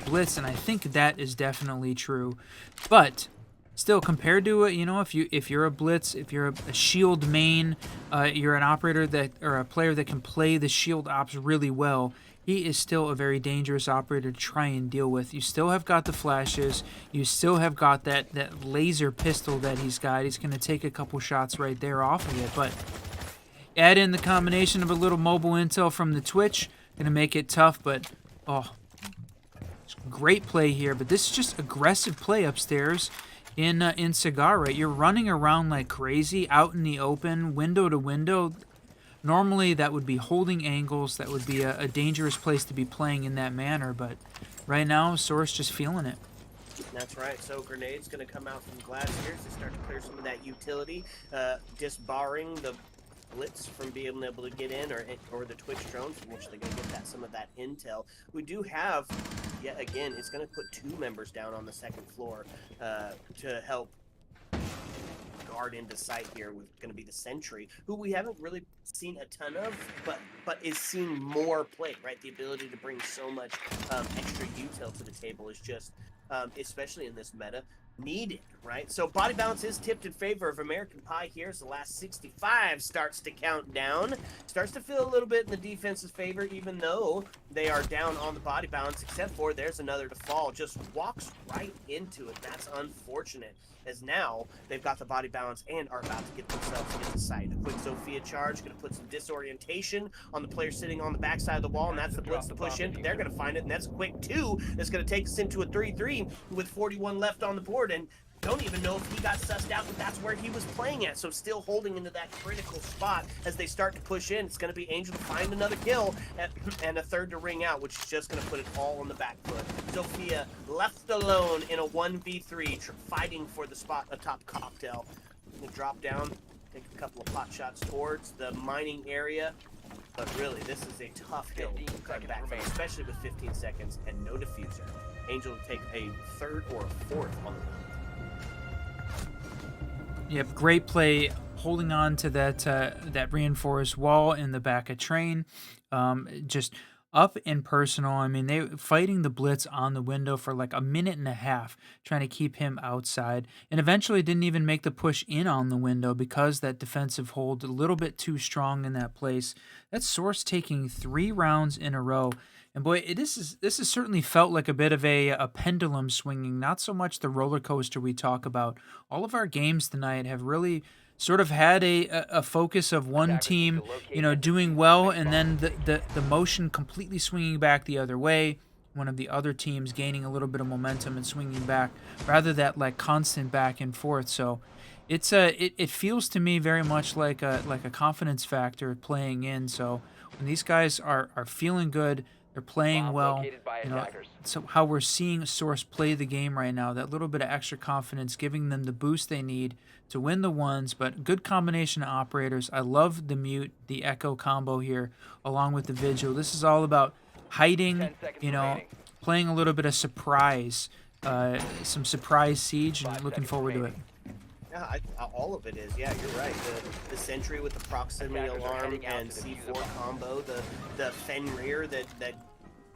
Blitz, and I think that is definitely true. But still compared to it, if you're a blitz, if you're a shield main, you're an operator that or a player that can play the shield ops really well. He is still a very dangerous operator to try and deal with. You still have got the flashes. You still have got that laser pistol that he's got. He's going to take a couple shots right there off of it. But add in the combination of a little mobile intel from the Twitch. Going to make it tough, but great play here. But this is just aggressive play upstairs in Cigar, right? You're running around like crazy out in the open, window to window. Normally, that would be holding angles. That would be a dangerous place to be playing in that manner. But right now, Source just feeling it. That's right. So Grenade's going to come out from glass here to start to clear some of that utility, disbarring the blitz from being able to get in, or the Twitch drones, from which they're going to get some of that intel. We do have, yet again, it's going to put 2 members down on the second floor to help guard into sight here, with going to be the Sentry, who we haven't really seen a ton of, but is seeing more play, right? The ability to bring so much extra util to the table is just, especially in this meta, needed, right? So body balance is tipped in favor of American Pie here as the last 65 starts to count down. Starts to feel a little bit in the defense's favor, even though they are down on the body balance, except for there's another to fall. Just walks right into it. That's unfortunate, as now they've got the body balance and are about to get themselves into sight. A quick Sophia charge, going to put some disorientation on the player sitting on the backside of the wall, and that's the blitz to push in, but they're going to find it, and that's a quick 2 that's going to take us into a 3-3 with 41 left on the board, and don't even know if he got sussed out, but that's where he was playing at. So still holding into that critical spot as they start to push in. It's going to be Angel to find another kill and a third to ring out, which is just going to put it all on the back foot. Sophia left alone in a 1v3, fighting for the spot atop Cocktail. Going to drop down, take a couple of pot shots towards the mining area. But really, this is a tough hill to come back from, especially with 15 seconds and no diffuser. Angel to take a 3rd or a 4th on the win. Yep, great play holding on to that reinforced wall in the back of train. Just up and personal. I mean, they fighting the blitz on the window for like a minute and a half, trying to keep him outside, and eventually didn't even make the push in on the window because that defensive hold a little bit too strong in that place. That's Source taking 3 rounds in a row. And boy, this has certainly felt like a bit of a pendulum swinging, not so much the roller coaster we talk about. All of our games tonight have really sort of had a focus of one team, doing well, and then the motion completely swinging back the other way. One of the other teams gaining a little bit of momentum and swinging back, rather that like constant back and forth. So it feels to me very much like a confidence factor playing in. So when these guys are feeling good, they're playing well. So how we're seeing Source play the game right now, that little bit of extra confidence, giving them the boost they need to win the ones, but good combination of operators. I love the mute, the echo combo here, along with the vigil. This is all about hiding, playing a little bit of surprise, some surprise siege, and looking forward to it. Yeah, all of it is. Yeah, you're right. The Sentry with the proximity alarm and C4 combo, the Fenrir that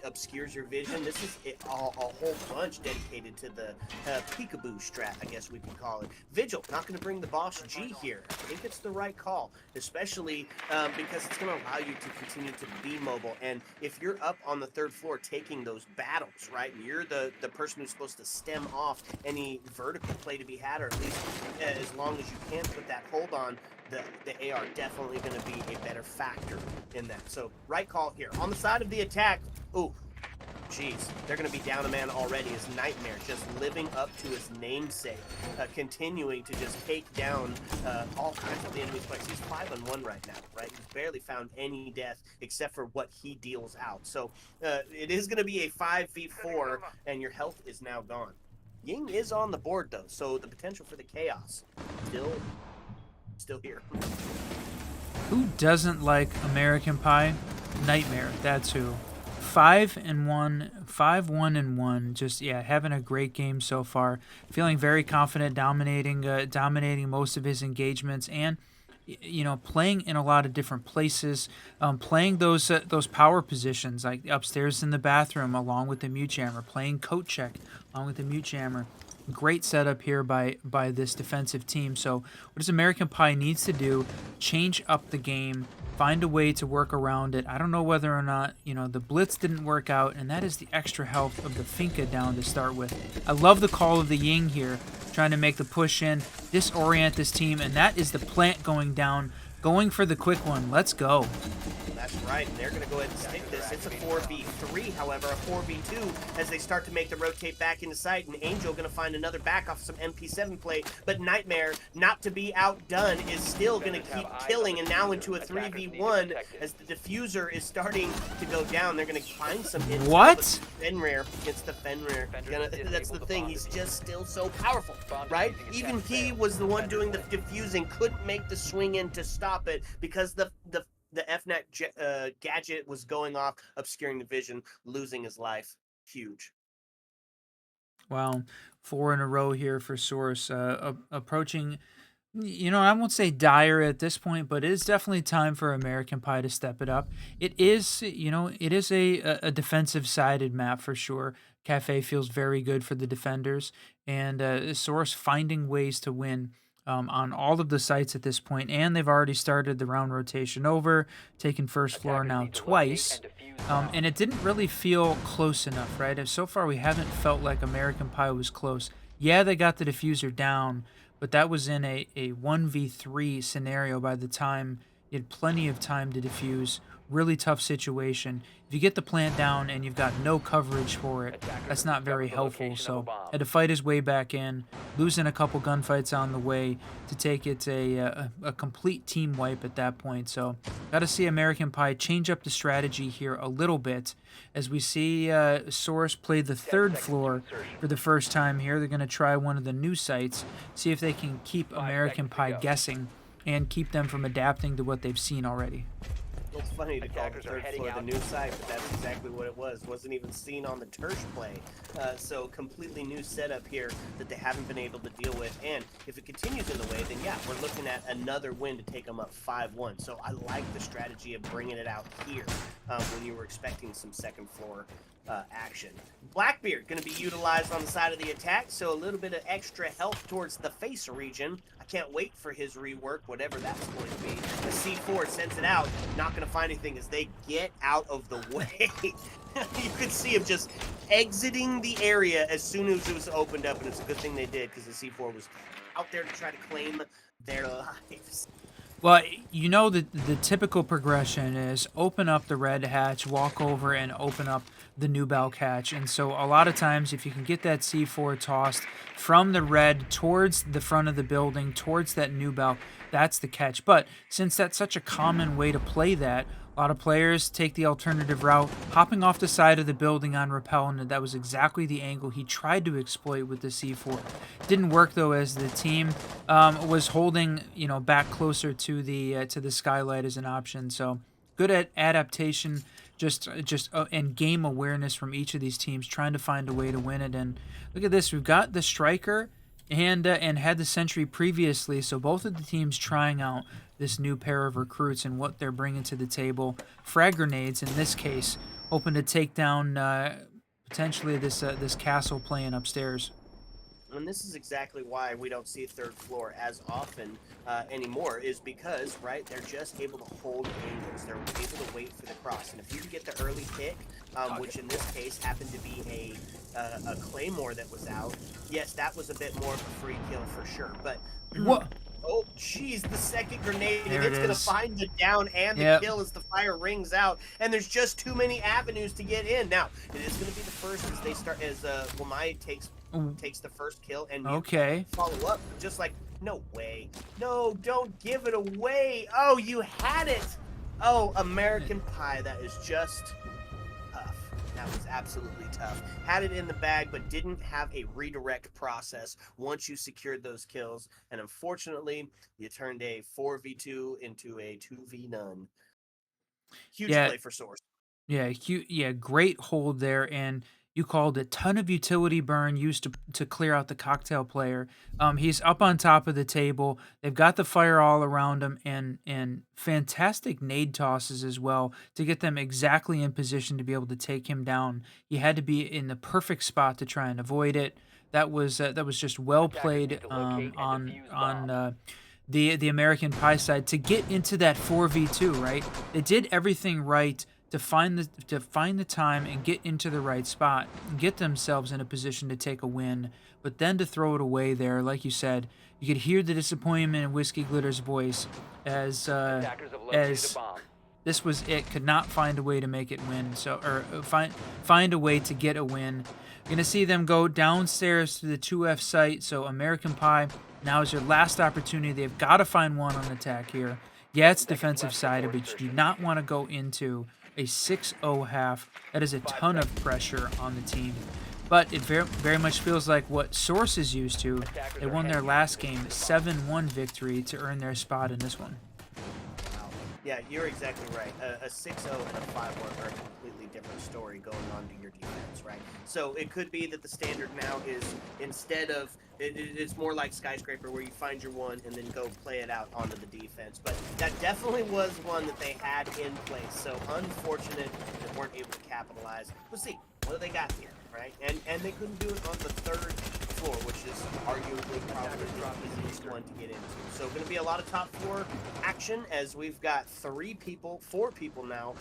obscures your vision. This is a whole bunch dedicated to the peekaboo strat, I guess we could call it. Vigil, not going to bring the boss G here. I think it's the right call, especially because it's going to allow you to continue to be mobile. And if you're up on the 3rd floor taking those battles, right, and you're the person who's supposed to stem off any vertical play to be had, or at least as long as you can put that hold on, the AR definitely going to be a better factor in that. So right call here. On the side of the attack, ooh, jeez, they're going to be down a man already. His Nightmare just living up to his namesake, continuing to just take down all kinds of the enemy's players. He's 5-on-1 right now, right? He's barely found any death except for what he deals out. So it is going to be a 5v4, and your health is now gone. Ying is on the board, though, so the potential for the chaos still here. Who doesn't like American Pie? Nightmare, that's who. 5-1, 5-1-1. Just having a great game so far. Feeling very confident, dominating most of his engagements, and playing in a lot of different places. Playing those power positions like upstairs in the bathroom, along with the mute jammer. Playing coat check along with the mute jammer. Great setup here by this defensive team. So what does American Pie needs to do? Change up the game, find a way to work around it. I don't know whether or not, the blitz didn't work out, and that is the extra health of the Finka down to start with. I love the call of the Ying here, trying to make the push in, disorient this team, and that is the plant going down, going for the quick one. Let's go. That's right, and they're going to go ahead and stick this. It's a 4v3, however, a 4v2 as they start to make the rotate back into sight, and Angel going to find another back off some MP7 play, but Nightmare, not to be outdone, is still going to keep killing, and now into a 3v1 as the diffuser is starting to go down. They're going to find some intel. What? Fenrir against the Fenrir. That's the thing, he's just still so powerful, right? Even he was the one doing the diffusing, couldn't make the swing in to stop it because the FNAC gadget was going off, obscuring the vision, losing his life. Huge. Wow, 4 in a row here for Source, approaching. I won't say dire at this point, but it is definitely time for American Pie to step it up. It is, it is a defensive-sided map for sure. Cafe feels very good for the defenders, and Source finding ways to win on all of the sites at this point, and they've already started the round rotation over, taking first floor now twice. And it didn't really feel close enough, right? So far, we haven't felt like American Pie was close. Yeah, they got the diffuser down, but that was in a 1v3 scenario by the time you had plenty of time to defuse. Really tough situation. If you get the plant down and you've got no coverage for it, that's not very helpful. So had to fight his way back in, losing a couple gunfights on the way to take it a complete team wipe at that point. So got to see American Pie change up the strategy here a little bit as we see Source play the third floor for the first time here. They're going to try one of the new sites, see if they can keep American Pie guessing and keep them from adapting to what they've seen already. It's funny to call the third floor the new site, but that's exactly what it was. Wasn't even seen on the Tersh play. So completely new setup here that they haven't been able to deal with. And if it continues in the way, then yeah, we're looking at another win to take them up 5-1. So I like the strategy of bringing it out here when you were expecting some second floor action. Blackbeard going to be utilized on the side of the attack, so a little bit of extra health towards the face region. I can't wait for his rework, whatever that's going to be. The C4 sends it out, not going to find anything as they get out of the way. You could see him just exiting the area as soon as it was opened up, and it's a good thing they did because the C4 was out there to try to claim their lives. Well, the typical progression is open up the red hatch, walk over and open up the new bulk hatch. And so a lot of times if you can get that C4 tossed from the red towards the front of the building, towards that new bulk, that's the catch. But since that's such a common way to play that, a lot of players take the alternative route, hopping off the side of the building on rappel, and that was exactly the angle he tried to exploit with the C4. Didn't work though, as the team was holding, back closer to the skylight as an option. So good at adaptation, and game awareness from each of these teams, trying to find a way to win it. And look at this, we've got the striker and had the sentry previously, so both of the teams trying out this new pair of recruits and what they're bringing to the table. Frag grenades in this case, hoping to take down potentially this castle playing upstairs. And this is exactly why we don't see third floor as often anymore, is because, right, they're just able to hold angles. They're able to wait for the cross. And if you can get the early pick, which in this case happened to be a claymore that was out, yes, that was a bit more of a free kill for sure. But What? oh, jeez, the second grenade, There and it's it going to is. find the down and the kill as the fire rings out, and there's just too many avenues to get in. Now, it is going to be the first as they start, as Wamai takes the first kill, and you Okay. follow up, just like, no way. No, don't give it away. Oh, you had it. Oh, American Pie, that is just tough. That was absolutely tough. Had it in the bag, but didn't have a redirect process once you secured those kills. And unfortunately, you turned a 4v2 into a 2v none. Huge Yeah. play for Source. Yeah, great hold there, and you called a ton of utility burn used to clear out the cocktail player. He's up on top of the table. They've got the fire all around him, and fantastic nade tosses as well to get them exactly in position to be able to take him down. You had to be in the perfect spot to try and avoid it. that was just well played the American Pie side to get into that 4v2, right? They did everything right to find the time and get into the right spot, and get themselves in a position to take a win, but then to throw it away there, like you said, you could hear the disappointment in Whiskey Glitter's voice as Attackers have located a as bomb. this was it, could not find a way to make it win, so or find a way to get a win. You're gonna see them go downstairs to the 2F site, so American Pie, now is your last opportunity. They've got to find one on attack here. Yeah, it's defensive sided, but you do not want to go into a 6-0 half. That is a ton of pressure on the team. But it very much feels like what Source is used to. They won their last game 7-1 victory to earn their spot in this one. Yeah, you're exactly right. A 6-0 and a 5-1 are a completely different story going on to your defense, right? So it could be that the standard now is, instead of, it's more like Skyscraper where you find your one and then go play it out onto the defense. But that definitely was one that they had in place. So unfortunate they weren't able to capitalize. We'll see. What do they got here, right? And they couldn't do it on the third floor, which is arguably probably the easiest one to get into. So going to be a lot of top floor action as we've got 4 people now,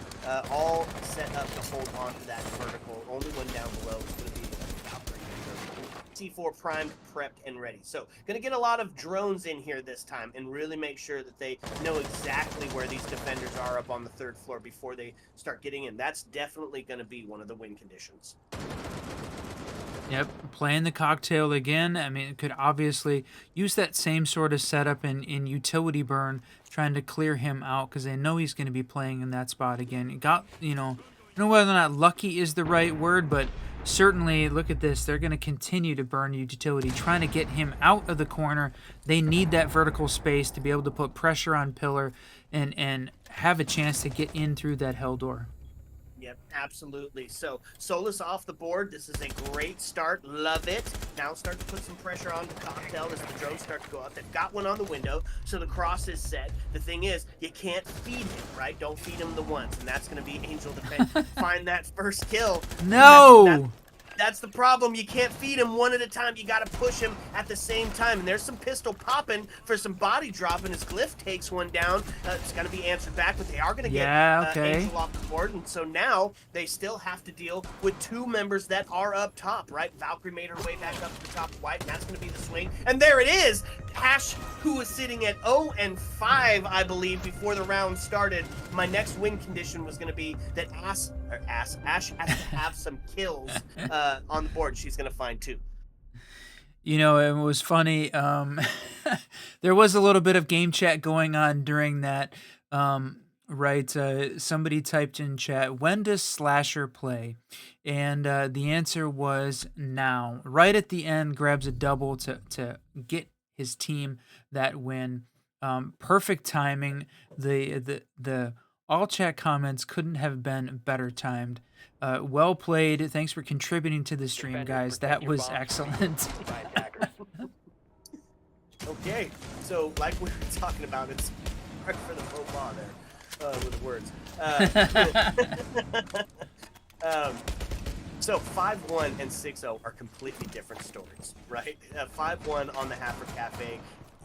all set up to hold on to that vertical. Only one down below is going to be C4 primed, prepped, and ready. So going to get a lot of drones in here this time and really make sure that they know exactly where these defenders are up on the third floor before they start getting in. That's definitely going to be one of the win conditions. Yep, playing the cocktail again. I mean, it could obviously use that same sort of setup in utility burn, trying to clear him out because they know he's going to be playing in that spot again. It got, I don't know whether or not lucky is the right word, but certainly, look at this. They're going to continue to burn utility, trying to get him out of the corner. They need that vertical space to be able to put pressure on Pillar and have a chance to get in through that hell door. Yep, absolutely. So Solus off the board. This is a great start. Love it. Now start to put some pressure on the cocktail as the drones start to go up. They've got one on the window, so the cross is set. The thing is, you can't feed him, right? Don't feed him the once, and that's going to be Angel defend. Find that first kill. No! That's the problem. You can't feed him one at a time. You got to push him at the same time. And there's some pistol popping for some body dropping as Glyph takes one down. It's got to be answered back, but they are going to get Angel off the board. And so now they still have to deal with 2 members that are up top, right? Valkyrie made her way back up to the top of White, and that's going to be the swing. And there it is. Ash, who was sitting at 0-5, I believe, before the round started. My next win condition was going to be that Ash has to have some kills on the board. She's going to find 2. It was funny. There was a little bit of game chat going on during that. Right. Somebody typed in chat, when does Slasher play? And the answer was now. Right at the end, grabs a double to get his team that win. Perfect timing. The all chat comments couldn't have been better timed. Well played. Thanks for contributing to the stream, guys. That was excellent. Okay, so like we were talking about, it's hard for the faux pas there with the words. So 5-1 and 6-0 are completely different stories, right? 5-1 on the Haffer Cafe.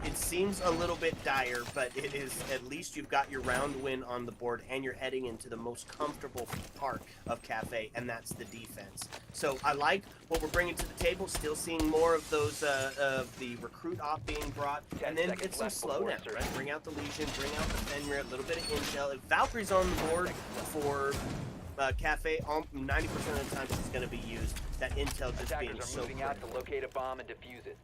It seems a little bit dire, but it is, at least you've got your round win on the board and you're heading into the most comfortable part of Cafe, and that's the defense. So I like what we're bringing to the table, still seeing more of those, of the recruit op being brought, and then it's some slowdown, right? Bring out the Legion, bring out the Fenrir, a little bit of intel. If Valkyrie's on the board for Cafe, 90% of the time she's going to be used. That intel just being so moving out to locate a bomb and defuse it.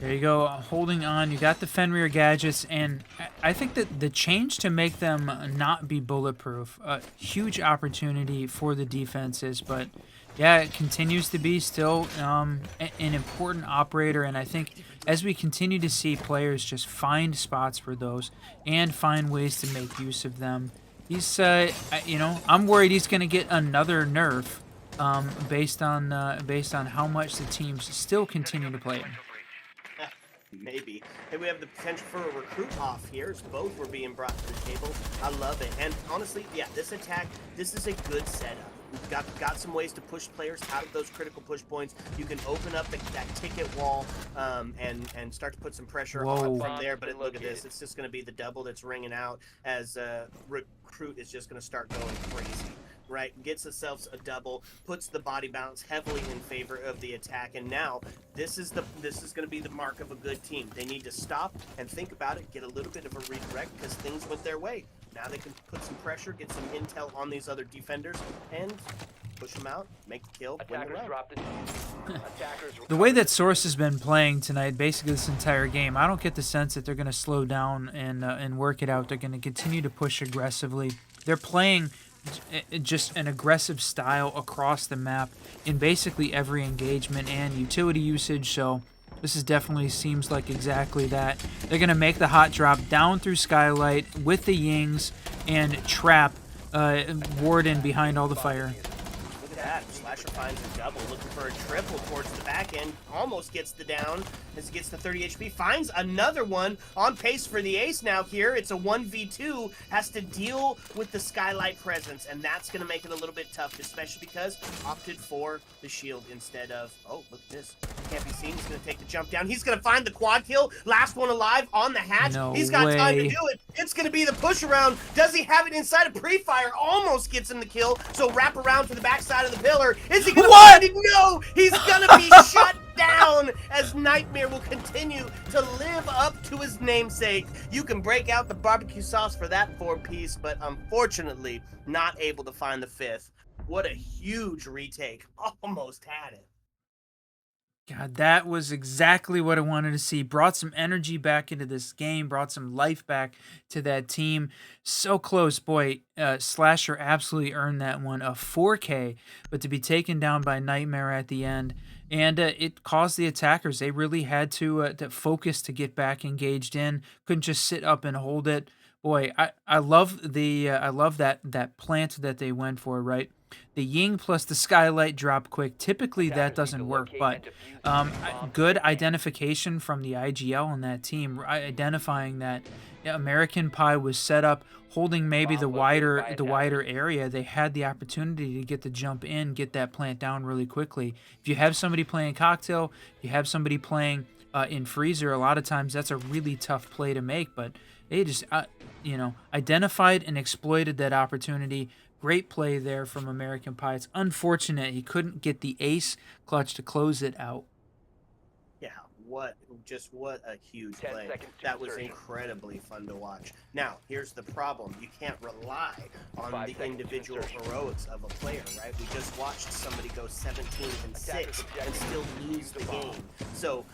There you go, holding on. You got the Fenrir gadgets, and I think that the change to make them not be bulletproof, a huge opportunity for the defenses, but yeah, it continues to be still an important operator, and I think as we continue to see players just find spots for those and find ways to make use of them, he's, I'm worried he's going to get another nerf based on how much the teams still continue to play him. Maybe. And we have the potential for a recruit off here as both were being brought to the table. I love it. And honestly, yeah, this attack, this is a good setup. got some ways to push players out of those critical push points. You can open up that ticket wall and start to put some pressure on from there. But look at this. It's just going to be the double that's ringing out as Recruit is just going to start going crazy. Right, gets themselves a double, puts the body balance heavily in favor of the attack, and now this is going to be the mark of a good team. They need to stop and think about it, get a little bit of a redirect because things went their way. Now they can put some pressure, get some intel on these other defenders, and push them out, make the kill, win the round. The way that Source has been playing tonight, basically this entire game, I don't get the sense that they're going to slow down and work it out. They're going to continue to push aggressively. They're playing just an aggressive style across the map in basically every engagement and utility usage, so this is definitely seems like exactly that. They're going to make the hot drop down through Skylight with the Yings and trap Warden behind all the fire. Look at that. Slasher finds a double, looking for a triple towards the back end. Almost gets the down as he gets to 30 HP. Finds another one on pace for the ace now here. It's a 1v2. Has to deal with the Skylight presence, and that's going to make it a little bit tough, especially because opted for the shield instead of, oh, look at this. Can't be seen. He's going to take the jump down. He's going to find the quad kill. Last one alive on the hatch. No He's got time to way. do it. It's going to be the push around. Does he have it inside of pre-fire? Almost gets him the kill. So wrap around to the backside of the pillar. Is he going to find it? No! He's going to be shut down as Nightmare will continue to live up to his namesake. You can break out the barbecue sauce for that 4-piece, but unfortunately not able to find the 5th. What a huge retake. Almost had it. God, that was exactly what I wanted to see. Brought some energy back into this game, brought some life back to that team. So close, boy. Slasher absolutely earned that one, a 4K, but to be taken down by Nightmare at the end, and it caused the attackers. They really had to focus to get back engaged in. Couldn't just sit up and hold it. Boy, I love that plant that they went for, right? The Ying plus the Skylight drop quick. Typically that doesn't work, but good identification from the IGL on that team, identifying that American Pie was set up, holding maybe the wider area. They had the opportunity to get the jump in, get that plant down really quickly. If you have somebody playing Cocktail, you have somebody playing in Freezer, a lot of times that's a really tough play to make, but they just identified and exploited that opportunity. Great play there from American Pie. It's unfortunate he couldn't get the ace clutch to close it out. Yeah, what a huge play. That was incredibly fun to watch. Now, here's the problem. You can't rely on the individual heroics of a player, right? We just watched somebody go 17-6 and still lose the game. So,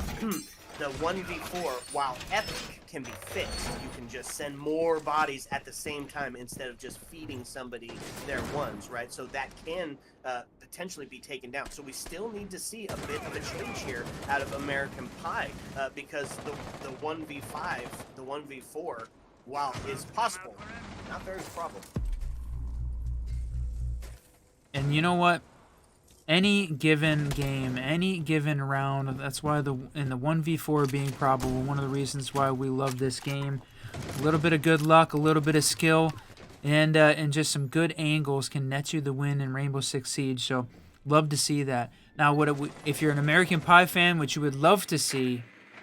the 1v4, while epic, can be fixed. You can just send more bodies at the same time instead of just feeding somebody their ones, right? So that can potentially be taken down. So we still need to see a bit of a change here out of American Pie because the 1v5, the 1v4, while is possible, not very probable. And you know what? Any given game, any given round, that's why in the 1v4 being probable, one of the reasons why we love this game. A little bit of good luck, a little bit of skill, and just some good angles can net you the win in Rainbow Six Siege. So love to see that. Now, if you're an American Pie fan, what you would love to see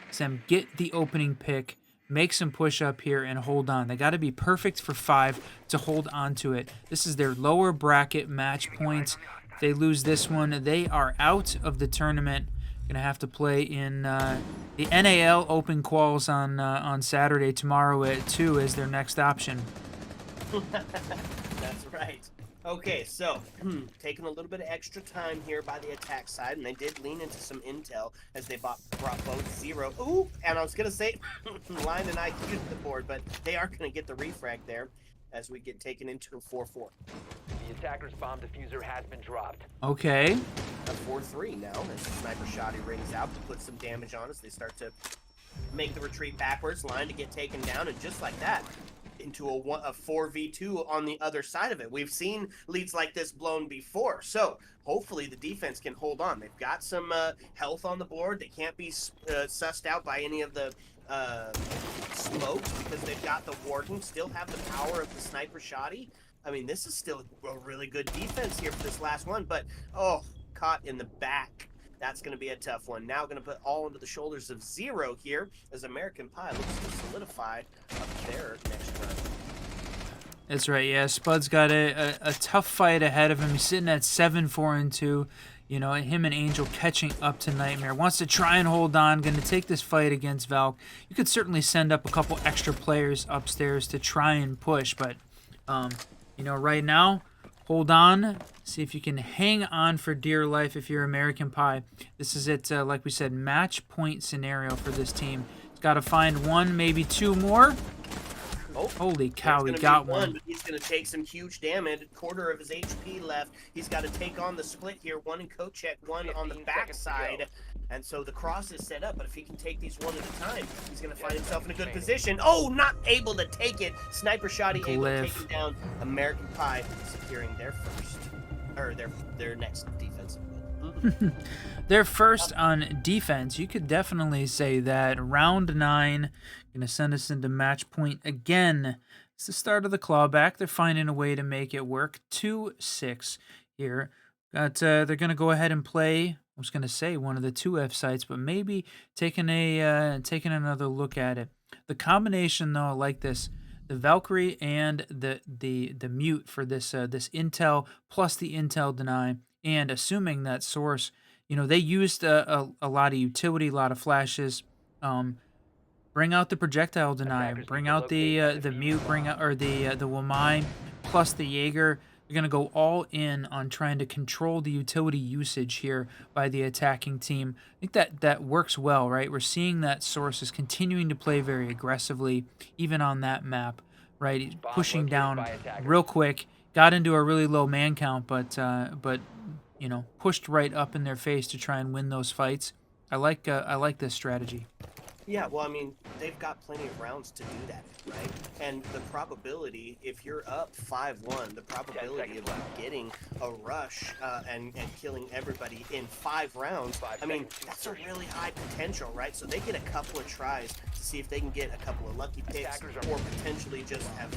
is them get the opening pick, make some push up here, and hold on. They got to be perfect for 5 to hold on to it. This is their lower bracket match points. If they lose this one, they are out of the tournament. Gonna have to play in the NAL Open Quals on Saturday tomorrow at 2 as their next option. That's right. Okay, so taking a little bit of extra time here by the attack side, and they did lean into some intel as they brought both 0. Ooh, and I was gonna say Line and IQ to the board, but they are gonna get the refrag there as we get taken into a 4-4. The attacker's bomb diffuser has been dropped. Okay. A 4-3 now as the Sniper Shotty rings out to put some damage on us. They start to make the retreat backwards, Line to get taken down, and just like that, into a 4v2 on the other side of it. We've seen leads like this blown before, so hopefully the defense can hold on. They've got some health on the board. They can't be sussed out by any of the smokes because they've got the Warden, still have the power of the Sniper Shotty. I mean, this is still a really good defense here for this last one, but oh, caught in the back. That's going to be a tough one. Now going to put all into the shoulders of Zero here as American Pie looks to solidify up their next run. That's right. Yeah, Spud's got a tough fight ahead of him. He's sitting at 7-4-2. You know, him and Angel catching up to Nightmare. Wants to try and hold on. Going to take this fight against Valk. You could certainly send up a couple extra players upstairs to try and push, but you know, right now, hold on. See if you can hang on for dear life if you're American Pie. This is it, like we said, match point scenario for this team. He's got to find one, maybe two more. Oh, holy cow, he gonna got be one. But he's going to take some huge damage. Quarter of his HP left. He's got to take on the split here. One in coat check, one on the 15 seconds to backside. go. And so the cross is set up, but if he can take these one at a time, he's going to find himself in a good position. Oh, not able to take it. Sniper shotty able to take him down. American Pie securing their first, or their next defensive win. They're first on defense. You could definitely say that. Round 9, going to send us into match point again. It's the start of the clawback. They're finding a way to make it work. 2-6 here. They're going to go ahead and play, I was going to say one of the 2F sites, but maybe taking another look at it. The combination, though, I like this. The Valkyrie and the mute for this this intel plus the intel deny, and assuming that source, you know, they used a lot of utility, a lot of flashes. Bring out the projectile deny, bring out the mute, bring out the Wamai plus the Jaeger. They're gonna go all in on trying to control the utility usage here by the attacking team. I think that works well, right? We're seeing that source is continuing to play very aggressively, even on that map, right? He's pushing down real quick. Got into a really low man count, but you know, pushed right up in their face to try and win those fights. I like this strategy. Yeah, well, I mean, they've got plenty of rounds to do that, right? And the probability, if you're up 5-1, the probability of you getting a rush and killing everybody in 5 rounds, I mean, that's a really high potential, right? So they get a couple of tries to see if they can get a couple of lucky picks or potentially just have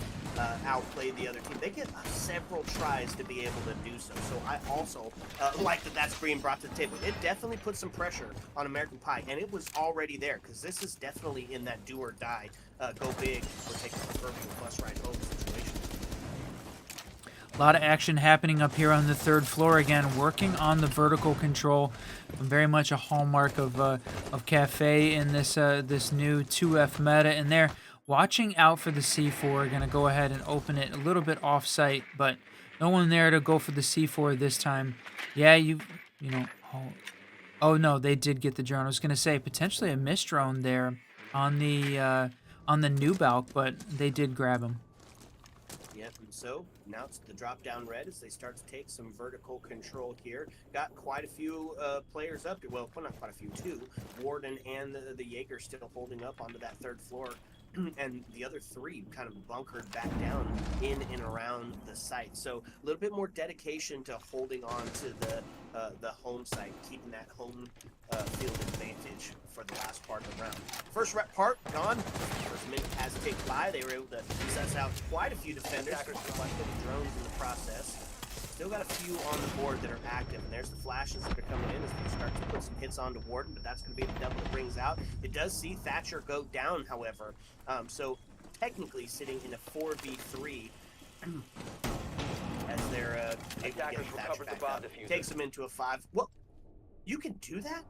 outplayed the other team. They get several tries to be able to do so. So I also like that that's being brought to the table. It definitely puts some pressure on American Pie, and it was already there because this is definitely in that do or die, go big or take a proverbial bus ride home situation. A lot of action happening up here on the 3rd floor again, working on the vertical control. Very much a hallmark of Cafe in this this new 2F meta, and they're watching out for the C4. Going to go ahead and open it a little bit off-site, but no one there to go for the C4 this time. Yeah, you know. Oh no, they did get the drone. I was gonna say potentially a missed drone there on the new Balk, but they did grab him. Yep, and so now it's the drop down red as they start to take some vertical control here. Got quite a few players up. Well, not quite a few, 2. Warden and the Jaeger still holding up onto that 3rd floor. And the other 3 kind of bunkered back down in and around the site. So a little bit more dedication to holding on to the home site, keeping that home field advantage for the last part of the round. First rep part gone. First minute has ticked by. They were able to suss out quite a few defenders. Quite a bit of drones in the process. Still got a few on the board that are active, and there's the flashes that are coming in as they start to put some hits onto Warden, but that's going to be the double that brings out. It does see Thatcher go down, however, so technically sitting in a 4v3 as they're able to get Thatcher back up. Takes them into a 5. What? You can do that?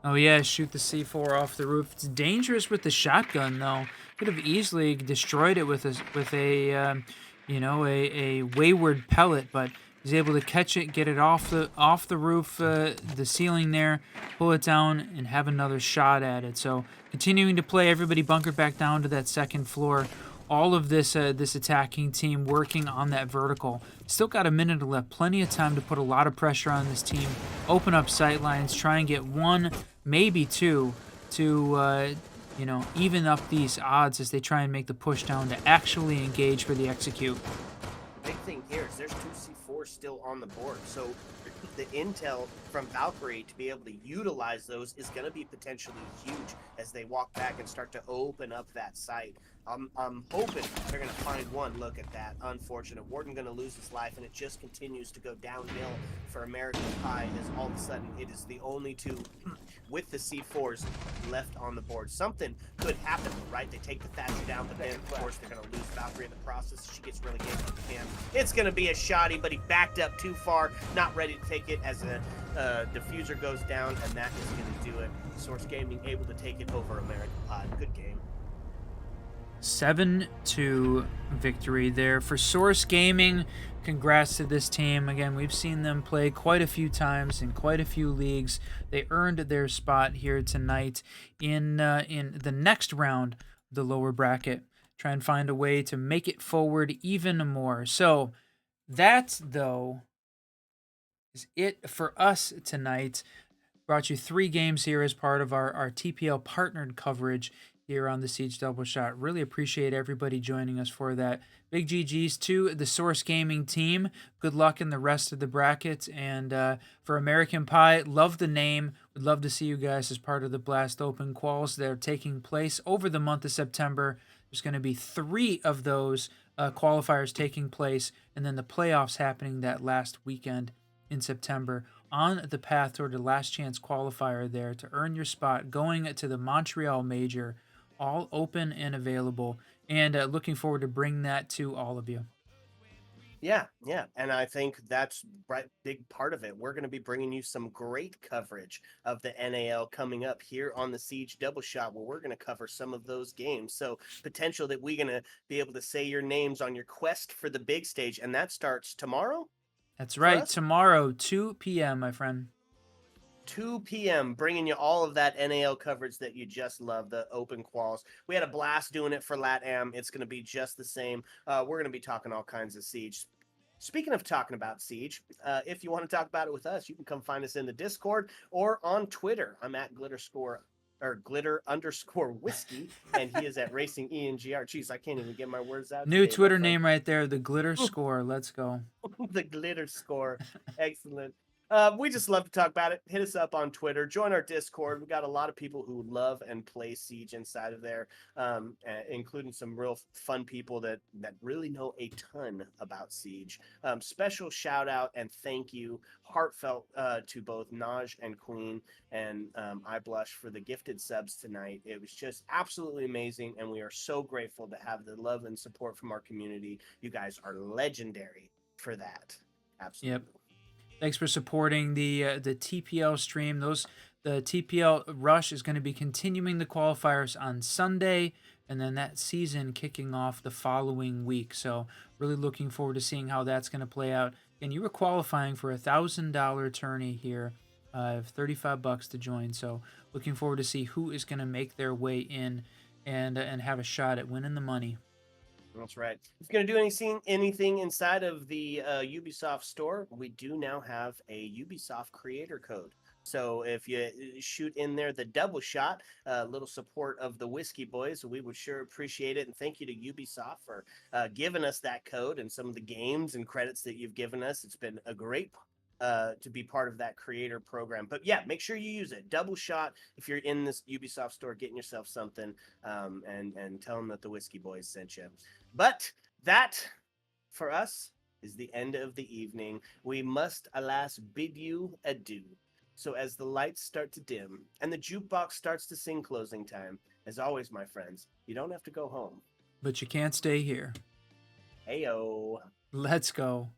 Oh yeah, shoot the C4 off the roof. It's dangerous with the shotgun though. Could have easily destroyed it with a you know, a wayward pellet, but he's able to catch it, get it off the roof, the ceiling there, pull it down, and have another shot at it. So continuing to play, everybody bunkered back down to that 2nd floor. All of this this attacking team working on that vertical. Still got a minute left. Plenty of time to put a lot of pressure on this team. Open up sight lines, try and get 1, maybe 2 to you know, even up these odds as they try and make the push down to actually engage for the execute. Big thing here is there's 2 C4s still on the board, so the intel from Valkyrie to be able to utilize those is going to be potentially huge as they walk back and start to open up that site. I'm hoping they're going to find one. Look at that. Unfortunate. Warden going to lose his life, and it just continues to go downhill for American Pie as all of a sudden it is the only two with the C4s left on the board. Something could happen, right? They take the Thatcher down, but then, of course, they're going to lose Valkyrie in the process. She gets relegated to the camp. It's going to be a shoddy, but he backed up too far, not ready to take it as a diffuser goes down, and that is going to do it. Source Gaming able to take it over American Pie. Good game. 7-2 victory there for Source Gaming. Congrats to this team. Again, we've seen them play quite a few times in quite a few leagues. They earned their spot here tonight in the next round of the lower bracket. Try and find a way to make it forward even more. So that, though, is it for us tonight. Brought you 3 games here as part of our TPL partnered coverage here on the Siege Double Shot. Really appreciate everybody joining us for that. Big GG's to the Source Gaming team. Good luck in the rest of the bracket. And for American Pie, love the name. Would love to see you guys as part of the Blast Open quals that are taking place over the month of September. There's going to be 3 of those qualifiers taking place, and then the playoffs happening that last weekend in September. On the path toward the last chance qualifier there to earn your spot going to the Montreal Major. All open and available, and looking forward to bring that to all of you. Yeah, and I think that's right, big part of it. We're going to be bringing you some great coverage of the NAL coming up here on the Siege Double Shot, where we're going to cover some of those games. So potential that we're going to be able to say your names on your quest for the big stage, and that starts tomorrow? That's right, tomorrow, 2 p.m., my friend. 2 p.m. bringing you all of that NAL coverage that you just love, the open quals. We had a blast doing it for LATAM. It's going to be just the same. We're going to be talking all kinds of Siege. Speaking of talking about Siege, if you want to talk about it with us, you can come find us in the Discord or on Twitter. I'm at glitter_whiskey, and he is at Racing ENGR. Jeez, I can't even get my words out. New Twitter name right there, the Glitter Score. Let's go. The Glitter Score. Excellent. We just love to talk about it. Hit us up on Twitter. Join our Discord. We've got a lot of people who love and play Siege inside of there, including some real fun people that really know a ton about Siege. Special shout out and thank you, heartfelt, to both Naj and Queen, and I blush for the gifted subs tonight. It was just absolutely amazing, and we are so grateful to have the love and support from our community. You guys are legendary for that. Absolutely. Yep. Thanks for supporting the TPL stream. The TPL Rush is going to be continuing the qualifiers on Sunday, and then that season kicking off the following week. So really looking forward to seeing how that's going to play out. And you were qualifying for a $1,000 tourney here, $35 to join. So looking forward to see who is going to make their way in and have a shot at winning the money. That's right. If you're going to do anything inside of the Ubisoft store, we do now have a Ubisoft creator code. So if you shoot in there the double shot, little support of the Whiskey Boys, we would sure appreciate it. And thank you to Ubisoft for giving us that code and some of the games and credits that you've given us. It's been a great to be part of that creator program. But yeah, make sure you use it. Double shot if you're in this Ubisoft store getting yourself something, and tell them that the Whiskey Boys sent you. But that, for us, is the end of the evening. We must, alas, bid you adieu. So as the lights start to dim and the jukebox starts to sing closing time, as always, my friends, you don't have to go home. But you can't stay here. Heyo. Let's go.